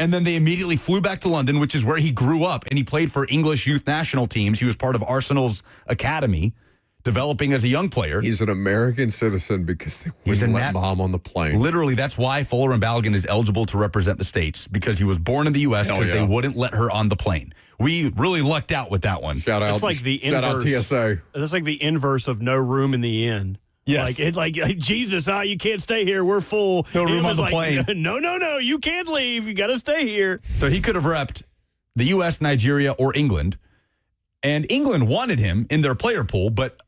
And then they immediately flew back to London, which is where he grew up, and he played for English youth national teams. He was part of Arsenal's academy, developing as a young player. He's an American citizen because they wouldn't let mom on the plane. Literally, that's why Fuller and Balogun is eligible to represent the states, because he was born in the U.S. because they wouldn't let her on the plane. We really lucked out with that one. Shout out, It's like the shout out inverse. TSA. That's like the inverse of no room in the inn. Yes. Like Jesus, you can't stay here. We're full. No room on the like, plane. No, you can't leave. You got to stay here. So he could have repped the U.S., Nigeria, or England. And England wanted him in their player pool, but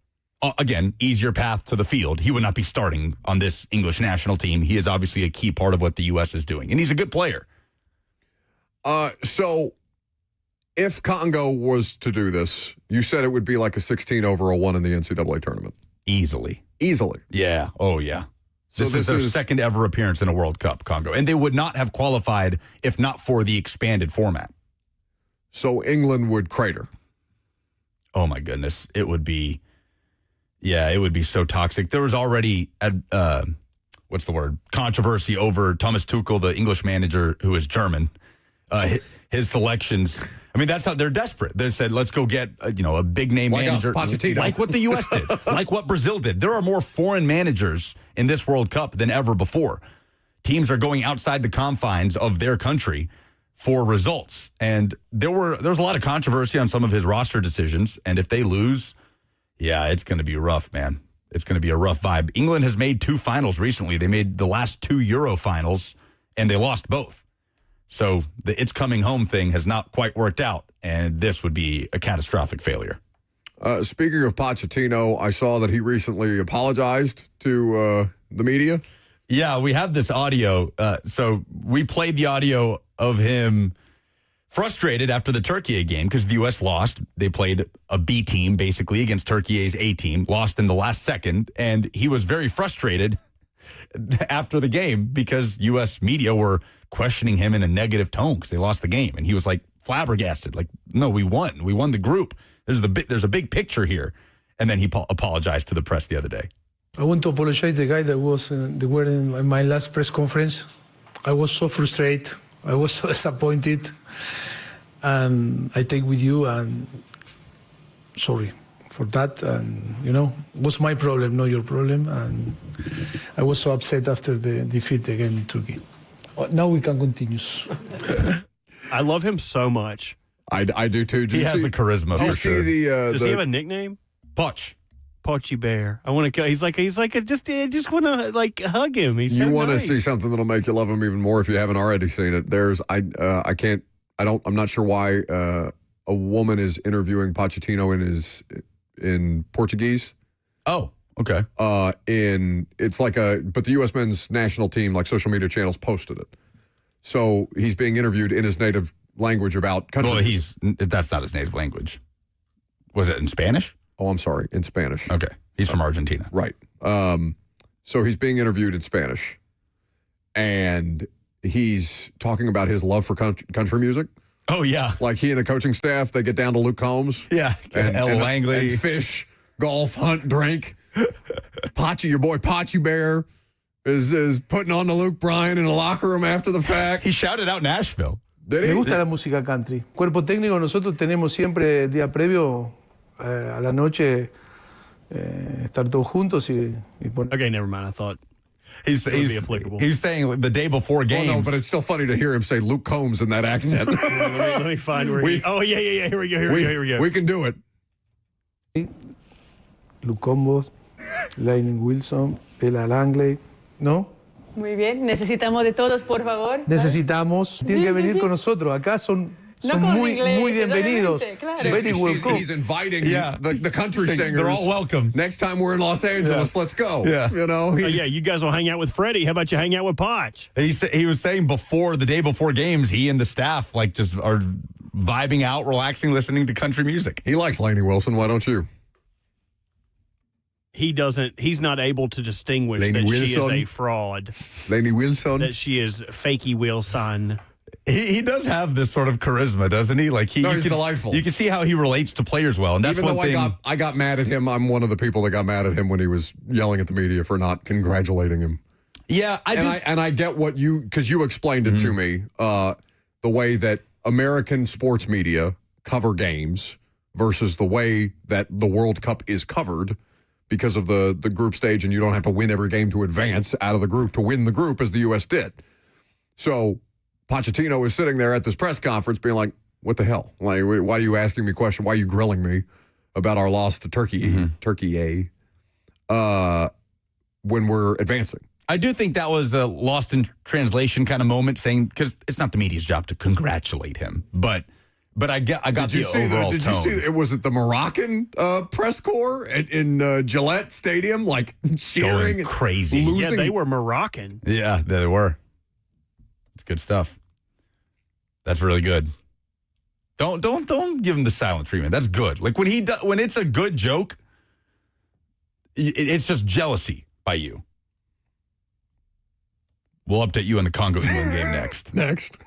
again, easier path to the field. He would not be starting on this English national team. He is obviously a key part of what the U.S. is doing, and he's a good player. So if Congo was to do this, you said it would be like a 16-1 in the NCAA tournament. Easily. Yeah. Oh, yeah. So This is their second ever appearance in a World Cup, Congo. And they would not have qualified if not for the expanded format. So England would crater. Oh, my goodness. It would be so toxic. There was already, controversy over Thomas Tuchel, the English manager who is German. His selections. I mean, that's how they're desperate. They said, let's go get a big name manager, like what the U.S. did, like what Brazil did. There are more foreign managers in this World Cup than ever before. Teams are going outside the confines of their country for results, and there was a lot of controversy on some of his roster decisions. And if they lose, it's going to be rough, man. It's going to be a rough vibe. England has made 2 finals recently. They made the last 2 Euro finals, and they lost both. So the it's coming home thing has not quite worked out, and this would be a catastrophic failure. Speaking of Pochettino, I saw that he recently apologized to the media. Yeah, we have this audio. So we played the audio of him frustrated after the Turkey game because the U.S. lost. They played a B team, basically, against Turkey's A team, lost in the last second, and he was very frustrated after the game because U.S. media were questioning him in a negative tone because they lost the game. And he was like flabbergasted, like, no, we won. We won the group. There's a big picture here. And then he apologized to the press the other day. I want to apologize to the guy that were in my last press conference. I was so frustrated. I was so disappointed. And I take with you and sorry for that. And, it was my problem, not your problem. And I was so upset after the defeat against Turkey. Now we can continue. I love him so much. I do too. He has a charisma for sure. Does he have a nickname? Poch. Pochy Bear. I want to. He's like I just want to like hug him. He's so you want to nice. see something that'll make you love him even more if you haven't already seen it. I'm not sure why a woman is interviewing Pochettino in Portuguese. Oh, okay. But the U.S. men's national team, like social media channels, posted it. So he's being interviewed in his native language about country. Well, that's not his native language. Was it in Spanish? Oh, I'm sorry, in Spanish. Okay. He's from Argentina. Right. So he's being interviewed in Spanish. And he's talking about his love for country music. Oh, yeah. Like he and the coaching staff, they get down to Luke Combs. Yeah. And Langley. And fish, golf, hunt, drink. Your boy Pochi Bear is putting on the Luke Bryan in the locker room after the fact. He shouted out Nashville. Did he? Me gusta la música country. Cuerpo técnico, nosotros tenemos siempre día previo a la noche estar todos juntos y poner. Okay, never mind. I thought he's saying the day before games. Well, no, but it's still funny to hear him say Luke Combs in that accent. let me find where he. Oh yeah. Here we go. We can do it. Luke Combs, Lightning Wilson, Ella Langley, ¿no? Muy bien, necesitamos de todos, por favor. Necesitamos, tienen que venir con nosotros. Acá son muy bienvenidos. Claro. Very welcome. He's inviting the country singers. They're all welcome. Next time we're in Los Angeles, let's go. Yeah. You guys will hang out with Freddie. How about you hang out with Poch? He was saying the day before games, he and the staff just are vibing out, relaxing, listening to country music. He likes Lainey Wilson. Why don't you? He doesn't. He's not able to distinguish that she is a fraud. Lainey Wilson. That she is fakey Wilson. He does have this sort of charisma, doesn't he? Like he's delightful. You can see how he relates to players well, and that's even though one thing. I got mad at him. I'm one of the people that got mad at him when he was yelling at the media for not congratulating him. Yeah, I get what because you explained it to me. The way that American sports media cover games versus the way that the World Cup is covered. because of the group stage, and you don't have to win every game to advance out of the group to win the group as the U.S. did. So Pochettino is sitting there at this press conference being like, what the hell? Like, why are you asking me a question? Why are you grilling me about our loss to Turkey, when we're advancing? I do think that was a lost in translation kind of moment, saying, because it's not the media's job to congratulate him, but I got the overall Did tone. you see? Was it the Moroccan press corps in Gillette Stadium, like cheering, going crazy? losing? Yeah, they were Moroccan. Yeah, they were. It's good stuff. That's really good. Don't give him the silent treatment. That's good. Like when it's a good joke, it's just jealousy by you. We'll update you on the Congo-England game next. Next.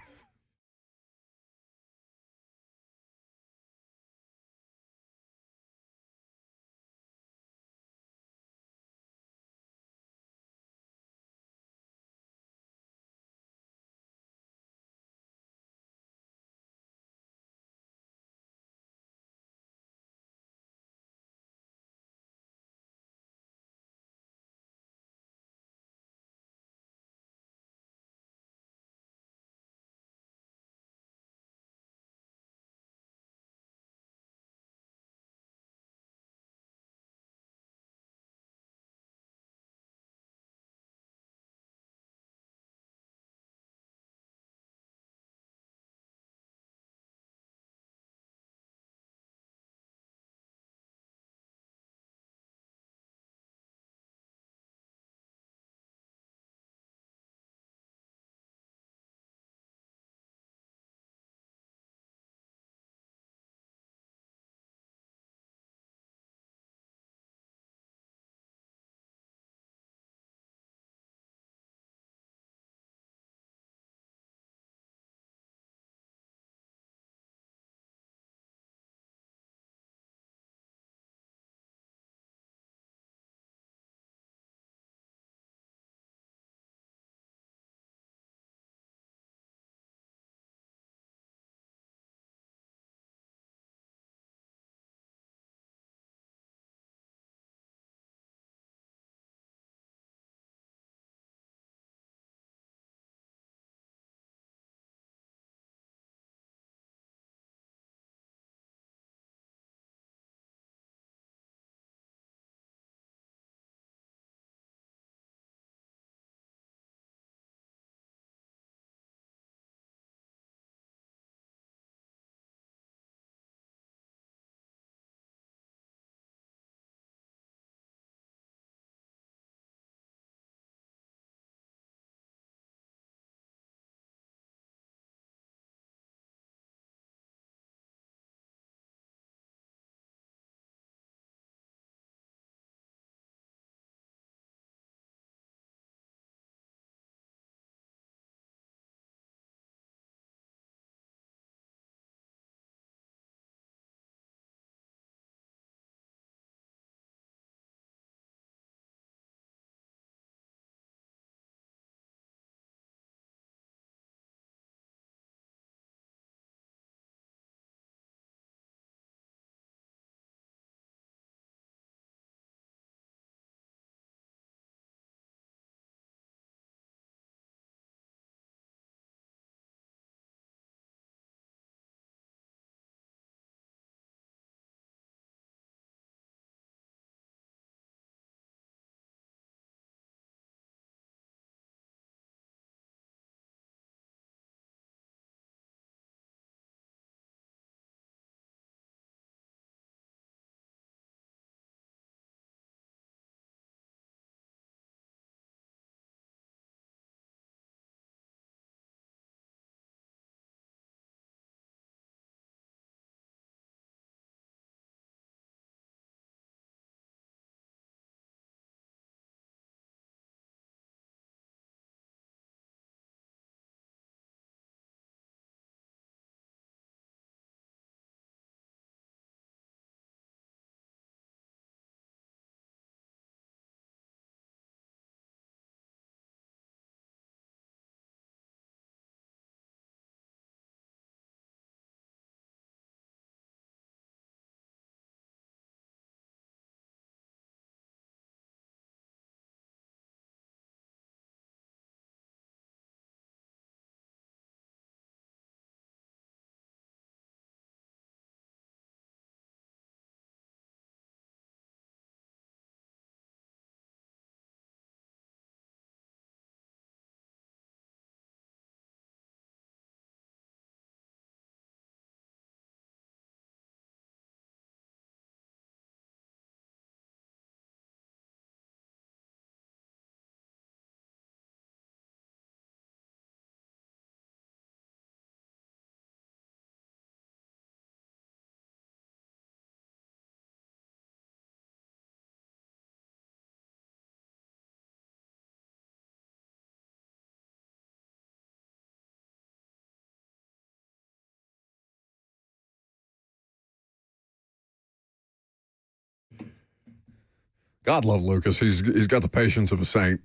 God love Lucas. He's got the patience of a saint.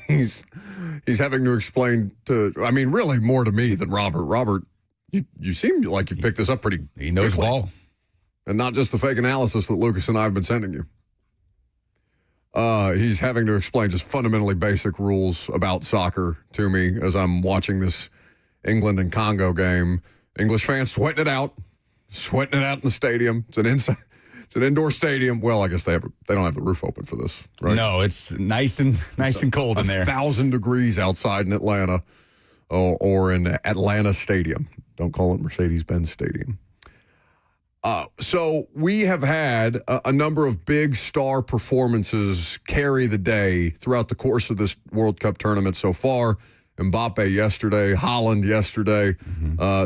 He's having to explain to, I mean, really more to me than Robert. Robert, you seem like you picked this up pretty He knows quickly. ball. And not just the fake analysis that Lucas and I have been sending you. He's having to explain just fundamentally basic rules about soccer to me as I'm watching this England and Congo game. English fans sweating it out in the stadium. It's an indoor stadium. Well, I guess they don't have the roof open for this, right? No, it's nice and cold in there. 1,000 degrees outside in Atlanta or in Atlanta Stadium. Don't call it Mercedes-Benz Stadium. So we have had a number of big star performances carry the day throughout the course of this World Cup tournament so far. Mbappe yesterday, Haaland yesterday,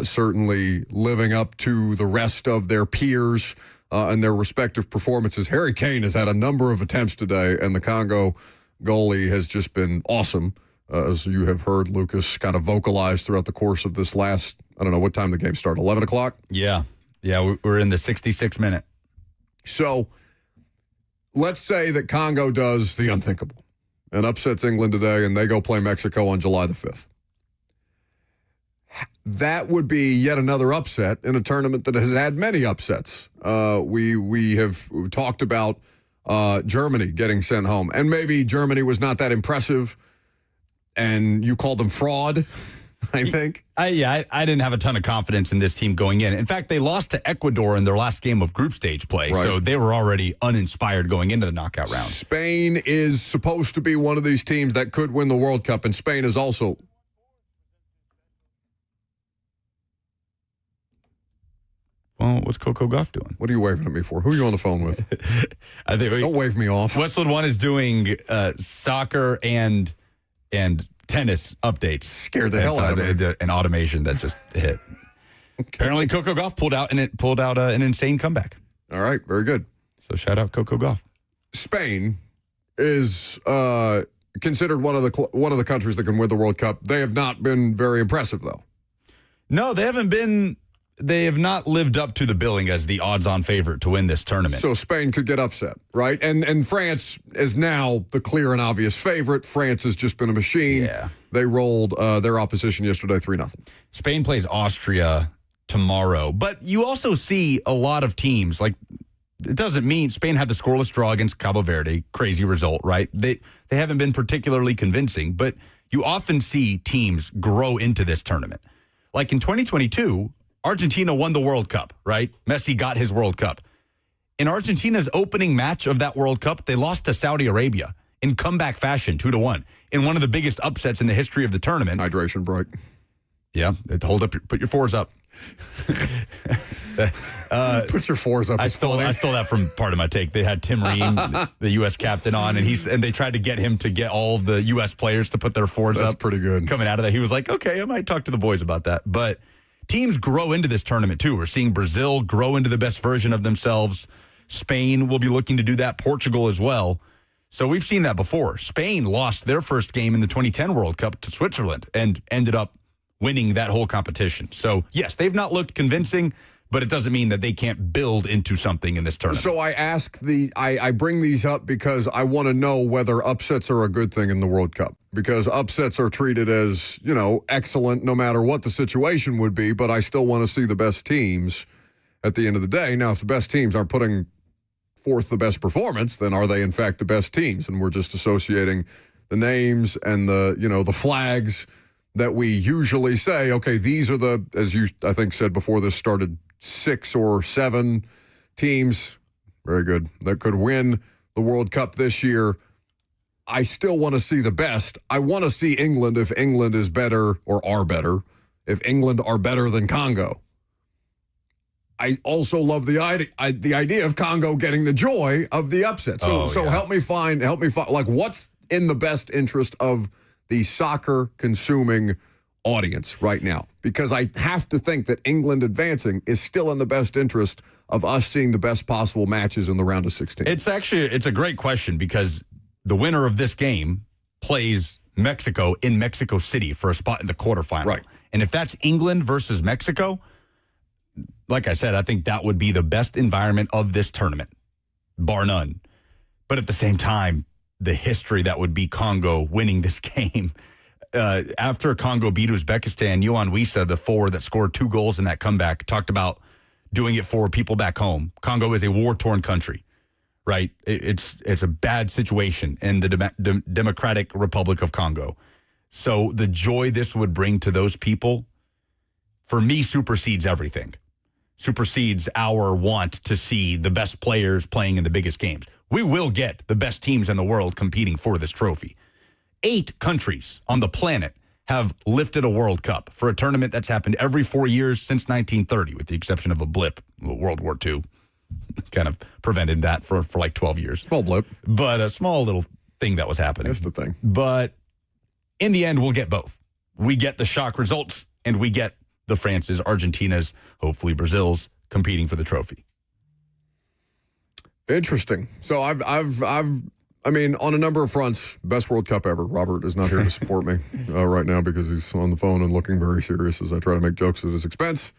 certainly living up to the rest of their peers and their respective performances. Harry Kane has had a number of attempts today, and the Congo goalie has just been awesome, as you have heard Lucas kind of vocalize throughout the course of this last, I don't know, what time the game started, 11 o'clock? Yeah. Yeah, we're in the 66th minute. So let's say that Congo does the unthinkable and upsets England today, and they go play Mexico on July the 5th. That would be yet another upset in a tournament that has had many upsets. We have talked about Germany getting sent home, and maybe Germany was not that impressive, and you called them fraud, I think. I didn't have a ton of confidence in this team going in. In fact, they lost to Ecuador in their last game of group stage play, Right. so they were already uninspired going into the knockout round. Spain is supposed to be one of these teams that could win the World Cup, and Spain is also... Well, what's Coco Gauff doing? What are you waving at me for? Who are you on the phone with? I think Don't wave me off. Westwood One is doing soccer and tennis updates. Scared the hell out of me. An automation that just hit. Apparently, Coco Gauff pulled out an insane comeback. All right, very good. So shout out Coco Gauff. Spain is considered one of the countries that can win the World Cup. They have not been very impressive, though. No, they haven't been. They have not lived up to the billing as the odds-on favorite to win this tournament. So Spain could get upset, right? And France is now the clear and obvious favorite. France has just been a machine. Yeah. They rolled their opposition yesterday 3-0. Spain plays Austria tomorrow, but you also see a lot of teams, like, it doesn't mean Spain had the scoreless draw against Cabo Verde, crazy result, right? They haven't been particularly convincing, but you often see teams grow into this tournament. Like in 2022, Argentina won the World Cup, right? Messi got his World Cup. In Argentina's opening match of that World Cup, they lost to Saudi Arabia in comeback fashion, 2-1, in one of the biggest upsets in the history of the tournament. Hydration break. Yeah, hold up, put your fours up. Put your fours up. I stole that from part of my take. They had Tim Ream, the U.S. captain, on, and they tried to get him to get all of the U.S. players to put their fours up. That's pretty good. Coming out of that, he was like, okay, I might talk to the boys about that. But teams grow into this tournament, too. We're seeing Brazil grow into the best version of themselves. Spain will be looking to do that. Portugal as well. So we've seen that before. Spain lost their first game in the 2010 World Cup to Switzerland and ended up winning that whole competition. So, yes, they've not looked convincing, but it doesn't mean that they can't build into something in this tournament. So I bring these up because I want to know whether upsets are a good thing in the World Cup. Because upsets are treated as, excellent no matter what the situation would be, but I still want to see the best teams at the end of the day. Now, if the best teams aren't putting forth the best performance, then are they in fact the best teams? And we're just associating the names and the flags that we usually say, okay, these are the, as you, I think, said before this started, 6 or 7 teams, very good, that could win the World Cup this year. I still want to see the best. I want to see England if England is better or are better, if England are better than Congo. I also love the idea of Congo getting the joy of the upset. So help me find, like, what's in the best interest of the soccer-consuming audience right now? Because I have to think that England advancing is still in the best interest of us seeing the best possible matches in the round of 16. It's a great question because the winner of this game plays Mexico in Mexico City for a spot in the quarterfinal. Right. And if that's England versus Mexico, like I said, I think that would be the best environment of this tournament, bar none. But at the same time, the history that would be Congo winning this game. After Congo beat Uzbekistan, Yohan Wissa, the forward that scored 2 goals in that comeback, talked about doing it for people back home. Congo is a war-torn country, right? It's a bad situation in the Democratic Republic of Congo. So the joy this would bring to those people, for me, supersedes everything. Supersedes our want to see the best players playing in the biggest games. We will get the best teams in the world competing for this trophy. 8 countries on the planet have lifted a World Cup for a tournament that's happened every 4 years since 1930, with the exception of a blip. World War II kind of prevented that for like 12 years. Small blip. But a small little thing that was happening. That's the thing. But in the end, we'll get both. We get the shock results, and we get the France's, Argentina's, hopefully Brazil's competing for the trophy. Interesting. So I mean, on a number of fronts, best World Cup ever. Robert is not here to support me right now because he's on the phone and looking very serious as I try to make jokes at his expense.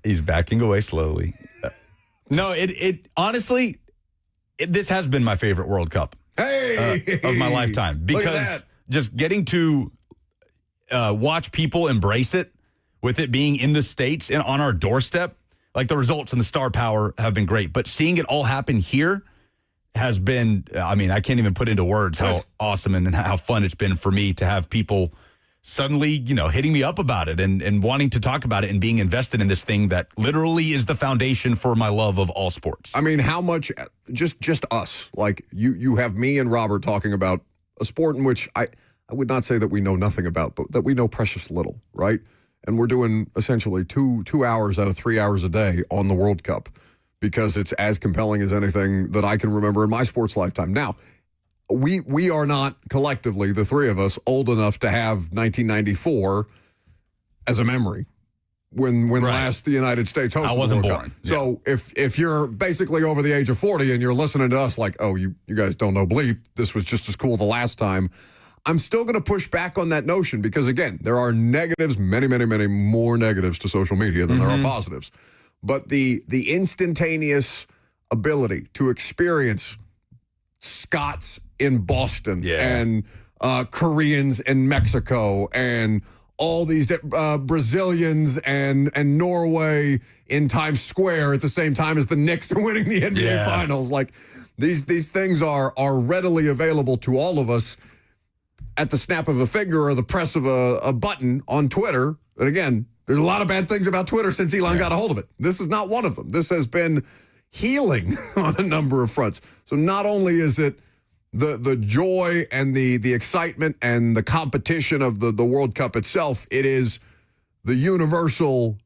He's backing away slowly. No, it honestly, this has been my favorite World Cup of my lifetime, because just getting to watch people embrace it, with it being in the States and on our doorstep, like the results and the star power have been great, but seeing it all happen here has been, I mean, I can't even put into words how awesome and how fun it's been for me to have people suddenly, hitting me up about it and wanting to talk about it and being invested in this thing that literally is the foundation for my love of all sports. I mean, how much, just us, like you have me and Robert talking about a sport in which I would not say that we know nothing about, but that we know precious little, right? And we're doing essentially two hours out of 3 hours a day on the World Cup, because it's as compelling as anything that I can remember in my sports lifetime. Now, we are not collectively, the three of us, old enough to have 1994 as a memory when last the United States hosted I wasn't the World born. Cup. So if you're basically over the age of 40 and you're listening to us like, oh, you guys don't know bleep, this was just as cool the last time, I'm still going to push back on that notion because, again, there are negatives, many, many, many more negatives to social media than there are positives. But the instantaneous ability to experience Scots in Boston and Koreans in Mexico and all these Brazilians and Norway in Times Square at the same time as the Knicks are winning the NBA Finals. Like, these things are readily available to all of us at the snap of a finger or the press of a button on Twitter. And again, there's a lot of bad things about Twitter since Elon got a hold of it. This is not one of them. This has been healing on a number of fronts. So not only is it the joy and the excitement and the competition of the World Cup itself, it is the universal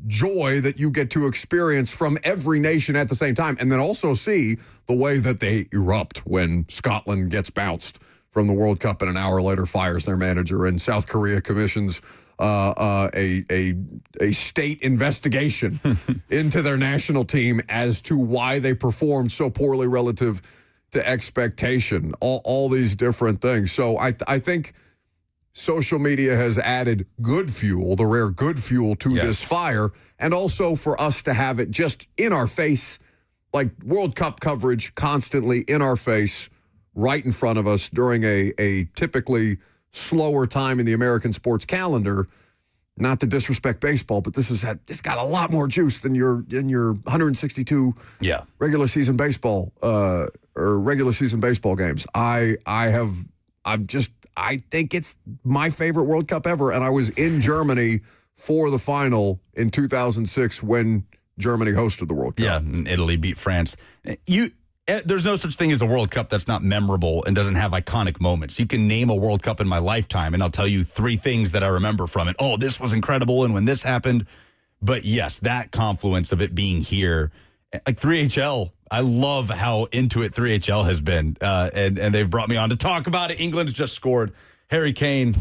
joy that you get to experience from every nation at the same time, and then also see the way that they erupt when Scotland gets bounced from the World Cup and an hour later fires their manager, and South Korea commissions a state investigation into their national team as to why they performed so poorly relative to expectation. All these different things. So I think social media has added good fuel, the rare good fuel to this fire, and also for us to have it just in our face, like World Cup coverage constantly in our face, right in front of us during a typically slower time in the American sports calendar. Not to disrespect baseball, but this got a lot more juice than your 162 regular season baseball or regular season baseball games. I think it's my favorite World Cup ever, and I was in Germany for the final in 2006 when Germany hosted the World Cup. Yeah, and Italy beat France. There's no such thing as a World Cup that's not memorable and doesn't have iconic moments. You can name a World Cup in my lifetime, and I'll tell you 3 things that I remember from it. Oh, this was incredible, and when this happened. But yes, that confluence of it being here, like 3HL, I love how into it 3HL has been, and they've brought me on to talk about it. England's just scored. Harry Kane.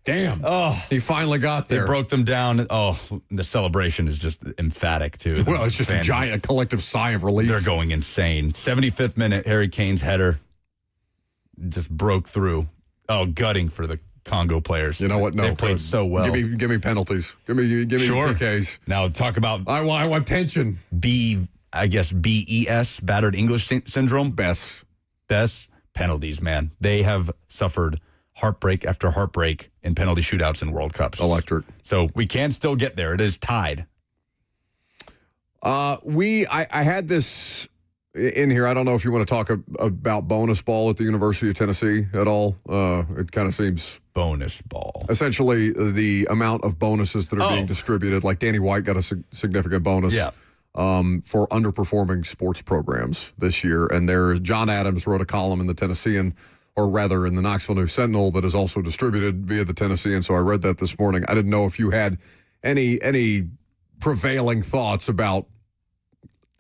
Damn. Oh, he finally got there. They broke them down. Oh, the celebration is just emphatic, too. Well, it's just a collective sigh of relief. They're going insane. 75th minute, Harry Kane's header just broke through. Oh, gutting for the Congo players. You know what? No, they played so well. Give me penalties. Give me PKs. Now talk about. I want tension. BES, battered English syndrome. BES. Bess, penalties, man. They have suffered heartbreak after heartbreak in penalty shootouts in World Cups. Electric. So we can still get there. It is tied. I had this in here. I don't know if you want to talk about bonus ball at the University of Tennessee at all. It kind of seems bonus ball. Essentially, the amount of bonuses that are being distributed. Like Danny White got a significant bonus for underperforming sports programs this year. And John Adams wrote a column in the Tennessean, or rather in the Knoxville News Sentinel, that is also distributed via the Tennessean. So I read that this morning. I didn't know if you had any prevailing thoughts about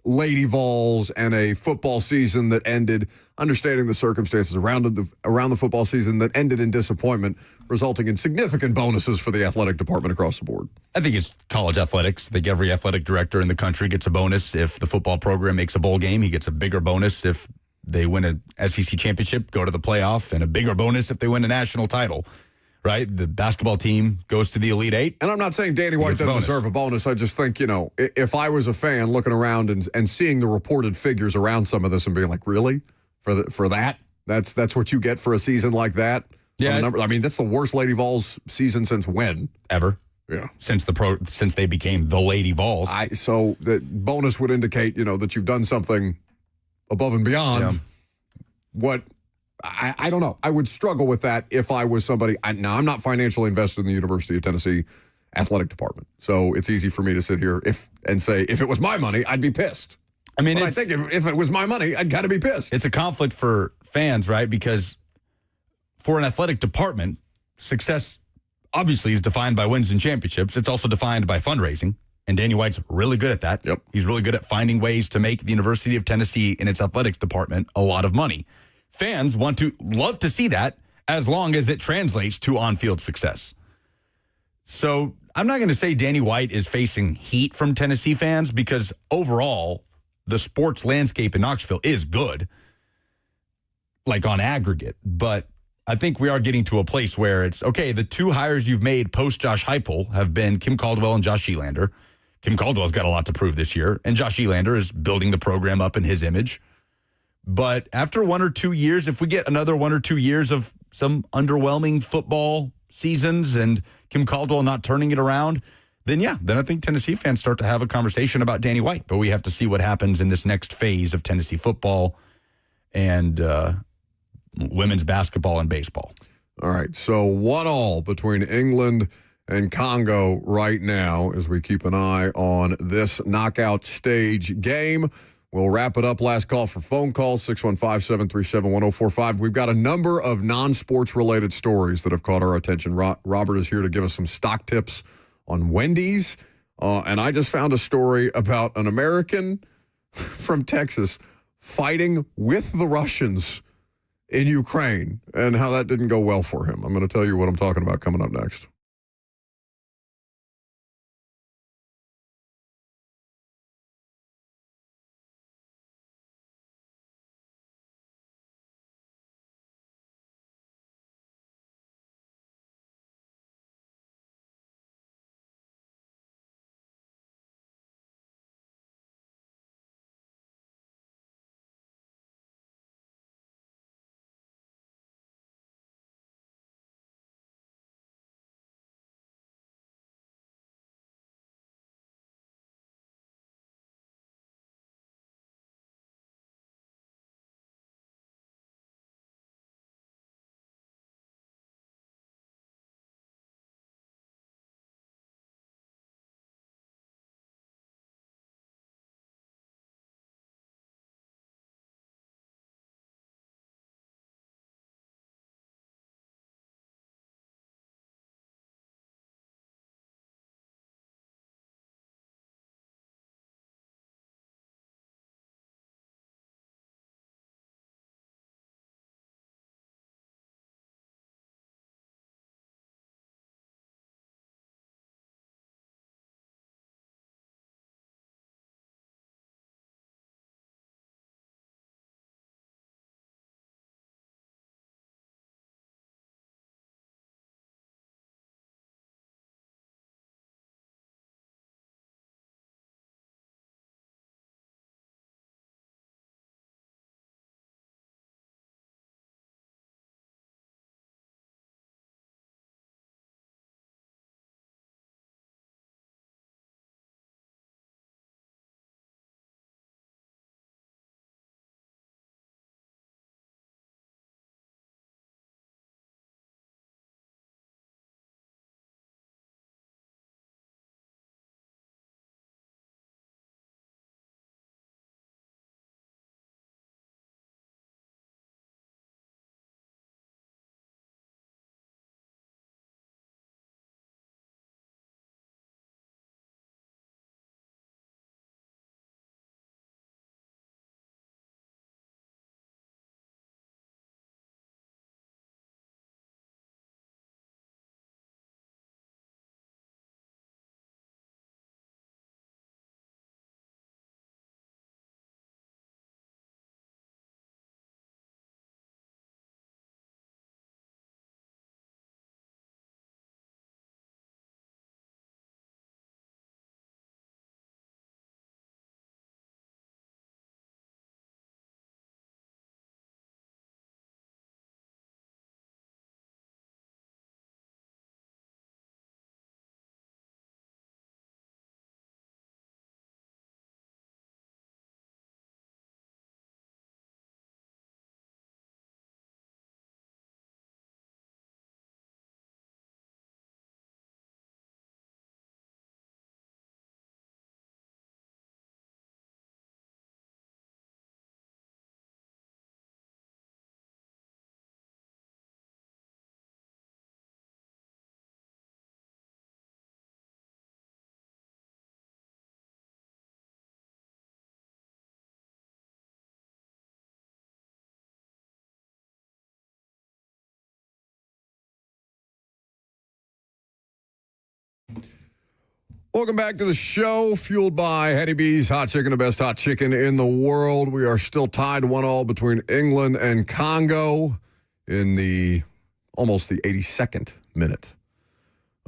Lady Vols and a football season that ended, understanding the circumstances around the football season that ended in disappointment, resulting in significant bonuses for the athletic department across the board. I think it's college athletics. I think every athletic director in the country gets a bonus. If the football program makes a bowl game, he gets a bigger bonus. If they win a SEC championship, go to the playoff, and a bigger bonus if they win a national title. Right? The basketball team goes to the Elite Eight. And I'm not saying Danny White doesn't deserve a bonus. I just think, if I was a fan looking around and seeing the reported figures around some of this and being like, really? For that? That's what you get for a season like that? Yeah. I mean, that's the worst Lady Vols season since when? Ever. Yeah. Since they became the Lady Vols. So the bonus would indicate, that you've done something above and beyond what... I don't know. I would struggle with that if I was somebody. Now, I'm not financially invested in the University of Tennessee athletic department. So it's easy for me to sit here and say, if it was my money, I'd be pissed. I mean, I think if it was my money, I'd got to be pissed. It's a conflict for fans, right? Because for an athletic department, success obviously is defined by wins and championships. It's also defined by fundraising. And Danny White's really good at that. Yep. He's really good at finding ways to make the University of Tennessee and its athletics department a lot of money. Fans love to see that as long as it translates to on-field success. So I'm not going to say Danny White is facing heat from Tennessee fans because overall, the sports landscape in Knoxville is good, like on aggregate. But I think we are getting to a place where it's, okay, the two hires you've made post Josh Heupel have been Kim Caldwell and Josh Elander. Kim Caldwell's got a lot to prove this year, and Josh Elander is building the program up in his image. But after 1 or 2 years, if we get another 1 or 2 years of some underwhelming football seasons and Kim Caldwell not turning it around, then I think Tennessee fans start to have a conversation about Danny White. But we have to see what happens in this next phase of Tennessee football and women's basketball and baseball. All right, so 1-1 between England and Congo right now as we keep an eye on this knockout stage game. We'll wrap it up. Last call for phone calls, 615-737-1045. We've got a number of non-sports related stories that have caught our attention. Robert is here to give us some stock tips on Wendy's. And I just found a story about an American from Texas fighting with the Russians in Ukraine and how that didn't go well for him. I'm going to tell you what I'm talking about coming up next. Welcome back to the show, fueled by Hetty B's Hot Chicken, the best hot chicken in the world. We are still tied 1-1 between England and Congo in the almost the 82nd minute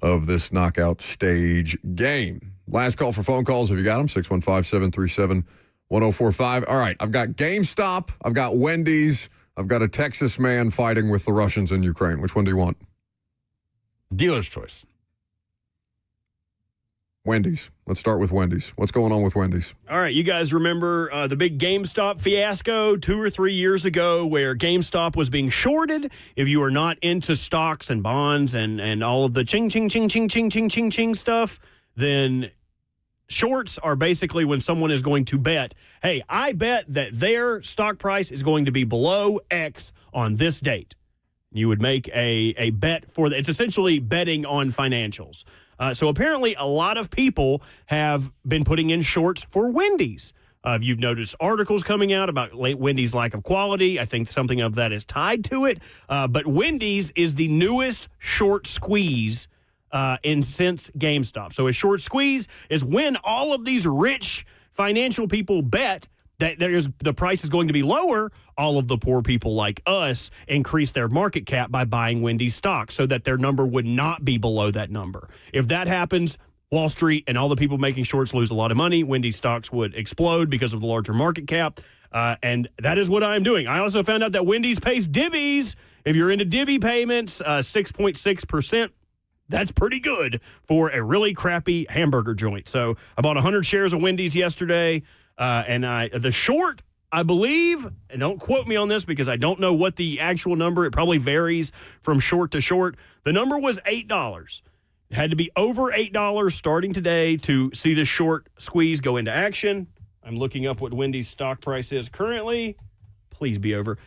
of this knockout stage game. Last call for phone calls. Have you got them? 615-737-1045. All right, I've got GameStop. I've got Wendy's. I've got a Texas man fighting with the Russians in Ukraine. Which one do you want? Dealer's choice. Wendy's. Let's start with Wendy's. What's going on with Wendy's? All right, you guys remember the big GameStop fiasco 2 or 3 years ago where GameStop was being shorted? If you are not into stocks and bonds and all of the ching, ching, ching, ching, ching, ching, ching, ching stuff, then shorts are basically when someone is going to bet, hey, I bet that their stock price is going to be below X on this date. You would make a bet for that. It's essentially betting on financials. So apparently a lot of people have been putting in shorts for Wendy's. You've noticed articles coming out about Wendy's lack of quality. I think something of that is tied to it. But Wendy's is the newest short squeeze since GameStop. So a short squeeze is when all of these rich financial people bet that the price is going to be lower. All of the poor people like us increase their market cap by buying Wendy's stock so that their number would not be below that number. If that happens, Wall Street and all the people making shorts lose a lot of money. Wendy's stocks would explode because of the larger market cap. And that is what I'm doing. I also found out that Wendy's pays divvies. If you're into divvy payments, 6.6%. That's pretty good for a really crappy hamburger joint. So I bought 100 shares of Wendy's yesterday. And the short, I believe, and don't quote me on this because I don't know what the actual number, it probably varies from short to short. The number was $8. It had to be over $8 starting today to see the short squeeze go into action. I'm looking up what Wendy's stock price is currently. Please be over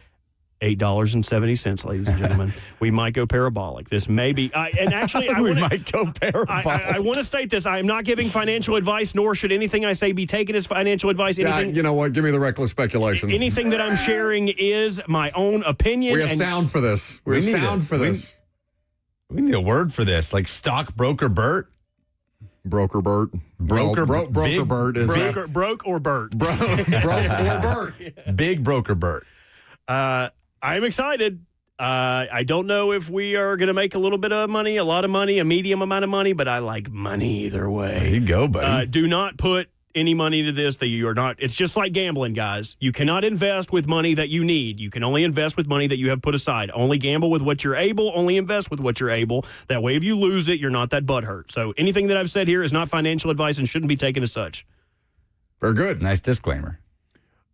$8.70, ladies and gentlemen. We might go parabolic. This may be, and actually, I might go parabolic. I want to state this. I am not giving financial advice, nor should anything I say be taken as financial advice. Anything, you know what? Give me the reckless speculation. Anything that I'm sharing is my own opinion. We have sound for this. We have sound for this. We need a word for this, like stockbroker Bert. Broker Bert. Broker Bert is broke or Bert. Broke or Bert. Big broker Bert. I'm excited. I don't know if we are going to make a little bit of money, a lot of money, a medium amount of money, but I like money either way. There you go, buddy. Do not put any money into this that you are not. It's just like gambling, guys. You cannot invest with money that you need. You can only invest with money that you have put aside. Only gamble with what you're able. Only invest with what you're able. That way, if you lose it, you're not that butthurt. So anything that I've said here is not financial advice and shouldn't be taken as such. Very good. Nice disclaimer.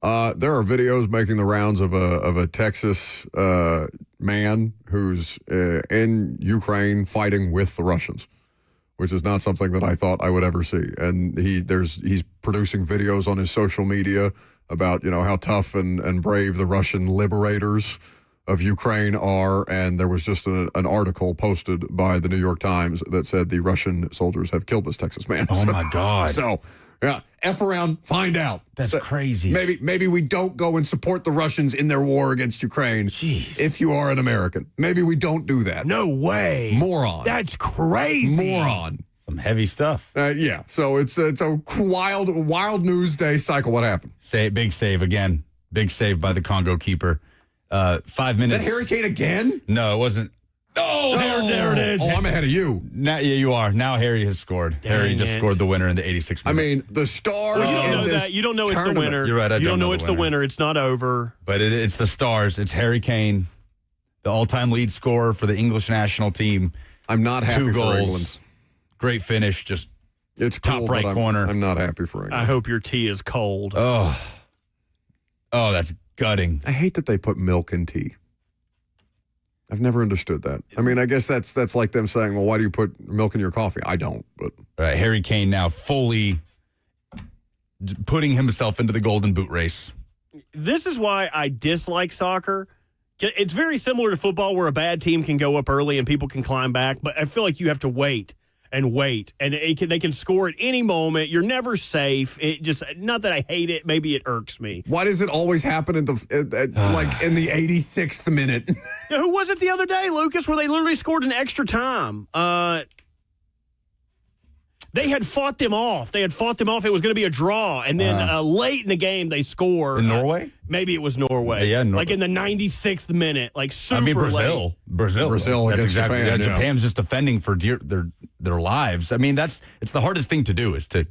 There are videos making the rounds of a Texas man who's in Ukraine fighting with the Russians, which is not something that I thought I would ever see. And he's producing videos on his social media about how tough and brave the Russian liberators of Ukraine are. And there was just an article posted by the New York Times that said the Russian soldiers have killed this Texas man. Oh my God! So. Yeah, F around, find out. That's crazy. Maybe we don't go and support the Russians in their war against Ukraine. Jeez. If you are an American. Maybe we don't do that. No way. Moron. That's crazy. Moron. Some heavy stuff. Yeah, so it's a wild news day cycle. What happened? Big save again. Big save by the Congo keeper. 5 minutes. That Harry Kane again? No, it wasn't. Oh, there it is. Oh, I'm ahead of you. Now, yeah, you are. Now Harry has scored. Harry just scored the winner in the 86th minute. I mean, the stars you don't know this that. You don't know tournament. it's the winner. You're right. You don't know it's the winner. It's not over. But it's the stars. It's Harry Kane, the all-time lead scorer for the English national team. I'm not happy 2 for goals. England. Great finish. Just it's top cool, right corner. I'm not happy for England. I hope your tea is cold. Oh, that's gutting. I hate that they put milk in tea. I've never understood that. I mean, I guess that's like them saying, well, why do you put milk in your coffee? I don't. But Harry Kane now fully putting himself into the golden boot race. This is why I dislike soccer. It's very similar to football where a bad team can go up early and people can climb back, but I feel like you have to wait. And they can score at any moment. You're never safe. It just, not that I hate it, maybe it irks me. Why does it always happen in the 86th minute? Who was it the other day, Lucas, where they literally scored an extra time? They had fought them off. It was going to be a draw. And then late in the game, they score. In Norway? Maybe it was Norway. Yeah, like in the 96th minute. Like super Brazil. late. Brazil against exactly. Japan. Japan's just defending for their lives. I mean, it's the hardest thing to do is to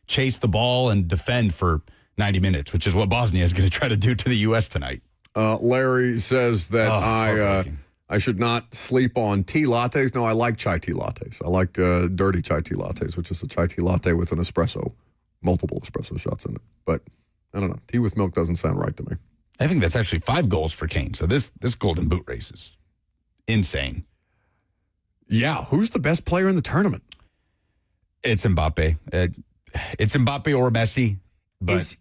chase the ball and defend for 90 minutes, which is what Bosnia is going to try to do to the U.S. tonight. Larry says that I should not sleep on tea lattes. No, I like chai tea lattes. I like dirty chai tea lattes, which is a chai tea latte with an espresso, multiple espresso shots in it. But I don't know. Tea with milk doesn't sound right to me. I think that's actually 5 goals for Kane. So this Golden Boot race is insane. Yeah. Who's the best player in the tournament? It's Mbappe. It's Mbappe or Messi. But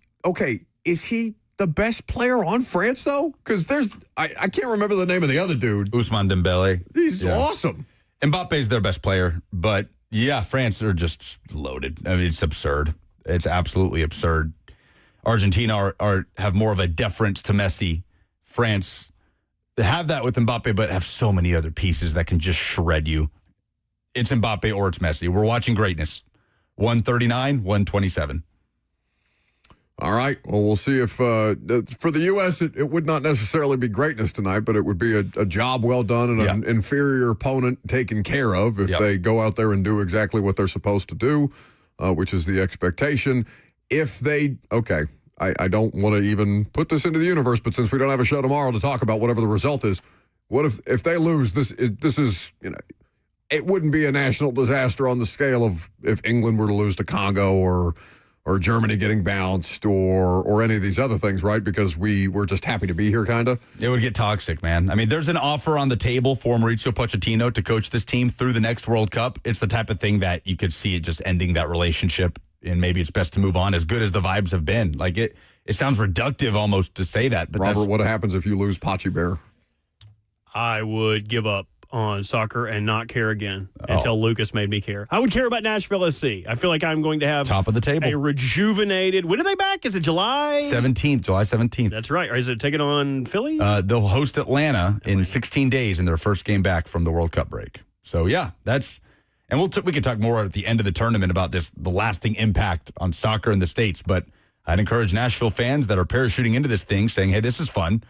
Is he the best player on France, though? Because I can't remember the name of the other dude. Ousmane Dembele. He's awesome. Mbappe's their best player. But, yeah, France are just loaded. I mean, it's absurd. It's absolutely absurd. Argentina have more of a deference to Messi. France have that with Mbappe, but have so many other pieces that can just shred you. It's Mbappe or it's Messi. We're watching greatness. 139, 127. All right. Well, we'll see if for the U.S., it would not necessarily be greatness tonight, but it would be a job well done and an inferior opponent taken care of if they go out there and do exactly what they're supposed to do, which is the expectation. If they, I don't want to even put this into the universe, but since we don't have a show tomorrow to talk about whatever the result is, what if they lose? This is it wouldn't be a national disaster on the scale of if England were to lose to Congo or Germany getting bounced or any of these other things, right? Because we were just happy to be here, kind of. It would get toxic, man. I mean, there's an offer on the table for Mauricio Pochettino to coach this team through the next World Cup. It's the type of thing that you could see it just ending that relationship, and maybe it's best to move on as good as the vibes have been. Like, it sounds reductive almost to say that. But Robert, what happens if you lose Pachi Bear? I would give up on soccer and not care again until Lucas made me care. I would care about Nashville SC. I feel like I'm going to have top of the table, a rejuvenated. When are they back? Is it July 17th? July 17th. That's right. Or is it taking on Philly? They'll host Atlanta in 16 days in their first game back from the World Cup break. So yeah, and we could talk more at the end of the tournament about the lasting impact on soccer in the States. But I'd encourage Nashville fans that are parachuting into this thing, saying, "Hey, this is fun."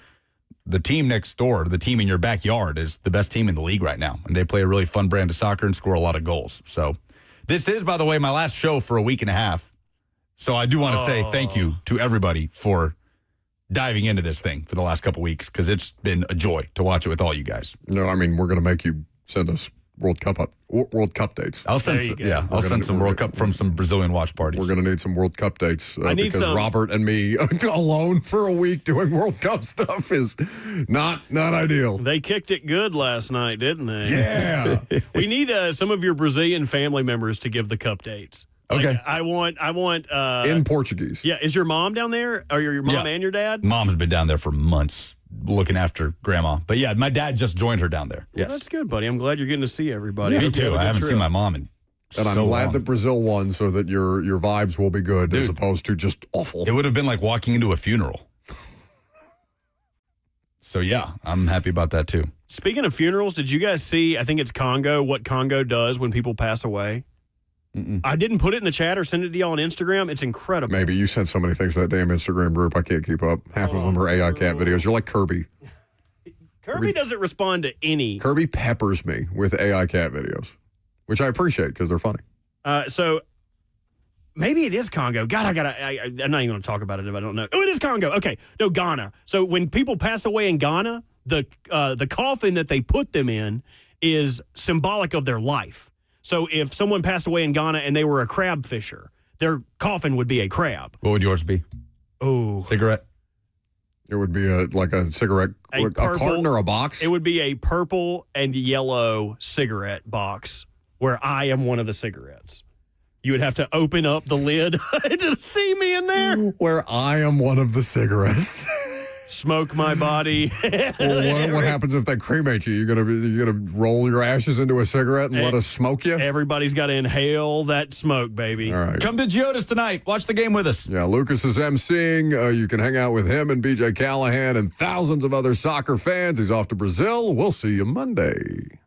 The team next door, the team in your backyard, is the best team in the league right now. And they play a really fun brand of soccer and score a lot of goals. So this is, by the way, my last show for a week and a half. So I do want to say thank you to everybody for diving into this thing for the last couple weeks, because it's been a joy to watch it with all you guys. No, I mean, we're going to make you send us World Cup dates. I'll send some World Cup from some Brazilian watch parties. We're going to need some World Cup dates because some. Robert and me alone for a week doing World Cup stuff is not ideal. They kicked it good last night, didn't they? Yeah. We need some of your Brazilian family members to give the cup dates. Okay. Like, I want in Portuguese. Yeah, is your mom down there? Or your mom and your dad? Mom's been down there for months, looking after grandma. But yeah, my dad just joined her down there. Yes. Well, that's good, buddy. I'm glad you're getting to see everybody. Me too. I haven't seen my mom in and I'm glad that Brazil won so that your vibes will be good as opposed to just awful. It would have been like walking into a funeral. So yeah, I'm happy about that too. Speaking of funerals, did you guys see, I think it's Congo, what Congo does when people pass away? I didn't put it in the chat or send it to y'all on Instagram. It's incredible. Maybe. You sent so many things to that damn Instagram group. I can't keep up. Half of them are AI cat videos. You're like Kirby. Kirby doesn't respond to any. Kirby peppers me with AI cat videos, which I appreciate because they're funny. So maybe it is Congo. God, I'm not even going to talk about it if I don't know. Oh, it is Congo. Okay. No, Ghana. So when people pass away in Ghana, the coffin that they put them in is symbolic of their life. So if someone passed away in Ghana and they were a crab fisher, their coffin would be a crab. What would yours be? Oh. Cigarette? It would be like a cigarette, a carton or a box? It would be a purple and yellow cigarette box where I am one of the cigarettes. You would have to open up the lid to see me in there. Where I am one of the cigarettes. Smoke my body. Well, what happens if they cremate you? You're gonna roll your ashes into a cigarette and let us smoke you? Everybody's got to inhale that smoke, baby. All right. Come to Geodis tonight. Watch the game with us. Yeah, Lucas is emceeing. You can hang out with him and BJ Callahan and thousands of other soccer fans. He's off to Brazil. We'll see you Monday.